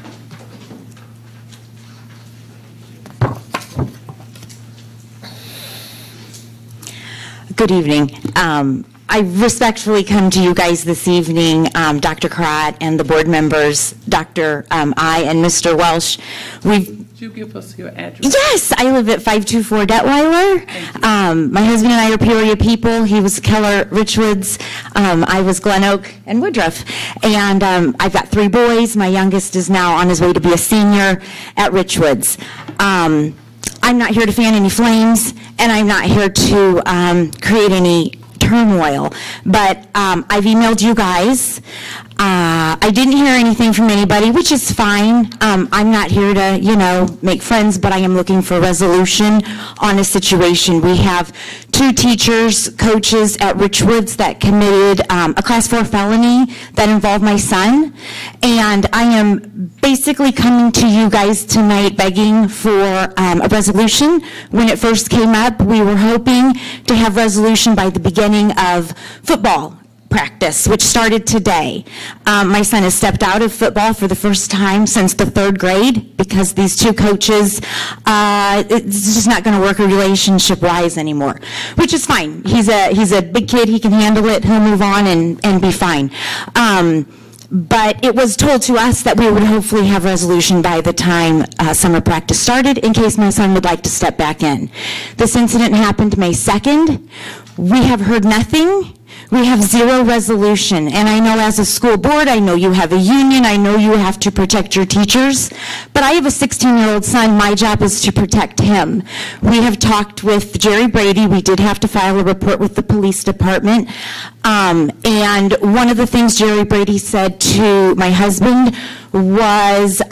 Good evening. I respectfully come to you guys this evening, Dr. Karat and the board members, Dr. I and Mr. Welsh. Could you give us your address? Yes, I live at 524 Detweiler. My husband and I are Peoria people. He was Keller Richwoods. I was Glen Oak and Woodruff. And I've got 3 boys. My youngest is now on his way to be a senior at Richwoods. I'm not here to fan any flames, and I'm not here to create any turmoil, but I've emailed you guys. I didn't hear anything from anybody, which is fine. I'm not here to, make friends, but I am looking for resolution on a situation. We have 2 teachers, coaches at Richwoods that committed a Class 4 felony that involved my son, and I am basically coming to you guys tonight begging for a resolution. When it first came up, we were hoping to have resolution by the beginning of football practice, which started today. My son has stepped out of football for the first time since the 3rd grade because these 2 coaches, it's just not going to work relationship-wise anymore, which is fine. He's a big kid. He can handle it. He'll move on and be fine. But it was told to us that we would hopefully have resolution by the time summer practice started in case my son would like to step back in. This incident happened May 2nd. We have heard nothing. We have 0 resolution, and I know as a school board, I know you have a union, I know you have to protect your teachers, but I have a 16-year-old son. My job is to protect him. We have talked with Jerry Brady. We did have to file a report with the police department, and one of the things Jerry Brady said to my husband was,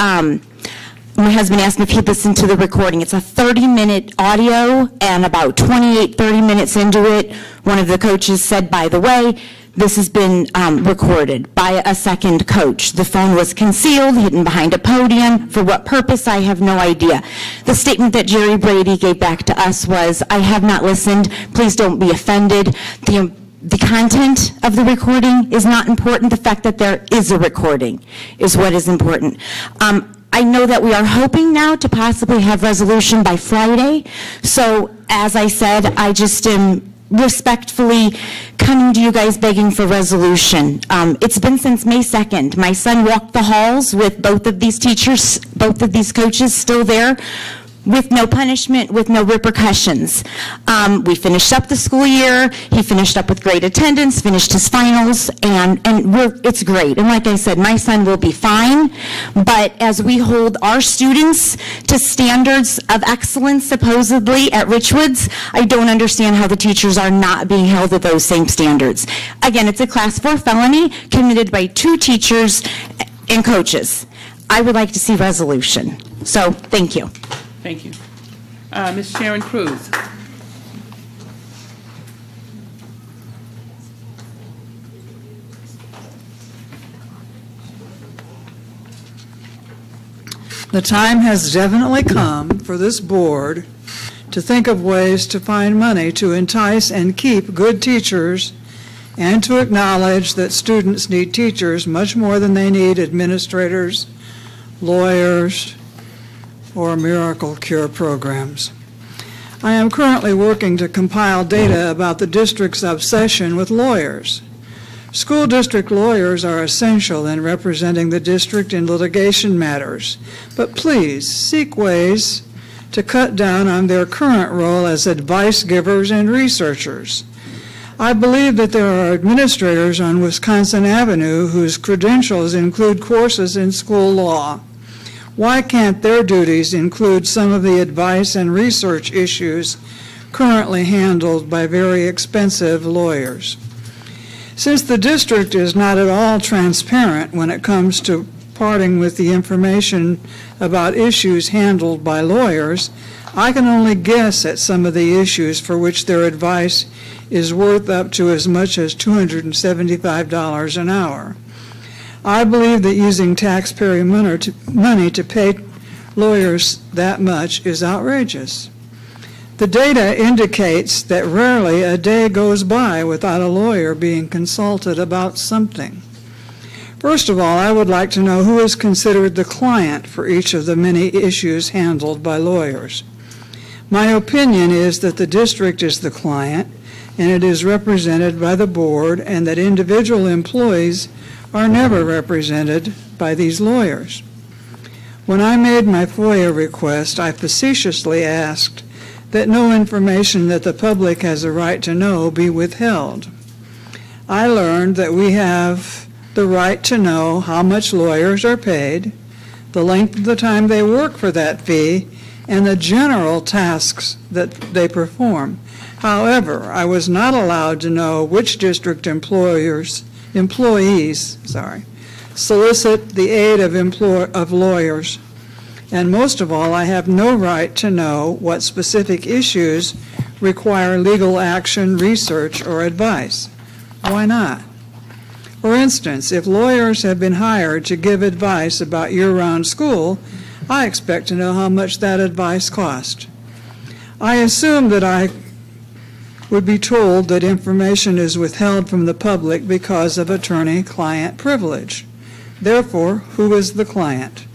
my husband asked me if he'd listen to the recording. It's a 30-minute audio, and about 28, 30 minutes into it, one of the coaches said, by the way, this has been recorded by a second coach. The phone was concealed, hidden behind a podium. For what purpose, I have no idea. The statement that Jerry Brady gave back to us was, I have not listened. Please don't be offended. The content of the recording is not important. The fact that there is a recording is what is important. I know that we are hoping now to possibly have resolution by Friday. So, as I said, I just am respectfully coming to you guys begging for resolution. It's been since May 2nd. My son walked the halls with both of these teachers, both of these coaches still there. with no punishment, with no repercussions. We finished up the school year. He finished up with great attendance, finished his finals, and it's great. And like I said, my son will be fine, but as we hold our students to standards of excellence, supposedly, at Richwoods, I don't understand how the teachers are not being held to those same standards. Again, it's a Class 4 felony committed by 2 teachers and coaches. I would like to see resolution. So, thank you. Thank you. Ms. Sharon Cruz. The time has definitely come for this board to think of ways to find money to entice and keep good teachers, and to acknowledge that students need teachers much more than they need administrators, lawyers, or miracle cure programs. I am currently working to compile data about the district's obsession with lawyers. School district lawyers are essential in representing the district in litigation matters, but please seek ways to cut down on their current role as advice givers and researchers. I believe that there are administrators on Wisconsin Avenue whose credentials include courses in school law. Why can't their duties include some of the advice and research issues currently handled by very expensive lawyers? Since the district is not at all transparent when it comes to parting with the information about issues handled by lawyers, I can only guess at some of the issues for which their advice is worth up to as much as $275 an hour. I believe that using taxpayer money to pay lawyers that much is outrageous. The data indicates that rarely a day goes by without a lawyer being consulted about something. First of all, I would like to know who is considered the client for each of the many issues handled by lawyers. My opinion is that the district is the client, and it is represented by the board, and that individual employees are never represented by these lawyers. When I made my FOIA request, I facetiously asked that no information that the public has a right to know be withheld. I learned that we have the right to know how much lawyers are paid, the length of the time they work for that fee, and the general tasks that they perform. However, I was not allowed to know which district employees solicit the aid of lawyers. And most of all, I have no right to know what specific issues require legal action, research, or advice. Why not? For instance, if lawyers have been hired to give advice about year-round school, I expect to know how much that advice cost. I assume that I would be told that information is withheld from the public because of attorney-client privilege. Therefore, who is the client?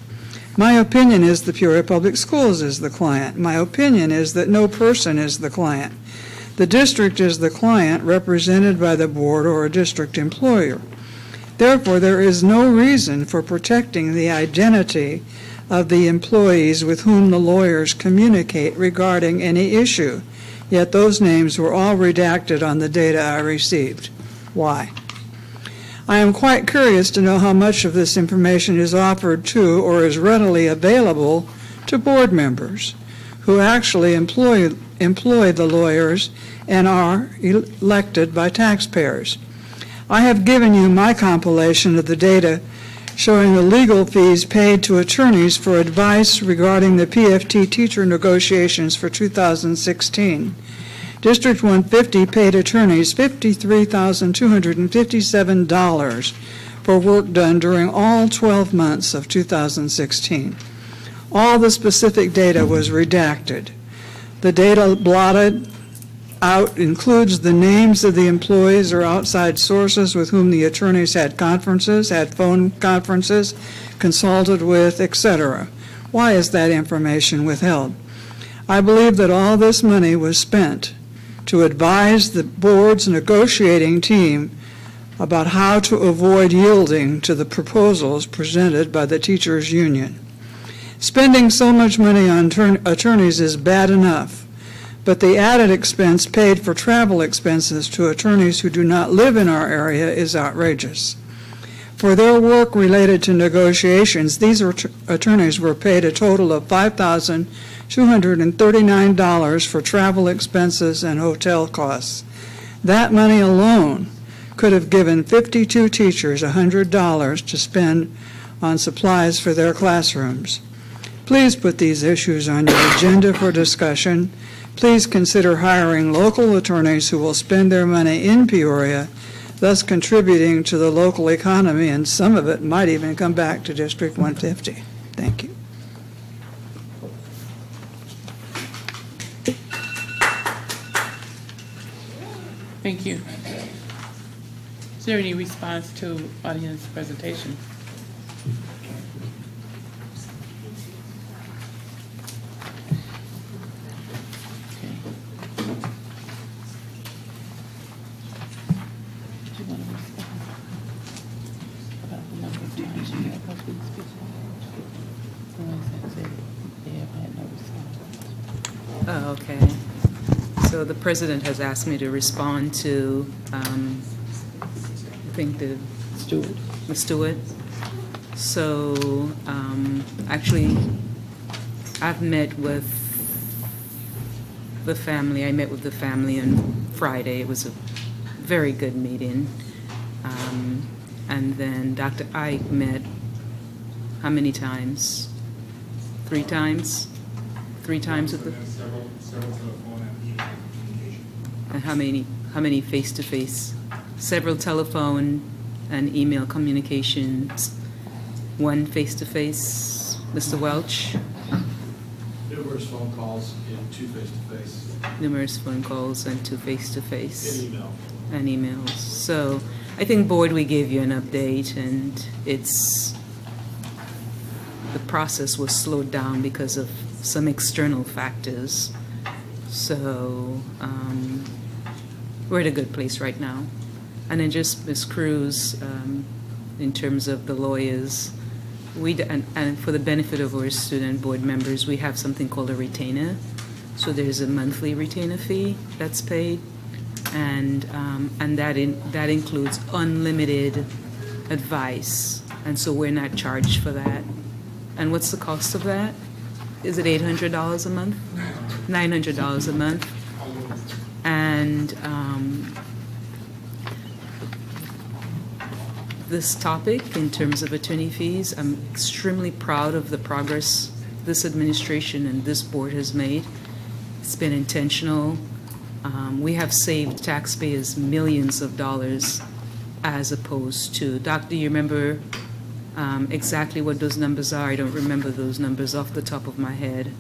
My opinion is the Peoria Public Schools is the client. My opinion is that no person is the client. The district is the client represented by the board or a district employer. Therefore, there is no reason for protecting the identity of the employees with whom the lawyers communicate regarding any issue. Yet those names were all redacted on the data I received. Why? I am quite curious to know how much of this information is offered to or is readily available to board members who actually employ the lawyers and are elected by taxpayers. I have given you my compilation of the data showing the legal fees paid to attorneys for advice regarding the PFT teacher negotiations for 2016. District 150 paid attorneys $53,257 for work done during all 12 months of 2016. All the specific data was redacted. The data blotted out includes the names of the employees or outside sources with whom the attorneys had conferences, had phone conferences, consulted with, etc. Why is that information withheld? I believe that all this money was spent to advise the board's negotiating team about how to avoid yielding to the proposals presented by the teachers' union. Spending so much money on attorneys is bad enough, but the added expense paid for travel expenses to attorneys who do not live in our area is outrageous. For their work related to negotiations, these attorneys were paid a total of $5,239 for travel expenses and hotel costs. That money alone could have given 52 teachers $100 to spend on supplies for their classrooms. Please put these issues on your agenda for discussion. Please consider hiring local attorneys who will spend their money in Peoria, thus contributing to the local economy, and some of it might even come back to District 150. Thank you. Thank you. Is there any response to audience presentation? Oh, okay. So the president has asked me to respond to, I think the Stewart. So actually, I've met with the family. I met with the family on Friday. It was a very good meeting. And then Dr. Ike met how many times? 3 times? 3 times with the... Several telephone and email communication. And how many face-to-face? Several telephone and email communications. 1 face-to-face, Mr. Welch? Numerous phone calls and 2 face-to-face. Numerous phone calls and 2 face-to-face. And email. And emails. So I think, board, we gave you an update, and the process was slowed down because of some external factors. So we're at a good place right now. And then just Ms. Cruz, in terms of the lawyers, and for the benefit of our student board members, we have something called a retainer. So there's a monthly retainer fee that's paid, and that includes unlimited advice, and so we're not charged for that. And what's the cost of that? Is it $800 a month? $900 a month. And this topic, in terms of attorney fees, I'm extremely proud of the progress this administration and this board has made. It's been intentional. We have saved taxpayers millions of dollars, as opposed to, Doctor, you remember exactly what those numbers are? I don't remember those numbers off the top of my head.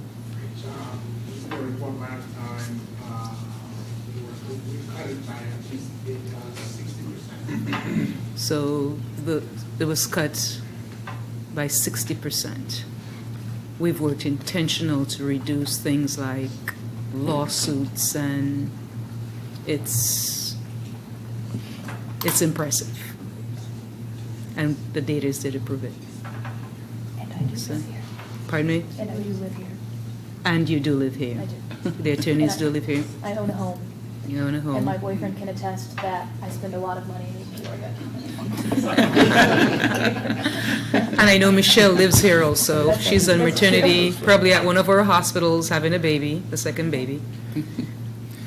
So it was cut by 60%. We've worked intentional to reduce things like lawsuits, and it's impressive. And the data is there to prove it. And I do live here. Pardon me? And I do live here. And you do live here? I do. The attorneys do live here? I own a home. You own a home. And my boyfriend can attest that I spend a lot of money in Peoria. And I know Michelle lives here also. She's on maternity, probably at one of our hospitals, having a baby, the second baby.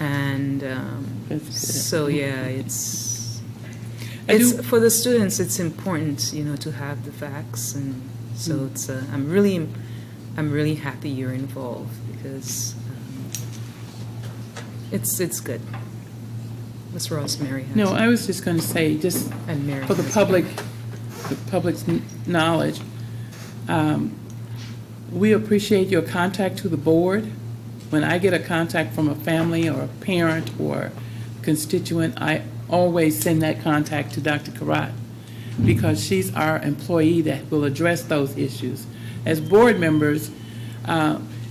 And so, yeah, it's for the students, it's important, you know, to have the facts. And so I'm really happy you're involved, because it's good. Ms. Rosemary has No, I was just going to say, just for the public's knowledge, we appreciate your contact to the board. When I get a contact from a family or a parent or constituent, I always send that contact to Dr. Karat, because she's our employee that will address those issues. As board members,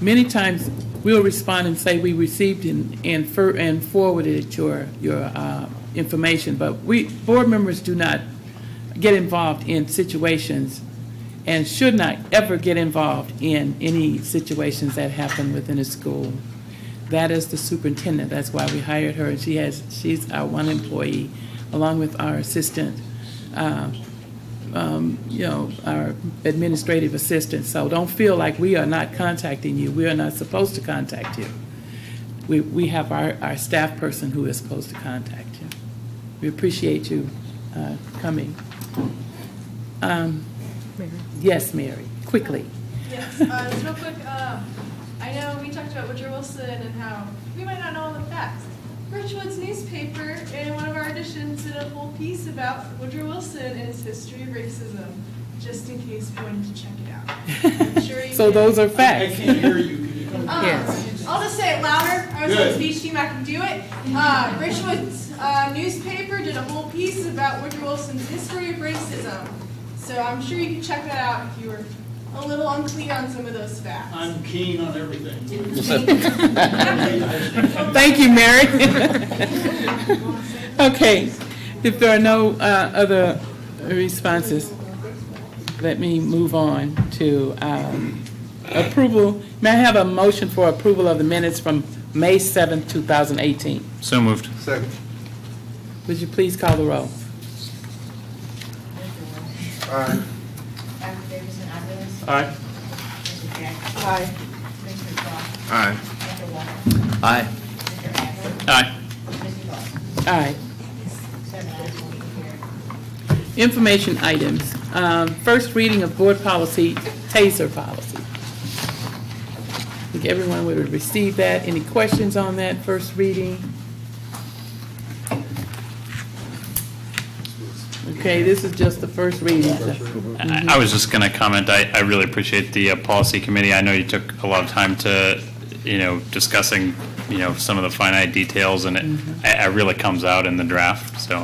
many times we'll respond and say we received and forwarded your information, but board members do not get involved in situations and should not ever get involved in any situations that happen within a school. That is the superintendent. That's why we hired her. She's our one employee, along with our assistant, our administrative assistant. So don't feel like we are not contacting you. We are not supposed to contact you. We have our staff person who is supposed to contact you. We appreciate you coming. Yes, Mary, quickly. Yes, just real quick, I know we talked about Woodrow Wilson and how we might not know all the facts. Richwood's newspaper in one of our editions did a whole piece about Woodrow Wilson and his history of racism, just in case we wanted to check it out. I'm sure you So those are facts. I can't hear you. Can you come Yes. I'll just say it louder. I was on the speech team, I can do it. Richwood's newspaper did a whole piece about Woodrow Wilson's history of racism. So I'm sure you can check that out if you were a little unclear on some of those facts. I'm keen on everything. Thank you, Mary. Okay, if there are no other responses, let me move on to approval. May I have a motion for approval of the minutes from May 7th, 2018? So moved. Second. Would you please call the roll? Aye. Aye. Aye. Aye. Aye. Aye. Aye. Information items. First reading of board policy, TASER policy. I think everyone would have received that. Any questions on that first reading? Okay, this is just the first reading. I was just going to comment, I really appreciate the policy committee. I know you took a lot of time to, discussing, some of the finite details, and it really comes out in the draft. So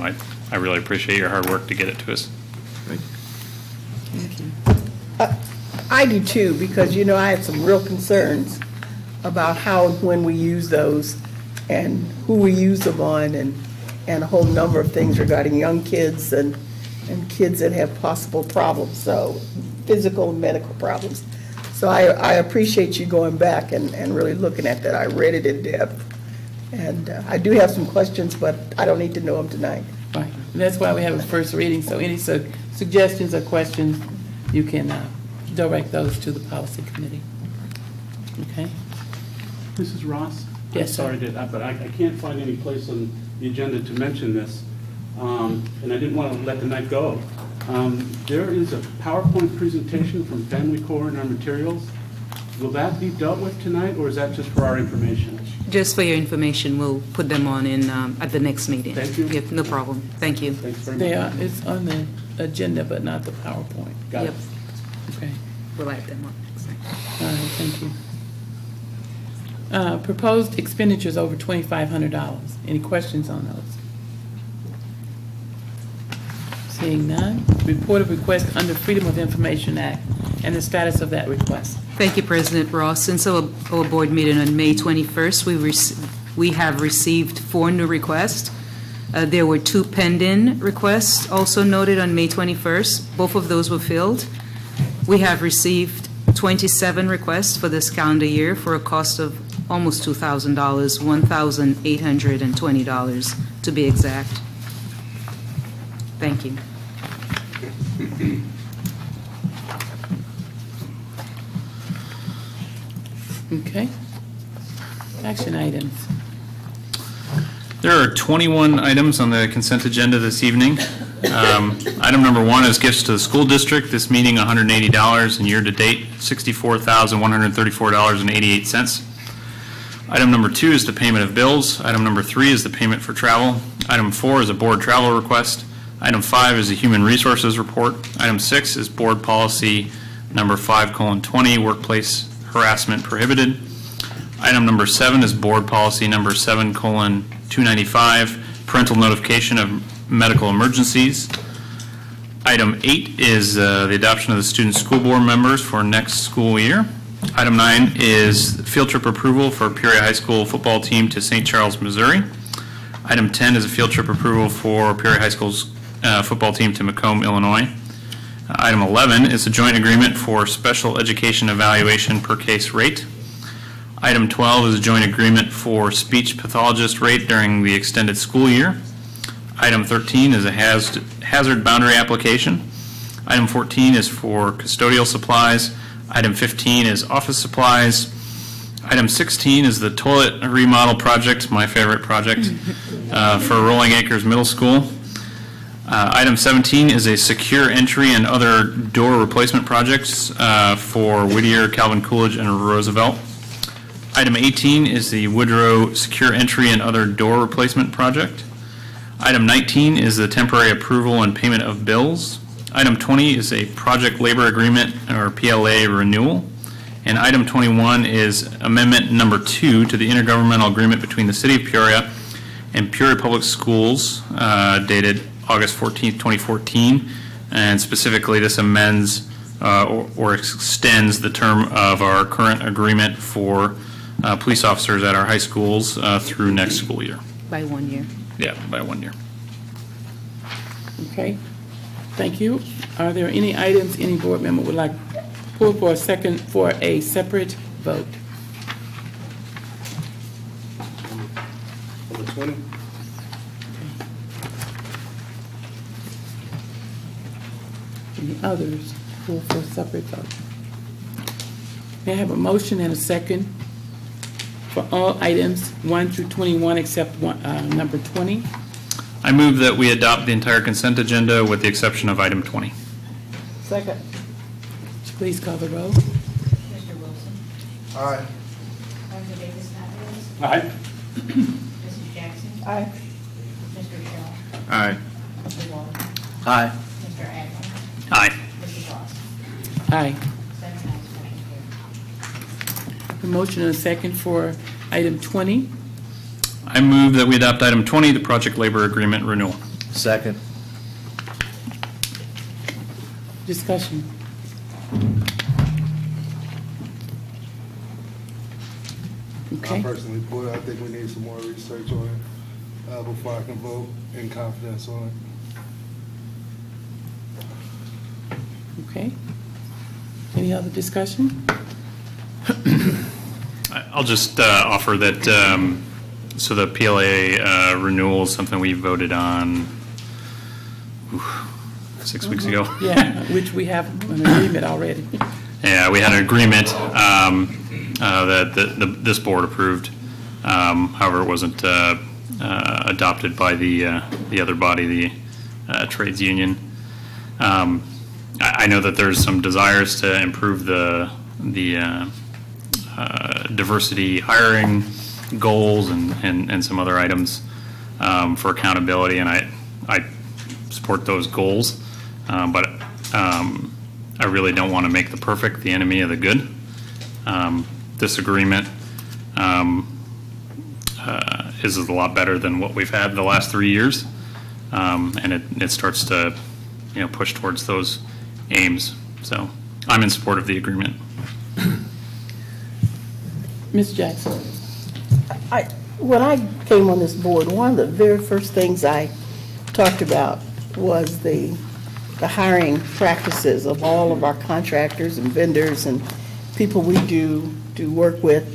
I really appreciate your hard work to get it to us. Thank you. I do too, because, I had some real concerns about how and when we use those and who we use them on and a whole number of things regarding young kids and kids that have possible problems, so physical and medical problems. So I appreciate you going back and really looking at that. I read it in depth. And I do have some questions, but I don't need to know them tonight. Right. And that's why we have a first reading. So any suggestions or questions, you can direct those to the policy committee. Okay? Mrs. Ross? Yes, sir. I'm sorry, but I can't find any place on the agenda to mention this, and I didn't want to let the night go. There is a PowerPoint presentation from Family Core in our materials. Will that be dealt with tonight, or is that just for our information? Just for your information, we'll put them on in at the next meeting. Thank you. Yep, no problem. Thank you. Thanks very much. It's on the agenda, but not the PowerPoint. Got it. Okay. We'll add them on next time. All right, thank you. Proposed expenditures over $2,500. Any questions on those? Seeing none. Report of request under Freedom of Information Act and the status of that request. Thank you, President Ross. Since our board meeting on May 21st, we have received 4 new requests. There were 2 pending requests also noted on May 21st. Both of those were filled. We have received 27 requests for this calendar year for a cost of almost $2,000, $1,820 to be exact. Thank you. Okay. Action items. There are 21 items on the consent agenda this evening. Item number 1 is gifts to the school district. This meeting, $180, and year-to-date, $64,134.88. Item number 2 is the payment of bills. Item number 3 is the payment for travel. Item 4 is a board travel request. Item 5 is a human resources report. Item 6 is board policy number 5:20, workplace harassment prohibited. Item number 7 is board policy number 7:295, parental notification of medical emergencies. Item 8 is the adoption of the student school board members for next school year. Item 9 is field trip approval for Peoria High School football team to St. Charles, Missouri. Item 10 is a field trip approval for Peoria High School's football team to Macomb, Illinois. Item 11 is a joint agreement for special education evaluation per case rate. Item 12 is a joint agreement for speech pathologist rate during the extended school year. Item 13 is a hazard boundary application. Item 14 is for custodial supplies. Item 15 is office supplies. Item 16 is the toilet remodel project, my favorite project, for Rolling Acres Middle School. Item 17 is a secure entry and other door replacement projects for Whittier, Calvin Coolidge, and Roosevelt. Item 18 is the Woodrow secure entry and other door replacement project. Item 19 is the temporary approval and payment of bills. Item 20 is a project labor agreement or PLA renewal. And item 21 is amendment number 2 to the intergovernmental agreement between the City of Peoria and Peoria Public Schools dated August 14th, 2014. And specifically, this amends or extends the term of our current agreement for police officers at our high schools through next school year. By 1 year. Yeah, by 1 year. Okay, thank you. Are there any items any board member would like to pull for a second for a separate vote? Number 20. Any others pull for a separate vote? May I have a motion and a second for all items 1 through 21 except number 20? I move that we adopt the entire consent agenda with the exception of item 20. Second. Please call the roll. Mr. Wilson. Aye. Dr. Davis-Matthews. Aye. Mrs. Jackson. Aye. Mr. Shaw. Aye. Mr. Waller. Aye. Mr. Adler. Aye. Mrs. Ross. Aye. 7 ayes, motion carries. A motion and a second for item 20. I move that we adopt item 20, the project labor agreement renewal. Second. Discussion. Okay. I personally put it, I think we need some more research on it before I can vote in confidence on it. Okay. Any other discussion? I'll just offer that, so the PLA renewal is something we voted on 6 weeks ago. Yeah, which we have an agreement already. Yeah, we had an agreement that this board approved. However, it wasn't adopted by the other body, the trades union. I know that there's some desires to improve the diversity hiring goals and some other items for accountability, and I support those goals, but I really don't want to make the perfect the enemy of the good. This agreement is a lot better than what we've had the last 3 years, and it starts to push towards those aims. So I'm in support of the agreement. Ms. Jackson. When I came on this board, one of the very first things I talked about was the hiring practices of all of our contractors and vendors and people we do work with,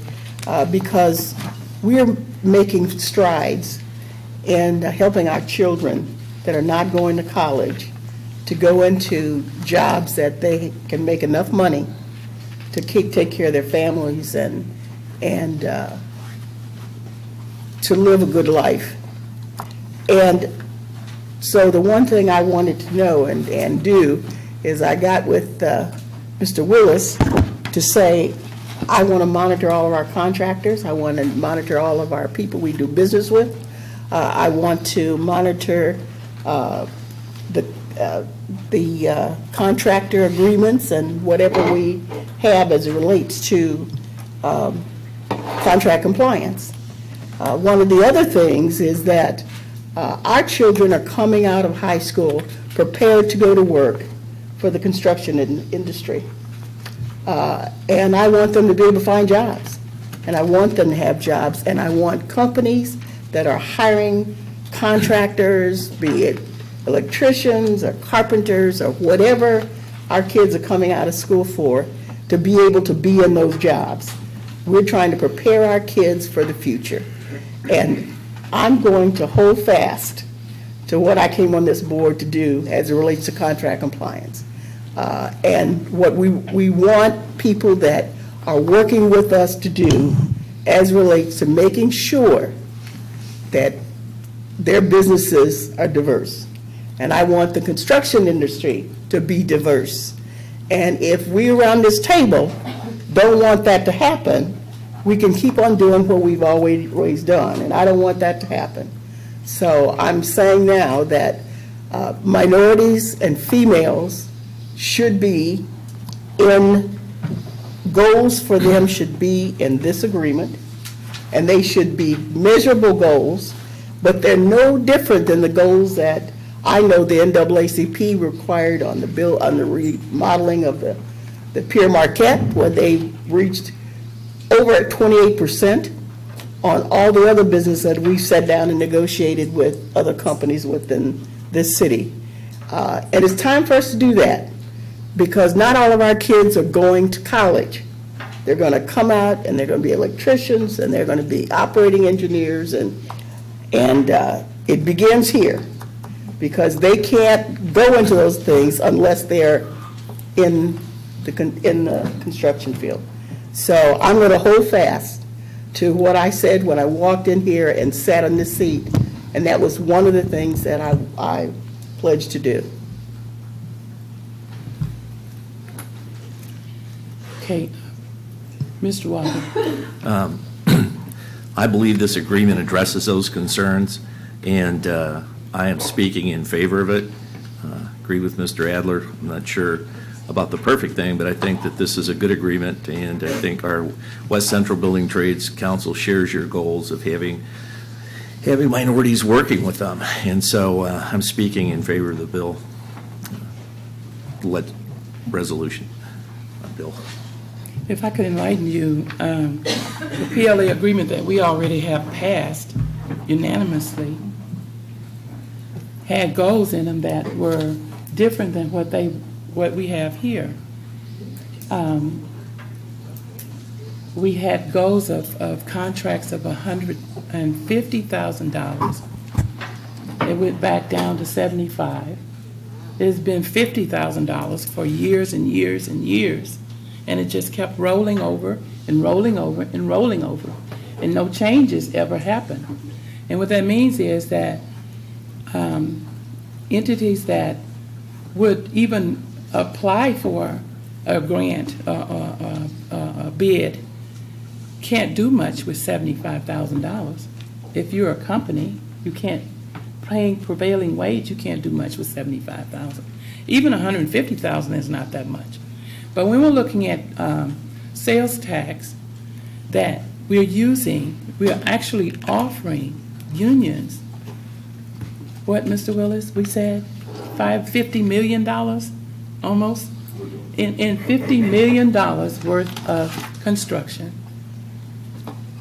because we're making strides in helping our children that are not going to college to go into jobs that they can make enough money to take care of their families and to live a good life. And so the one thing I wanted to know and do is I got with Mr. Willis to say, I want to monitor all of our contractors. I want to monitor all of our people we do business with. I want to monitor the contractor agreements and whatever we have as it relates to contract compliance. One of the other things is that our children are coming out of high school prepared to go to work for the construction industry. And I want them to be able to find jobs. And I want them to have jobs. And I want companies that are hiring contractors, be it electricians or carpenters or whatever our kids are coming out of school for, to be able to be in those jobs. We're trying to prepare our kids for the future. And I'm going to hold fast to what I came on this board to do as it relates to contract compliance. And what we want people that are working with us to do as relates to making sure that their businesses are diverse. And I want the construction industry to be diverse. And if we around this table don't want that to happen, we can keep on doing what we've always done. And I don't want that to happen. So I'm saying now that minorities and females should be in, goals for them should be in this agreement, and they should be measurable goals, but they're no different than the goals that I know the NAACP required on the bill, on the remodeling of the Pier Marquette, where they reached over at 28% on all the other business that we've sat down and negotiated with other companies within this city. And it's time for us to do that, because not all of our kids are going to college. They're going to come out and they're going to be electricians and they're going to be operating engineers, and it begins here, because they can't go into those things unless they're in the construction field. So I'm going to hold fast to what I said when I walked in here and sat on this seat, and that was one of the things that I pledged to do. Okay, Mr. Walker. I believe this agreement addresses those concerns, and I am speaking in favor of it. Agree with Mr. Adler. I'm not sure about the perfect thing, but I think that this is a good agreement, and I think our West Central Building Trades Council shares your goals of having minorities working with them, and so I'm speaking in favor of the bill, resolution, bill. If I could enlighten you, the PLA agreement that we already have passed unanimously had goals in them that were different than what we have here. We had goals of contracts of $150,000. It went back down to $75,000. It's been $50,000 for years and years and years. And it just kept rolling over and rolling over and rolling over. And no changes ever happened. And what that means is that entities that would even apply for a grant, a bid, can't do much with $75,000. If you're a company, you can't, paying prevailing wage, you can't do much with $75,000. Even $150,000 is not that much. But when we're looking at sales tax that we're using, we're actually offering unions, what, Mr. Willis, we said $50 million almost, in $50 million worth of construction.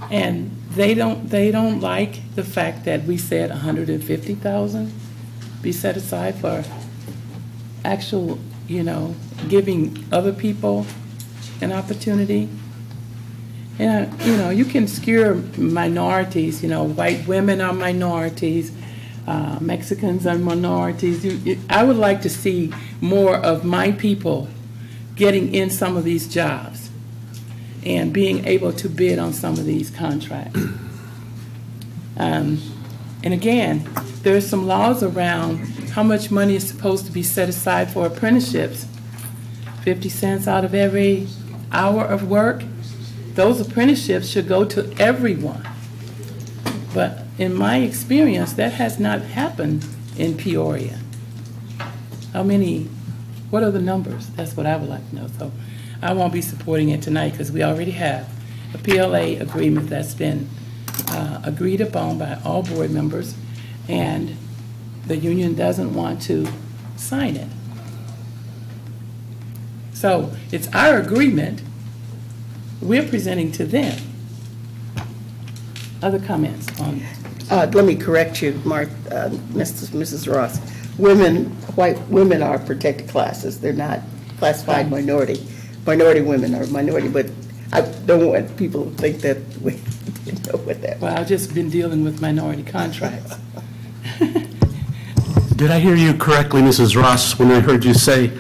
And they don't like the fact that we said $150,000 be set aside for actual, giving other people an opportunity. And, you can skewer minorities, white women are minorities, Mexicans are minorities. I would like to see more of my people getting in some of these jobs and being able to bid on some of these contracts. And again, there's some laws around how much money is supposed to be set aside for apprenticeships. 50 cents out of every hour of work. Those apprenticeships should go to everyone. But in my experience, that has not happened in Peoria. What are the numbers? That's what I would like to know. So I won't be supporting it tonight because we already have a PLA agreement that's been agreed upon by all board members, and the union doesn't want to sign it. So it's our agreement we're presenting to them. Other comments on let me correct you, Mrs. Ross. White women are protected classes. They're not classified minority women or minority, but I don't want people to think that we know what that. Well, I've just been dealing with minority contracts. Did I hear you correctly, Mrs. Ross, when I heard you say,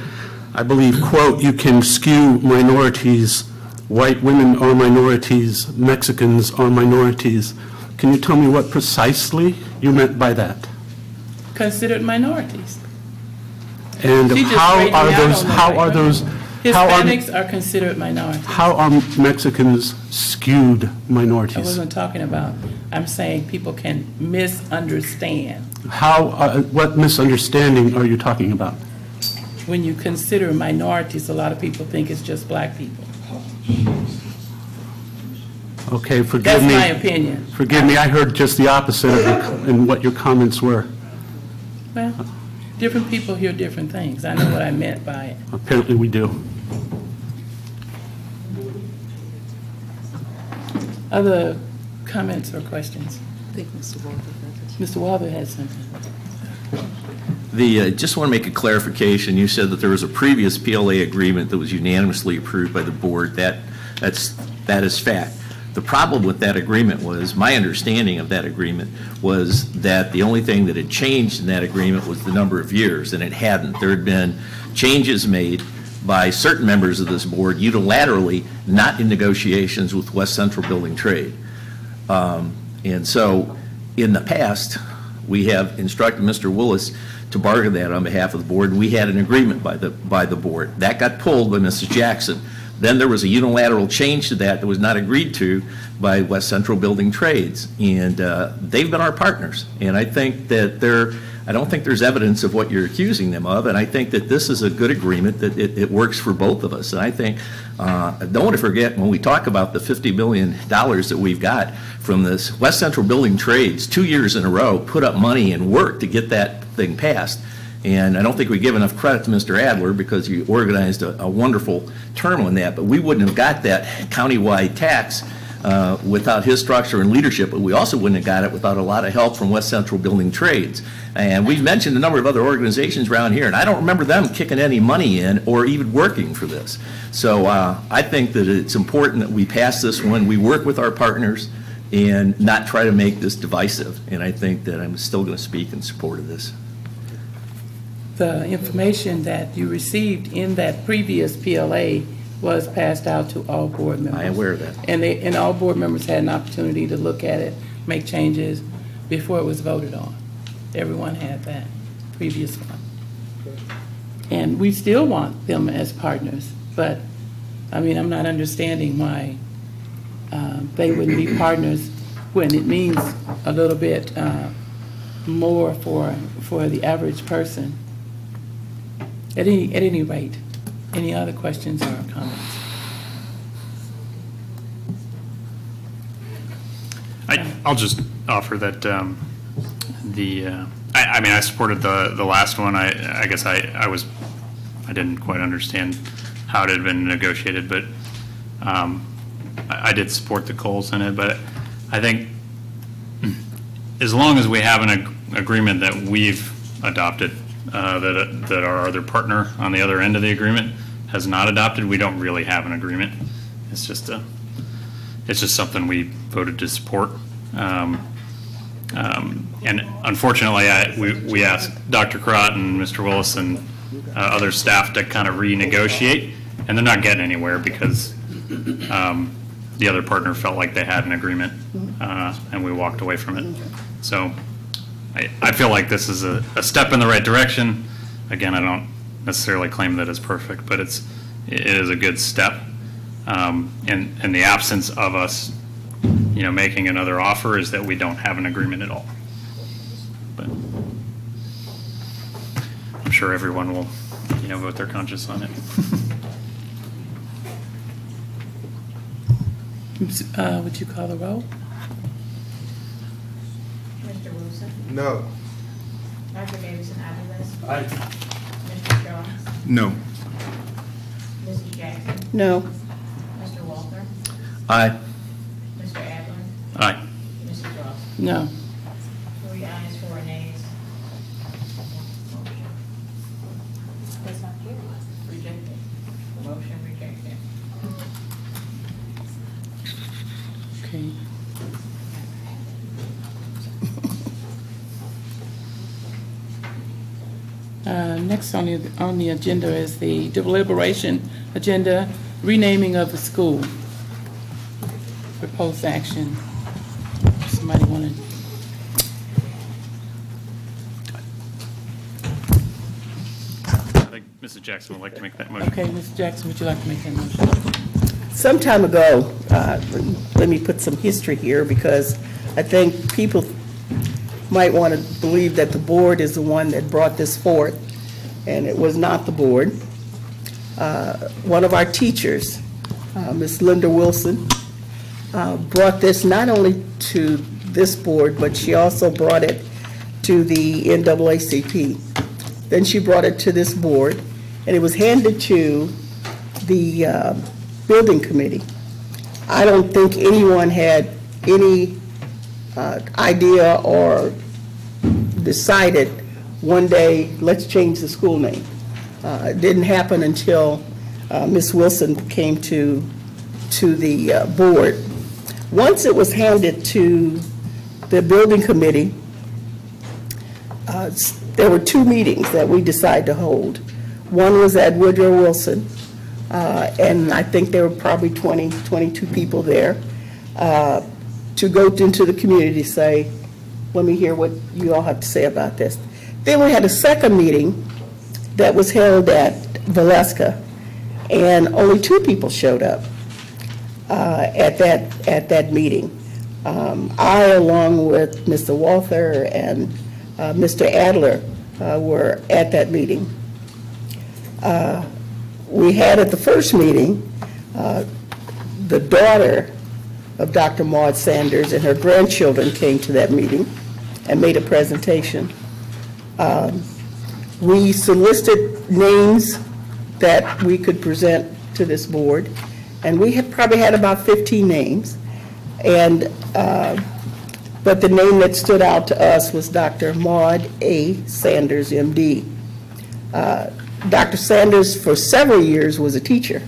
I believe, quote, you can skew minorities, white women are minorities, Mexicans are minorities. Can you tell me what precisely you meant by that? Considered minorities. And how are those, Hispanics are considered minorities. how are Mexicans skewed minorities? I wasn't talking about, I'm saying people can misunderstand. What misunderstanding are you talking about? When you consider minorities, a lot of people think it's just black people. Okay, forgive me. That's my opinion. Forgive me, I heard just the opposite of in what your comments were. Well, different people hear different things. I know what I meant by it. Apparently we do. Other comments or questions? I think Mr. Walter has it. Mr. Walter has something. Just want to make a clarification. You said that there was a previous PLA agreement that was unanimously approved by the board. That is fact. The problem with that agreement was, my understanding of that agreement was that the only thing that had changed in that agreement was the number of years, and it hadn't. There had been changes made by certain members of this board unilaterally, not in negotiations with West Central Building Trade. And so in the past, we have instructed Mr. Willis to bargain that on behalf of the board, and we had an agreement by the board. That got pulled by Mrs. Jackson. Then there was a unilateral change to that was not agreed to by West Central Building Trades, and they've been our partners. And I think that I don't think there's evidence of what you're accusing them of, and I think that this is a good agreement, that it works for both of us. And I think, I don't want to forget, when we talk about the $50 million that we've got from this, West Central Building Trades, 2 years in a row, put up money and work to get that thing passed. And I don't think we give enough credit to Mr. Adler, because he organized a wonderful term on that, but we wouldn't have got that countywide tax without his structure and leadership, but we also wouldn't have got it without a lot of help from West Central Building Trades. And we've mentioned a number of other organizations around here, and I don't remember them kicking any money in or even working for this. So I think that it's important that we pass this one, we work with our partners, and not try to make this divisive. And I think that I'm still going to speak in support of this. The information that you received in that previous PLA was passed out to all board members. I am aware of that. And all board members had an opportunity to look at it, make changes before it was voted on. Everyone had that previous one. And we still want them as partners, but I mean, I'm not understanding why they wouldn't be partners when it means a little bit more for the average person. At any rate, any other questions or comments? I'll just offer that I mean, I supported the last one. I guess I didn't quite understand how it had been negotiated, but I did support the Coles in it. But I think as long as we have an agreement that we've adopted, that our other partner on the other end of the agreement has not adopted, we don't really have an agreement. It's just something we voted to support. And unfortunately, we asked Dr. Carrott and Mr. Willis and other staff to kind of renegotiate, and they're not getting anywhere because the other partner felt like they had an agreement, and we walked away from it. So I feel like this is a step in the right direction. Again, I don't necessarily claim that it's perfect, but it is a good step. In the absence of us, making another offer, is that we don't have an agreement at all. But I'm sure everyone will, vote their conscience on it. Would you call the roll? Mr. Wilson? No. Dr. Davidson-Aviles? Aye. Mr. Jones? No. Mrs. Jackson? No. Mr. Walter? Aye. Mr. Adler? Aye. Mrs. Ross? No. 3 ayes, 4 nays. That's not here. Rejected. Okay. Next on the agenda is the deliberation agenda, renaming of the school. Proposed action. Somebody want to? I think Mrs. Jackson would like to make that motion. Okay, Mr. Jackson, would you like to make that motion? Some time ago, let me put some history here because I think people might want to believe that the board is the one that brought this forth, and it was not the board. One of our teachers, Ms. Linda Wilson, brought this not only to this board, but she also brought it to the NAACP. Then she brought it to this board, and it was handed to the building committee. I don't think anyone had any idea or decided one day, let's change the school name. It didn't happen until Ms. Wilson came to the board. Once it was handed to the building committee, there were two meetings that we decided to hold. One was at Woodrow Wilson, and I think there were probably 20, 22 people there, to go into the community to say, let me hear what you all have to say about this. Then we had a second meeting that was held at Valeska, and only 2 people showed up at that meeting. I, along with Mr. Walther and Mr. Adler, were at that meeting. We had at the first meeting, the daughter of Dr. Maud Sanders and her grandchildren came to that meeting and made a presentation. We solicited names that we could present to this board, and we had probably had about 15 names, and but the name that stood out to us was Dr. Maud A. Sanders, MD. Dr. Sanders, for several years, was a teacher.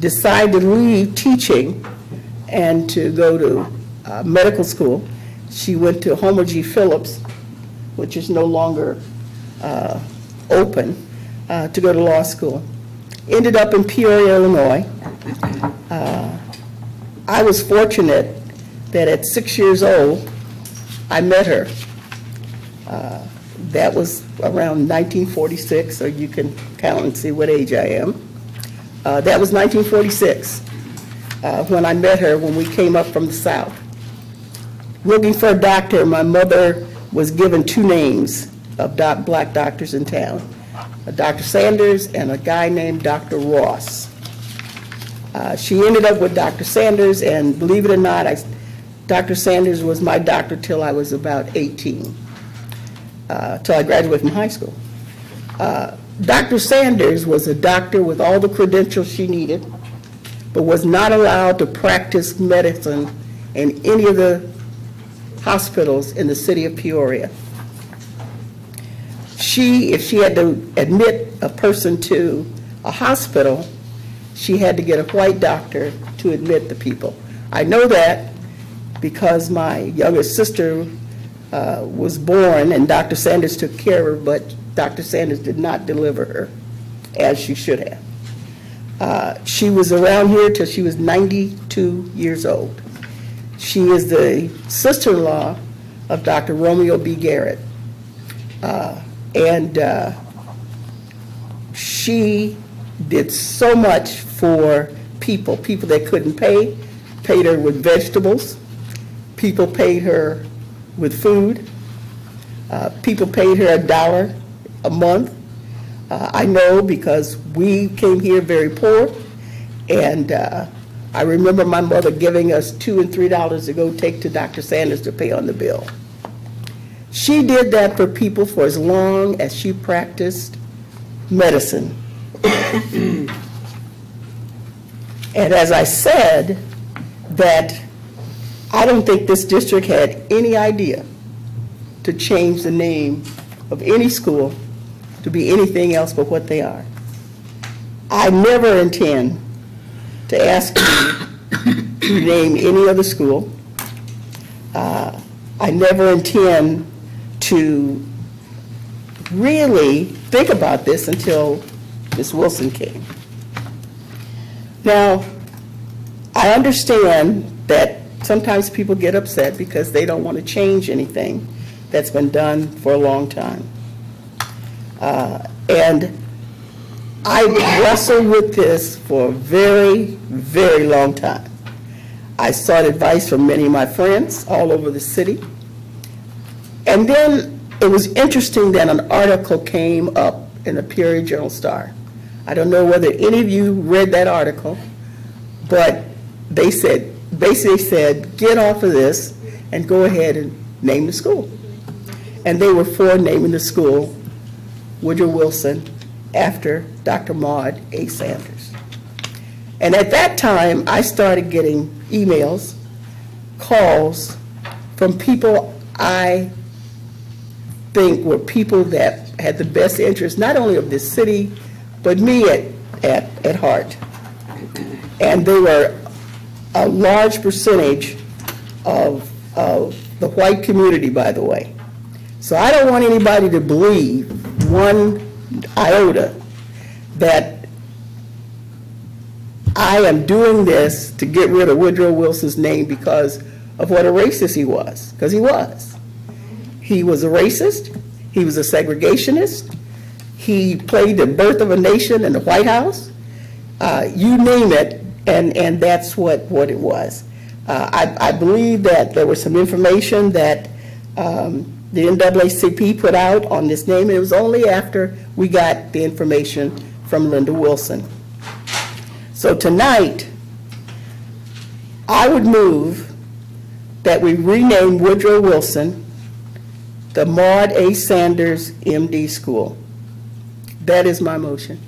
Decided to leave teaching and to go to medical school. She went to Homer G. Phillips, which is no longer open, to go to law school. Ended up in Peoria, Illinois. I was fortunate that at 6 years old, I met her. That was around 1946, so you can count and see what age I am. That was 1946 when I met her when we came up from the South. Looking for a doctor, my mother was given 2 names of black doctors in town, Dr. Sanders and a guy named Dr. Ross. She ended up with Dr. Sanders, and believe it or not, Dr. Sanders was my doctor till I was about 18, till I graduated from high school. Dr. Sanders was a doctor with all the credentials she needed, but was not allowed to practice medicine in any of the hospitals in the city of Peoria. If she had to admit a person to a hospital, she had to get a white doctor to admit the people. I know that because my youngest sister was born and Dr. Sanders took care of her, but Dr. Sanders did not deliver her as she should have. She was around here till she was 92 years old. She is the sister-in-law of Dr. Romeo B. Garrett. And she did so much for people that couldn't pay, paid her with vegetables, people paid her with food, people paid her $1 a month. I know because we came here very poor, and I remember my mother giving us $2 and $3 to go take to Dr. Sanders to pay on the bill. She did that for people for as long as she practiced medicine. And as I said, that I don't think this district had any idea to change the name of any school to be anything else but what they are. I never intend to ask you name any other school. I never intend to really think about this until Ms. Wilson came. Now, I understand that sometimes people get upset because they don't want to change anything that's been done for a long time. And I wrestled with this for a very, very long time. I sought advice from many of my friends all over the city. And then it was interesting that an article came up in the Peoria Journal-Star. I don't know whether any of you read that article, but they said, basically said, get off of this and go ahead and name the school. And they were for naming the school Woodrow Wilson after Dr. Maud A. Sanders. And at that time, I started getting emails, calls from people I think were people that had the best interest, not only of this city, but me at heart. And they were a large percentage of the white community, by the way. So I don't want anybody to believe one iota that I am doing this to get rid of Woodrow Wilson's name because of what a racist he was, because he was. He was a racist, he was a segregationist, he played the birth of a nation in the White House, you name it, and that's what it was. I believe that there was some information that the NAACP put out on this name, and it was only after we got the information from Linda Wilson. So tonight, I would move that we rename Woodrow Wilson the Maud A. Sanders MD School. That is my motion.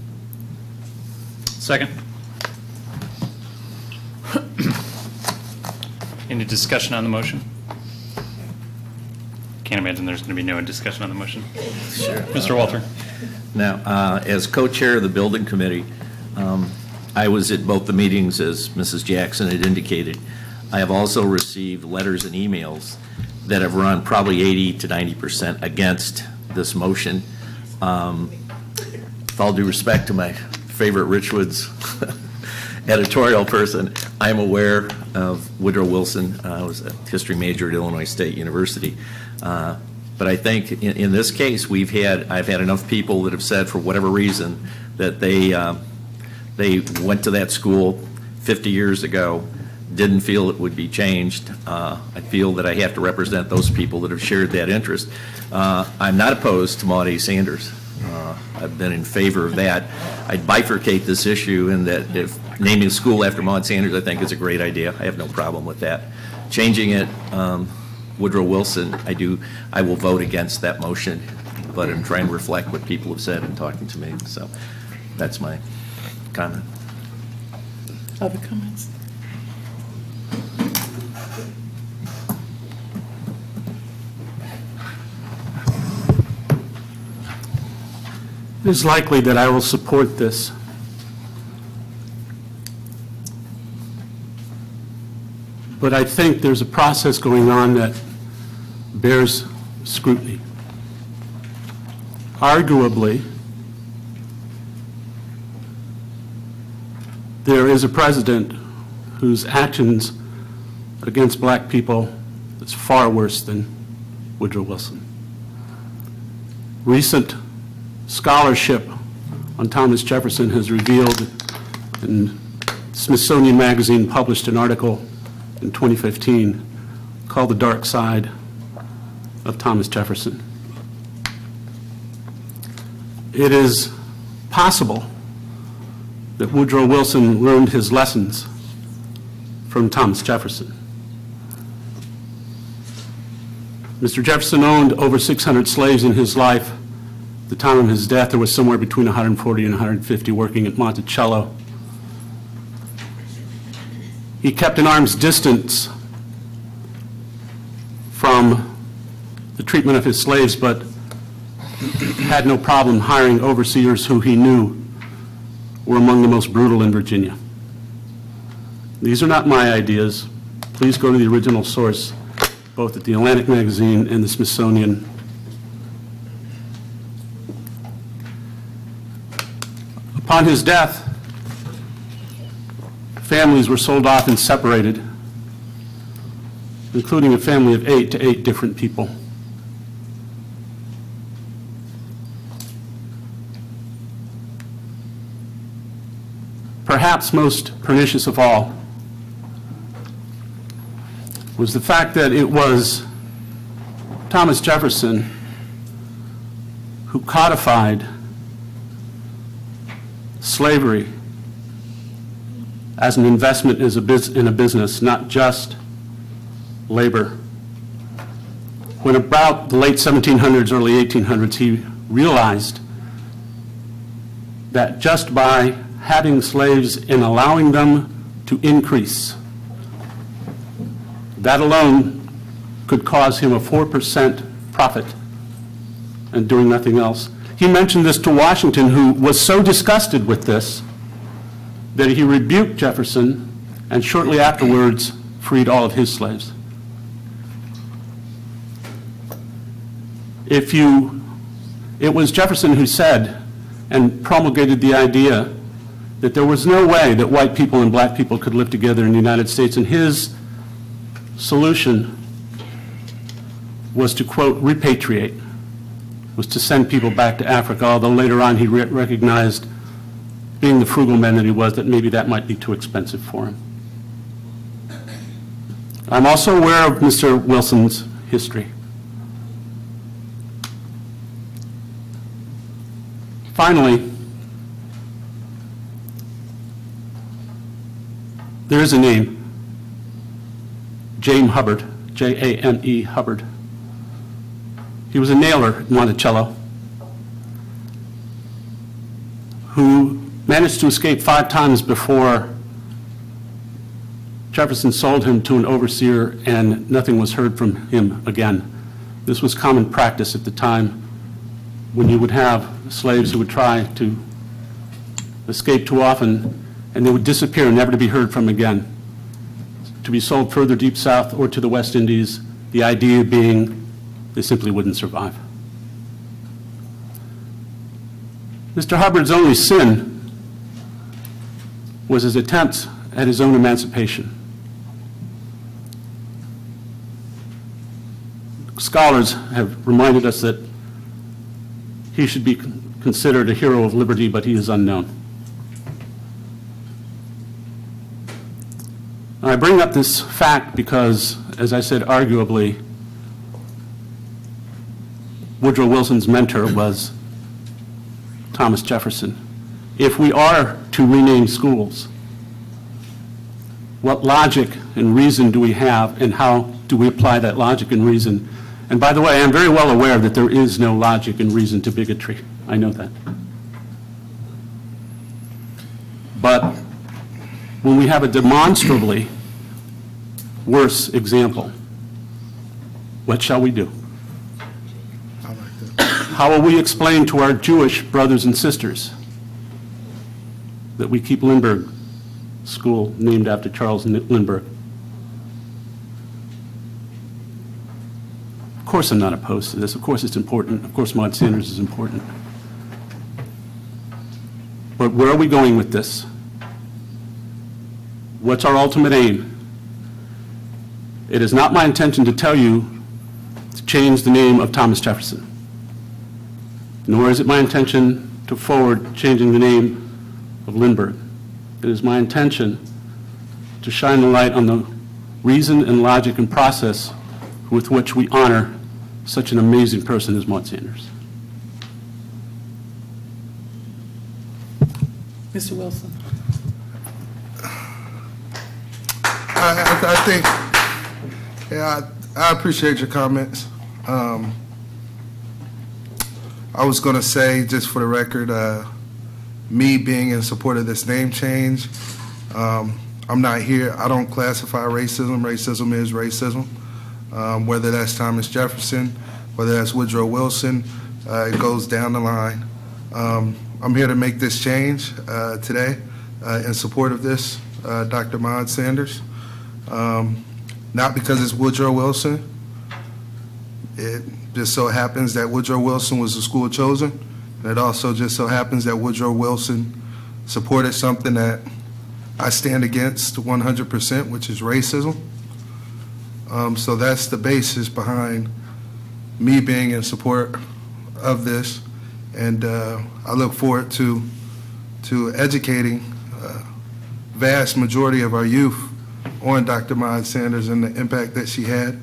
Second. Any discussion on the motion? Can't imagine there's going to be no discussion on the motion. Sure. Mr. Walter. Now, as co-chair of the building committee, I was at both the meetings, as Mrs. Jackson had indicated. I have also received letters and emails that have run probably 80 to 90% against this motion. With all due respect to my favorite Richwoods editorial person, I'm aware of Woodrow Wilson. I was a history major at Illinois State University. But I think in this case, I've had enough people that have said, for whatever reason, that they went to that school 50 years ago, didn't feel it would be changed. I feel that I have to represent those people that have shared that interest. I'm not opposed to Maud A. Sanders. I've been in favor of that. I'd bifurcate this issue in that if naming a school after Maud Sanders, I think is a great idea. I have no problem with that. Changing it, Woodrow Wilson, I will vote against that motion, but I'm trying to reflect what people have said in talking to me. So that's my comment. Other comments? It is likely that I will support this. But I think there's a process going on that bears scrutiny. Arguably, there is a president whose actions against black people is far worse than Woodrow Wilson. Recent scholarship on Thomas Jefferson has revealed, and Smithsonian Magazine published an article in 2015 called The Dark Side of Thomas Jefferson. It is possible that Woodrow Wilson learned his lessons from Thomas Jefferson. Mr. Jefferson owned over 600 slaves in his life. At the time of his death, there was somewhere between 140 and 150 working at Monticello. He kept an arm's distance from the treatment of his slaves, but had no problem hiring overseers who he knew were among the most brutal in Virginia. These are not my ideas. Please go to the original source, both at the Atlantic Magazine and the Smithsonian. Upon his death, families were sold off and separated, including a family of 8 to 8 different people. Perhaps most pernicious of all was the fact that it was Thomas Jefferson who codified slavery as an investment in a business, not just labor. When about the late 1700s, early 1800s, he realized that just by having slaves and allowing them to increase, that alone could cause him a 4% profit and doing nothing else. He mentioned this to Washington, who was so disgusted with this that he rebuked Jefferson and shortly afterwards freed all of his slaves. It was Jefferson who said and promulgated the idea that there was no way that white people and black people could live together in the United States, and his solution was to, quote, repatriate, was to send people back to Africa, although later on he recognized, being the frugal man that he was, that maybe that might be too expensive for him. I'm also aware of Mr. Wilson's history. Finally, there is a name, James Hubbard, J-A-M-E Hubbard. He was a nailer in Monticello who managed to escape 5 times before Jefferson sold him to an overseer and nothing was heard from him again. This was common practice at the time when you would have slaves who would try to escape too often and they would disappear, never to be heard from again, to be sold further deep south or to the West Indies, the idea being they simply wouldn't survive. Mr. Hubbard's only sin was his attempts at his own emancipation. Scholars have reminded us that he should be considered a hero of liberty, but he is unknown. I bring up this fact because, as I said, arguably, Woodrow Wilson's mentor was Thomas Jefferson. If we are to rename schools, what logic and reason do we have, and how do we apply that logic and reason? And by the way, I'm very well aware that there is no logic and reason to bigotry. I know that. But when we have a demonstrably worse example, what shall we do? How will we explain to our Jewish brothers and sisters that we keep Lindbergh School named after Charles Lindbergh? Of course I'm not opposed to this. Of course it's important. Of course Maud Sanders is important. But where are we going with this? What's our ultimate aim? It is not my intention to tell you to change the name of Thomas Jefferson, nor is it my intention to forward changing the name of Lindbergh. It is my intention to shine the light on the reason and logic and process with which we honor such an amazing person as Maud Sanders. Mr. Wilson. I think, yeah, I appreciate your comments. I was going to say, just for the record, me being in support of this name change, I'm not here. I don't classify racism. Racism is racism. Whether that's Thomas Jefferson, whether that's Woodrow Wilson, it goes down the line. I'm here to make this change today in support of this. Dr. Maud Sanders. Not because it's Woodrow Wilson. It just so happens that Woodrow Wilson was the school chosen. And it also just so happens that Woodrow Wilson supported something that I stand against 100%, which is racism. So that's the basis behind me being in support of this. And I look forward to educating vast majority of our youth on Dr. Maud Sanders and the impact that she had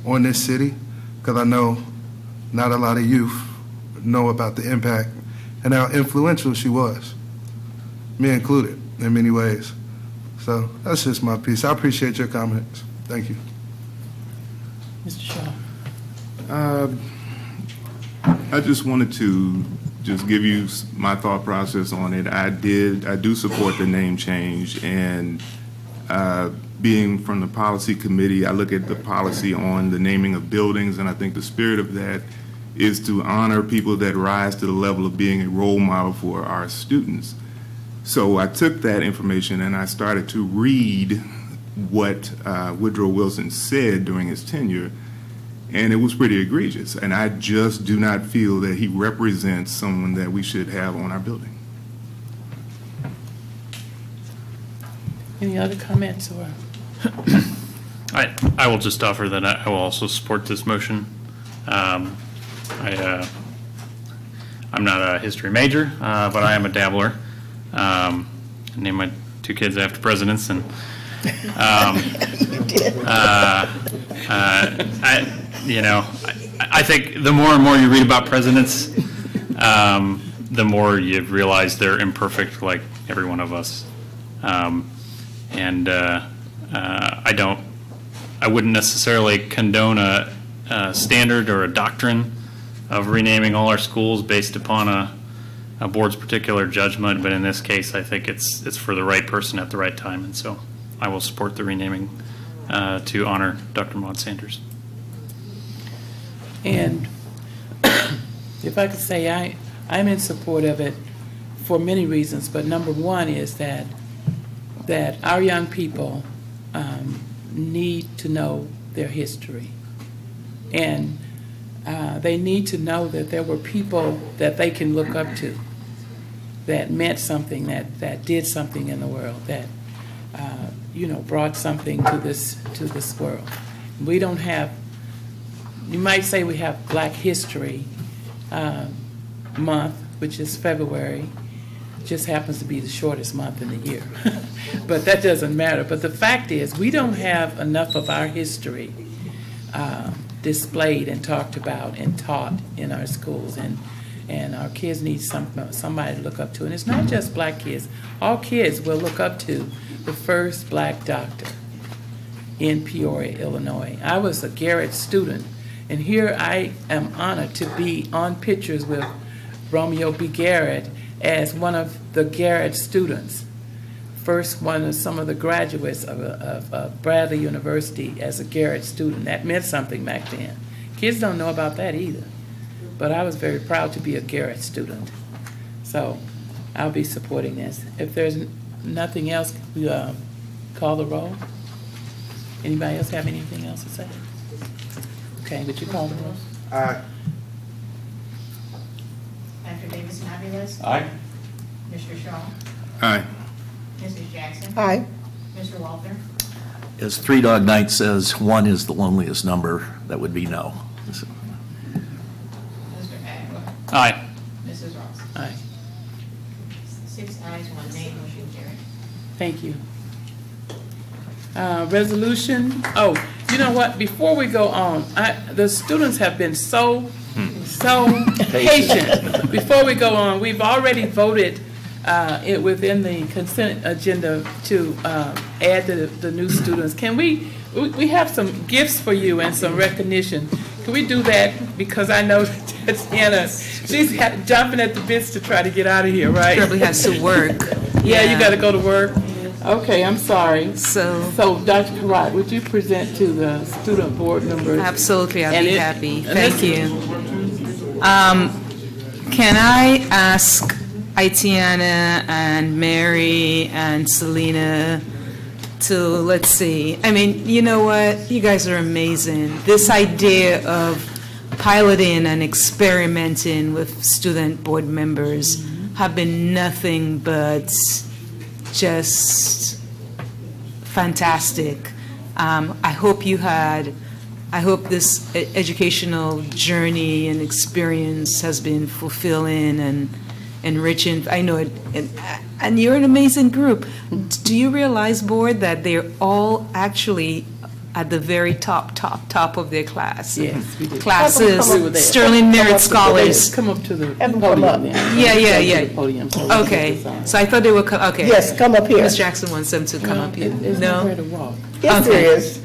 on this city, because I know not a lot of youth know about the impact and how influential she was, me included, in many ways. So that's just my piece. I appreciate your comments. Thank you. Mr. Shaw. I just wanted to just give you my thought process on it. I do support the name change, and being from the policy committee, I look at the policy on the naming of buildings, and I think the spirit of that is to honor people that rise to the level of being a role model for our students. So I took that information and I started to read what Woodrow Wilson said during his tenure, and it was pretty egregious. And I just do not feel that he represents someone that we should have on our building. Any other comments or? I will just offer that I will also support this motion. I'm not a history major, but I am a dabbler. I named my two kids after presidents, and I think the more and more you read about presidents, the more you realize they're imperfect, like every one of us. I wouldn't necessarily condone a standard or a doctrine of renaming all our schools based upon a board's particular judgment, but in this case, I think it's for the right person at the right time, and so I will support the renaming to honor Dr. Maud Sanders. And if I could say, I'm in support of it for many reasons, but number one is that our young people need to know their history. And they need to know that there were people that they can look up to that meant something, that did something in the world, that brought something to this world. We don't have, you might say we have Black History Month, which is February. It just happens to be the shortest month in the year. But that doesn't matter. But the fact is, we don't have enough of our history displayed and talked about and taught in our schools, and our kids need somebody to look up to. And it's not just Black kids. All kids will look up to the first Black doctor in Peoria, Illinois. I was a Garrett student, and here I am honored to be on pictures with Romeo B. Garrett as one of the Garrett students. First one of some of the graduates of Bradley University as a Garrett student. That meant something back then. Kids don't know about that either. But I was very proud to be a Garrett student. So I'll be supporting this. If there's nothing else, we call the roll. Anybody else have anything else to say? Okay, would you call the roll? Dr. Davis Navilas. Aye. Mr. Shaw. Aye. Mrs. Jackson. Aye. Mr. Walter. As Three Dog Night says, one is the loneliest number. That would be no. So. Mr. Adler. Aye. Mrs. Ross. Aye. 6 ayes, 1 nay, motion carried. Thank you. Resolution, you know what, before we go on, the students have been so patient. Before we go on, we've already voted it within the consent agenda to add the new students. Can we have some gifts for you and some recognition. Can we do that? Because I know Tatiana, she's jumping at the bits to try to get out of here, right? Probably has to work. Yeah, you got to go to work. Okay, I'm sorry. So Dr. Karat, would you present to the student board members? Absolutely, I'll be happy. Thank you. Can I ask Itiana and Mary and Selena to, let's see, I mean, you know what? You guys are amazing. This idea of piloting and experimenting with student board members have been nothing but just fantastic. I hope this educational journey and experience has been fulfilling and enriching. I know it, and you're an amazing group. Do you realize, board, that they're all actually at the very top of their class? Yes, we do. Classes, Sterling Merit Scholars. Come up to the Have them podium. come up. Yeah. Podium. Okay, so I thought they were, okay. Yes, come up here. Ms. Jackson wants them to come up here. There's No? nowhere to walk. Yes, Okay. there is.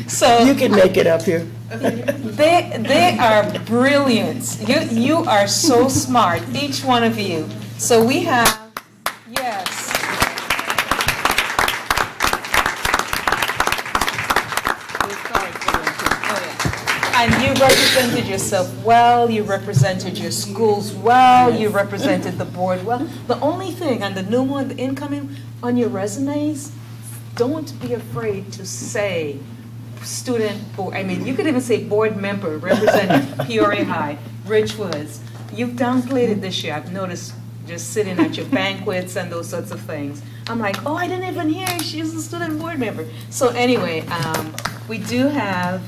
So You can make it up here. they are brilliant. You are so smart, each one of you. So we have, yes. And you represented yourself well, you represented your schools well, you represented the board well. The only thing, and the new one, the incoming, on your resumes, don't be afraid to say student board, I mean, you could even say board member representing Peoria High, Richwoods. You've downplayed it this year, I've noticed, just sitting at your banquets and those sorts of things. I'm like, oh, I didn't even hear she's a student board member. So anyway, we do have,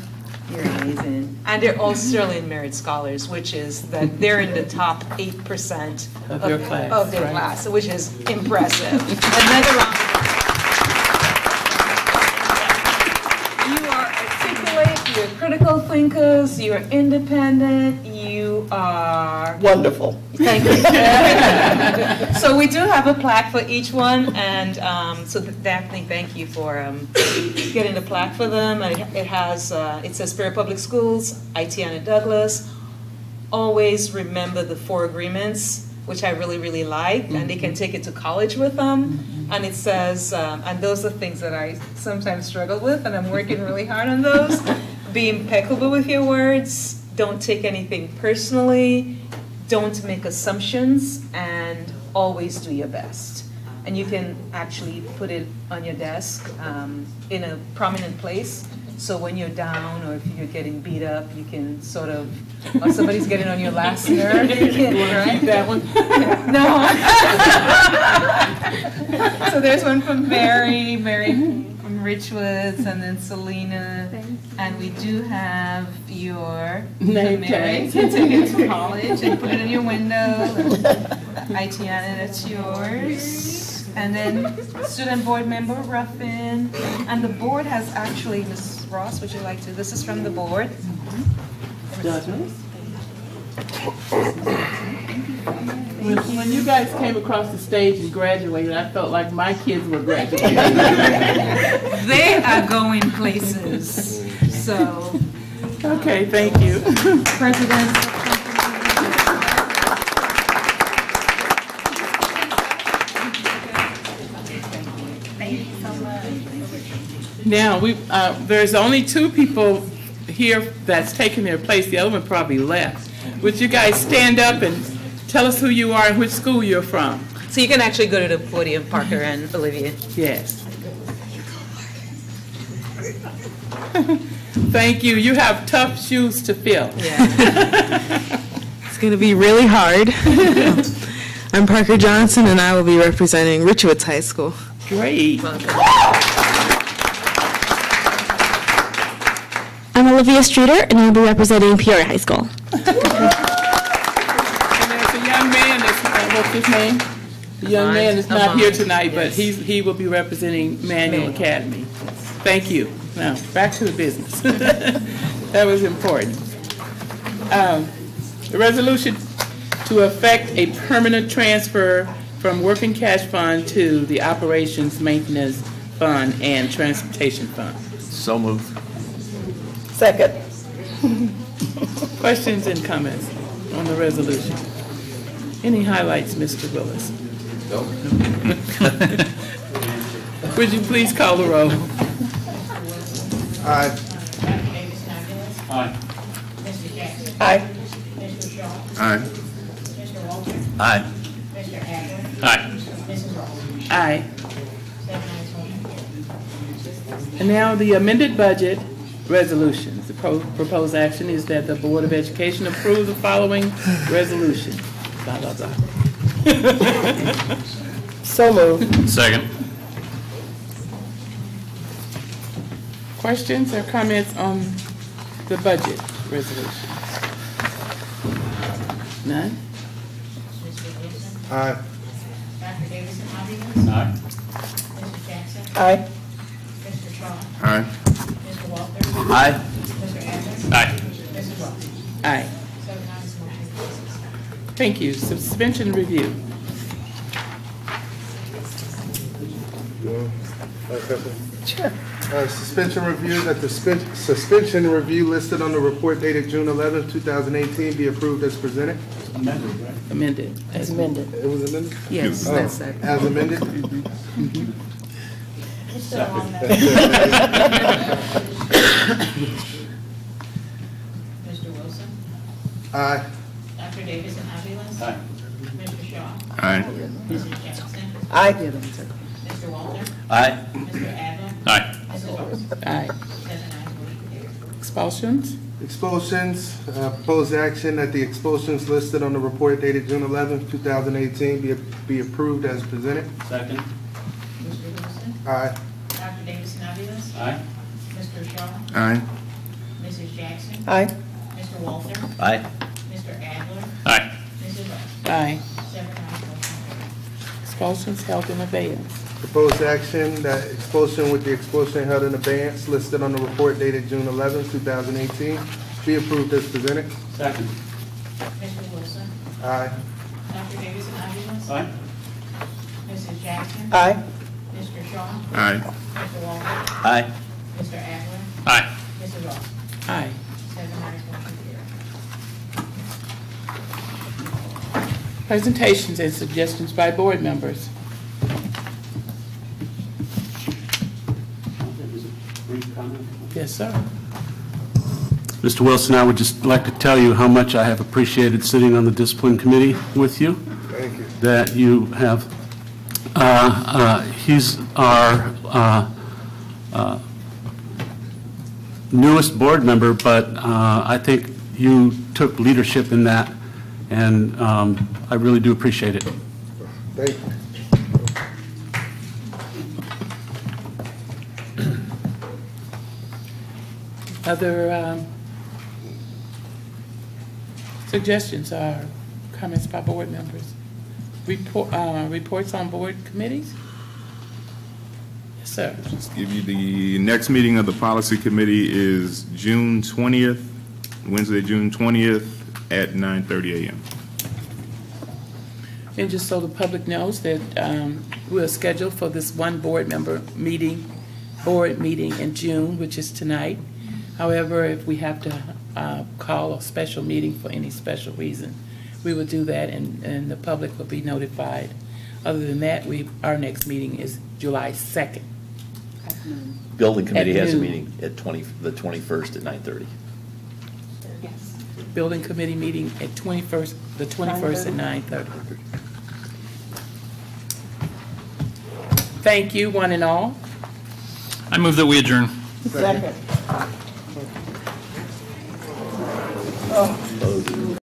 you're amazing, and they're all Sterling Merit Scholars, which is that they're in the top 8% Of their class, of their right. class, which is impressive. Another round of applause. You are articulate, you're critical thinkers, you're independent, you are... Wonderful. Thank you. So we do have a plaque for each one, and so Daphne, thank you for getting the plaque for them. And it has, it says Peoria Public Schools, Itiana Douglas. Always remember the 4 agreements, which I really, really like, and they can take it to college with them. And it says, and those are things that I sometimes struggle with, and I'm working really hard on those. Be impeccable with your words. Don't take anything personally. Don't make assumptions, and always do your best. And you can actually put it on your desk in a prominent place. So when you're down or if you're getting beat up, you can sort of, or somebody's getting on your last nerve, you can, right? That one? No. So there's one from Mary from Richwoods, and then Selena. And we do have your Name Mary. tag. You can take it to college and put it in your window. Itiana, that's yours. And then student board member Ruffin. And the board has actually, Ms. Ross, would you like to? This is from the board. When you guys came across the stage and graduated, I felt like my kids were graduating. They are going places. So. Okay, thank you. President. Now, there's only 2 people here that's taking their place. The other one probably left. Would you guys stand up and tell us who you are and which school you're from? So you can actually go to the podium, Parker and Olivia. Yes. Thank you. You have tough shoes to fill. Yeah. It's going to be really hard. I'm Parker Johnson, and I will be representing Richwoods High School. Great. I'm Olivia Streeter, and I'll be representing Peoria High School. And there's a young man that's, what's his name? The young man is not here tonight, but he will be representing Manual Academy. Thank you. Now, back to the business. That was important. The resolution to effect a permanent transfer from working cash fund to the operations maintenance fund and transportation fund. So moved. Second. Questions and comments on the resolution? Any highlights, Mr. Willis? No. Would you please call the roll? Aye. Aye. Aye. Aye. Aye. Aye. Aye. And now the amended budget resolutions. The proposed action is that the Board of Education approve the following resolution. Blah, blah, blah. So moved. Second. Questions or comments on the budget resolution? None? Aye. Dr. Davidson, Aviles? Aye. Mr. Jackson? Aye. Mr. Shaw? Aye. Mr. Walter? Aye. Mr. Adams? Aye. Mrs. Ross? Aye. 7 ayes, motion passes. Thank you. Suspension review. Sure. Suspension review, that the suspension review listed on the report dated June 11, 2018 be approved as presented. Amended. As amended. It was amended? Yes, Oh, that's it. As amended? It's still on there. Mr. Wilson? Aye. Dr. Davidson, Aviles? Aye. Mr. Shaw? Aye. Mrs. Jackson? Aye. Mr. Walter? Aye. Mr. Adams? Aye. Mrs. Ross? Aye. 7 ayes, motion carries. Expulsions. Expulsions, proposed action that the expulsions listed on the report dated June 11, 2018 be approved as presented. Second. Mr. Wilson? Aye. Dr. Davidson, Aviles? Aye. Mr. Shaw? Aye. Mrs. Jackson? Aye. Mr. Walter? Aye. Mr. Adler? Aye. Mrs. Ross? Aye. 7 ayes, motion carries. Expulsions held in abeyance. Proposed action that expulsion with the expulsion held in abeyance listed on the report dated June 11, 2018 be approved as presented. Second. Mr. Wilson? Aye. Dr. Davidson, Aviles? Aye. Mrs. Jackson? Aye. Mr. Shaw? Aye. Mr. Walter? Aye. Mr. Adler? Aye. Mrs. Ross? Aye. 7 ayes, motion carries. Presentations and suggestions by board members. Yes, sir. Mr. Wilson, I would just like to tell you how much I have appreciated sitting on the discipline committee with you. Thank you. That you have, he's our newest board member, but I think you took leadership in that, and I really do appreciate it. Thank you. Other suggestions or comments by board members? Reports on board committees? Yes, sir. Just give you the next meeting of the policy committee is June 20th, Wednesday, June 20th at 9:30 a.m. And just so the public knows that we're scheduled for this one board meeting in June, which is tonight. However, if we have to call a special meeting for any special reason, we will do that, and the public will be notified. Other than that, our next meeting is July 2nd. Building committee has a noon. meeting at the 21st at 9:30. Yes. Building committee meeting at the 21st at 9:30. Thank you, one and all. I move that we adjourn. Second.